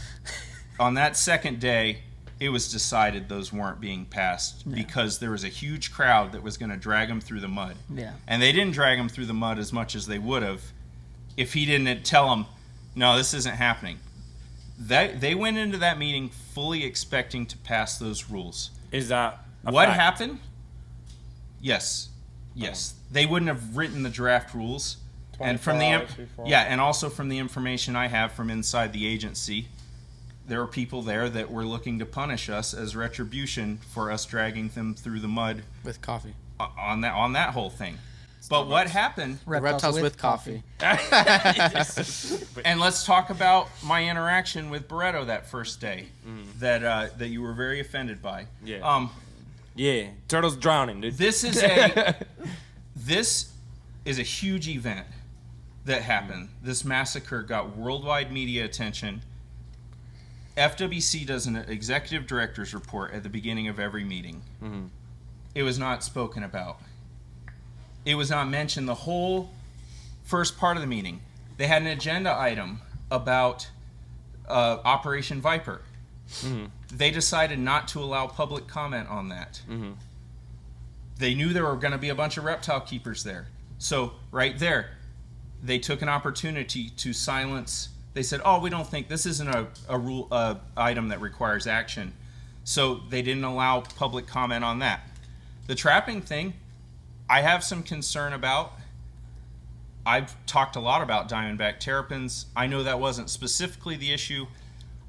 on that second day, it was decided those weren't being passed because there was a huge crowd that was going to drag them through the mud. Yeah. And they didn't drag them through the mud as much as they would have if he didn't tell them, no, this isn't happening. They went into that meeting fully expecting to pass those rules. Is that what happened? Yes. They wouldn't have written the draft rules. And from the and also from the information I have from inside the agency, there were people there that were looking to punish us as retribution for us dragging them through the mud with coffee on that whole thing. But what happened? Reptiles with coffee. And let's talk about my interaction with Barretto that first day that you were very offended by. Yeah. Turtles drowning, dude. This is a huge event that happened. This massacre got worldwide media attention. FWC does an executive director's report at the beginning of every meeting. It was not spoken about. It was not mentioned the whole first part of the meeting. They had an agenda item about Operation Viper. They decided not to allow public comment on that. They knew there were going to be a bunch of reptile keepers there. So right there, they took an opportunity to silence. They said, oh, we don't think this isn't a rule item that requires action. So they didn't allow public comment on that. The trapping thing, I have some concern about. I've talked a lot about diamondback terrapins. I know that wasn't specifically the issue.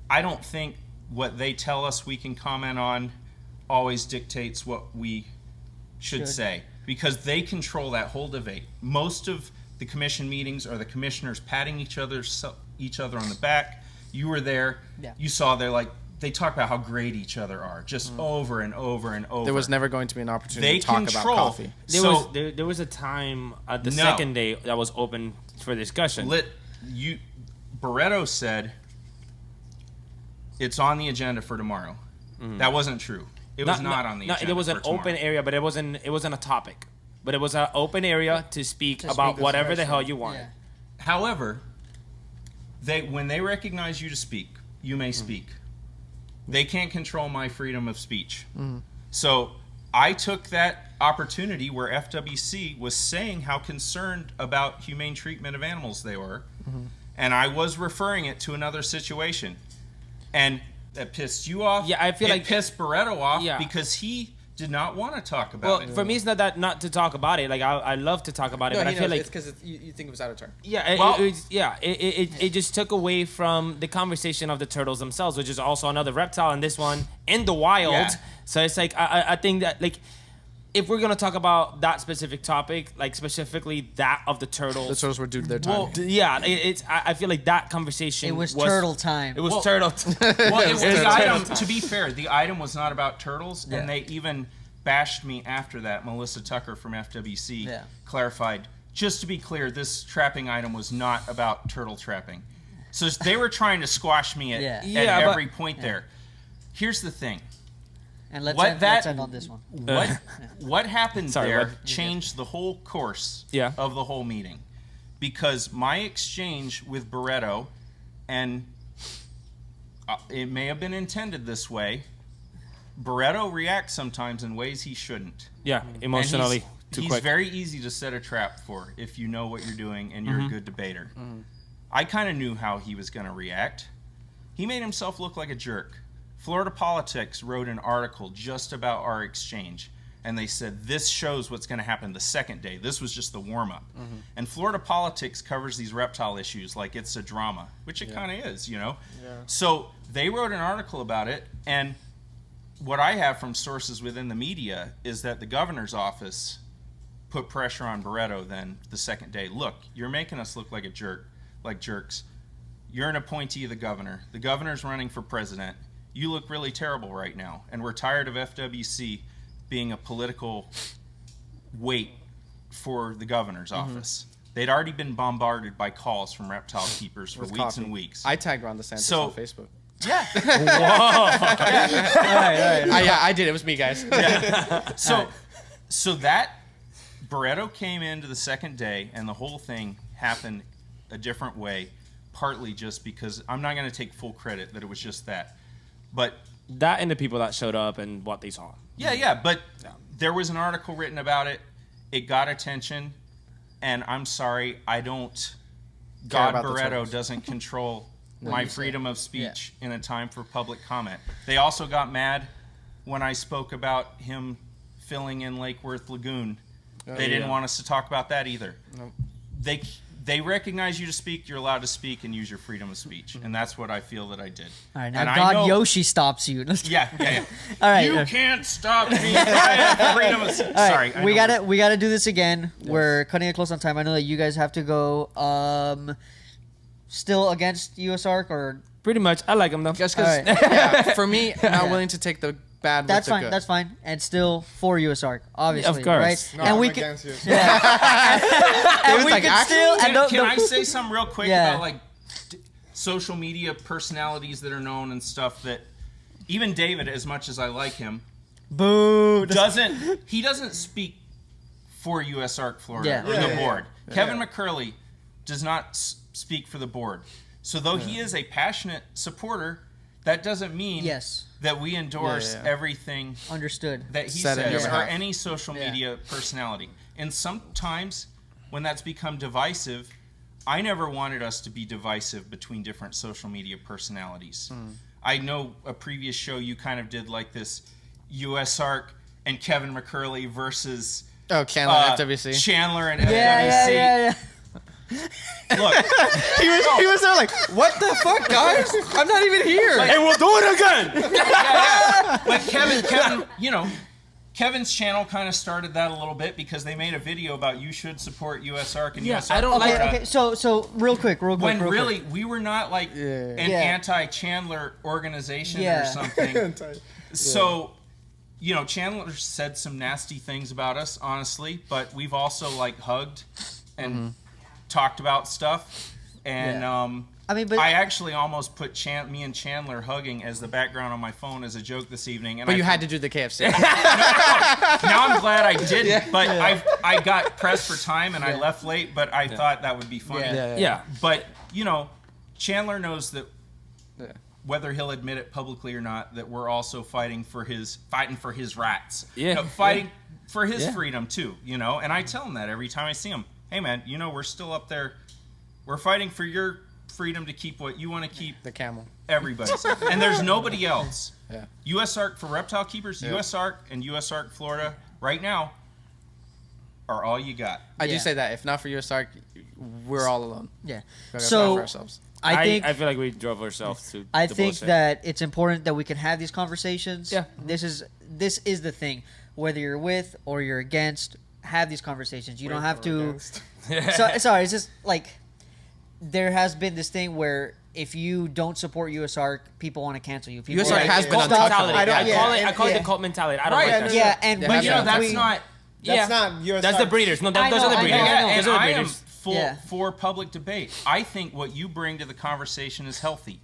I don't think what they tell us we can comment on always dictates what we should say, because they control that whole debate. Most of the commission meetings are the commissioners patting each other on the back. You were there. You saw they talk about how great each other are, just over and over and over. There was never going to be an opportunity to talk about coffee. There was a time at the second day that was open for discussion. Barretto said it's on the agenda for tomorrow. That wasn't true. It was not on the agenda. There was an open area, but it wasn't a topic. But it was an open area to speak about whatever the hell you wanted. However, when they recognize you to speak, you may speak. They can't control my freedom of speech. So I took that opportunity where FWC was saying how concerned about humane treatment of animals they were, and I was referring it to another situation. And that pissed you off. Yeah, I feel like it pissed Barretto off because he did not want to talk about it. For me, it's not to talk about it. Like I love to talk about it, but I feel like it's because you think it was out of turn. It just took away from the conversation of the turtles themselves, which is also another reptile, and this one in the wild. So it's like I think that like if we're gonna talk about that specific topic, like specifically that of the turtles, The turtles were due to their time. well, yeah, I feel like that conversation. It was turtle time. It was turtle. Well, it was the item. To be fair, the item was not about turtles, and they even bashed me after that. Melissa Tucker from FWC clarified. Just to be clear, this trapping item was not about turtle trapping. So they were trying to squash me at every point there. Here's the thing. And let's end on this one. What happened there changed the whole course of the whole meeting. Because my exchange with Barretto, and it may have been intended this way, Barretto reacts sometimes in ways he shouldn't. Yeah, emotionally. He's very easy to set a trap for if you know what you're doing and you're a good debater. I kind of knew how he was going to react. He made himself look like a jerk. Florida Politics wrote an article just about our exchange, and they said this shows what's going to happen the second day. This was just the warm-up. And Florida Politics covers these reptile issues like it's a drama, which it kind of is, you know? So they wrote an article about it, and what I have from sources within the media is that the governor's office put pressure on Barretto then the second day. Look, you're making us look like a jerk, like jerks. You're an appointee of the governor. The governor's running for president. You look really terrible right now, and we're tired of FWC being a political weight for the governor's office. They'd already been bombarded by calls from reptile keepers for weeks and weeks. I tagged Ron DeSantis on Facebook. Yeah. Yeah, I did. It was me, guys. So that Barretto came into the second day, and the whole thing happened a different way, partly just because I'm not going to take full credit that it was just that. But that and the people that showed up and what they saw. But there was an article written about it. It got attention, and I'm sorry, I don't. God Barretto doesn't control my freedom of speech in a time for public comment. They also got mad when I spoke about him filling in Lake Worth Lagoon. They didn't want us to talk about that either. Nope. They recognize you to speak. You're allowed to speak and use your freedom of speech, and that's what I feel that I did. All right, now Yoshii stops you. Yeah. All right, you can't stop me. I have freedom of speech. Sorry, we gotta do this again. Yes. We're cutting it close on time. I know that you guys have to go. Still against USARK or pretty much? I like them though. Just because, for me, not willing to take the bad. That's with the fine. good. That's fine. And still for USARK, obviously. Of course. Right? No, and I'm we against you. And we can still. Can I say something real quick about like social media personalities that are known and stuff that even David, as much as I like him, doesn't speak for USARK Florida or the board. Kevin McCurley does not speak for the board. So though he is a passionate supporter, that doesn't mean that we endorse everything understood that he says or any social media personality. And sometimes when that's become divisive, I never wanted us to be divisive between different social media personalities. I know a previous show you kind of did like this USARK and Kevin McCurley versus Chandler and FWC. Chandler and FWC. Yeah. Look, he was there like, what the fuck, guys? I'm not even here. And we'll do it again. But Kevin, you know, Kevin's channel kind of started that a little bit because they made a video about you should support USARK and USARK. I don't Florida. Okay. So real quick. When really we were not like an anti-Chandler organization or something. So, you know, Chandler said some nasty things about us, honestly, but we've also like hugged and talked about stuff. And I mean, but I actually almost put me and Chandler hugging as the background on my phone as a joke this evening. And But you had to do the KFC. Now I'm glad I didn't, but I got pressed for time and I left late, but I thought that would be funny. Yeah. But, you know, Chandler knows that whether he'll admit it publicly or not, that we're also fighting for his rights. Yeah. You know, fighting for his freedom too, you know, and I tell him that every time I see him. Hey man, you know, we're still up there. We're fighting for your freedom to keep what you want to keep. The camel. Everybody's. And there's nobody else. Yeah. USARK for reptile keepers, USARK and USARK Florida right now are all you got. I do say that. If not for USARK, we're all alone. Yeah. We gotta fight So for ourselves. I feel like we drove ourselves to I the think bullshit. that it's important that we can have these conversations. Yeah. This is the thing. whether you're with or you're against, have these conversations. You don't have to. against. Sorry, it's just like there has been this thing where if you don't support USARK, people want to cancel you. People USARK has been Cult on top. mentality. I call it yeah. the cult mentality. I don't Right, like that. Yeah, shit. and Yeah, we, But you know, that's we- not. That's not USARK. That's the breeders. No, I those know, are the I breeders. know, I know. And Those are the I am breeders. Yeah. for public debate. I think what you bring to the conversation is healthy.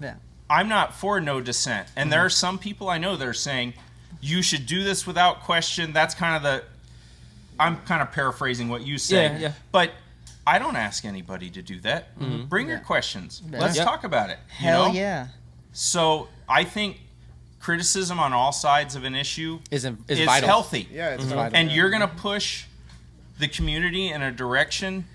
Yeah. I'm not for no dissent. And there are some people I know that are saying you should do this without question. That's kind of the. I'm kind of paraphrasing what you say. Yeah. But I don't ask anybody to do that. Bring your questions. Let's Yeah. talk about it. Hell you know? yeah. So I think criticism on all sides of an issue Is is vital. healthy. Yeah, it's vital. And you're going to push the community in a direction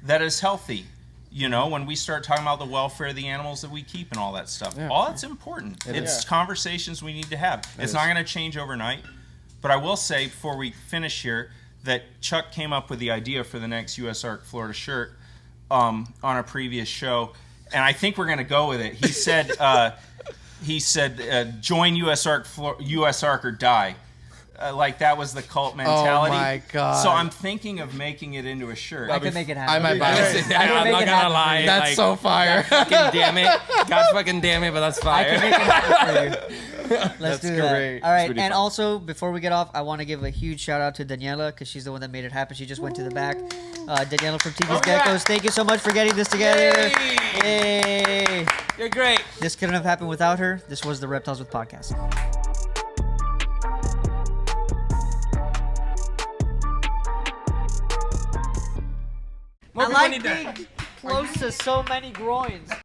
that is healthy. You know, when we start talking about the welfare of the animals that we keep and all that stuff, Yeah. all that's important. It's is. conversations we need to have. It's not going to change overnight. But I will say before we finish here that Chuck came up with the idea for the next USARK Florida shirt on a previous show, and I think we're going to go with it. He said, join USARK or die. Like that was the cult mentality. Oh my God. So I'm thinking of making it into a shirt. I can make it happen. I might buy it. I'm not make it gonna happen lie. That's like, so fire. fucking damn it. God fucking damn it, but that's I fire. can make it happen for you. Let's That's do great. that. All right, pretty and fun. also before we get off, I want to give a huge shout out to Daniela because she's the one that made it happen. She just went to the back. Daniela from TikisGeckos, thank you so much for getting this together. Yay! You're great. This couldn't have happened without her. This was the Reptiles with Podcast. More I people like need that. being close to so many groins.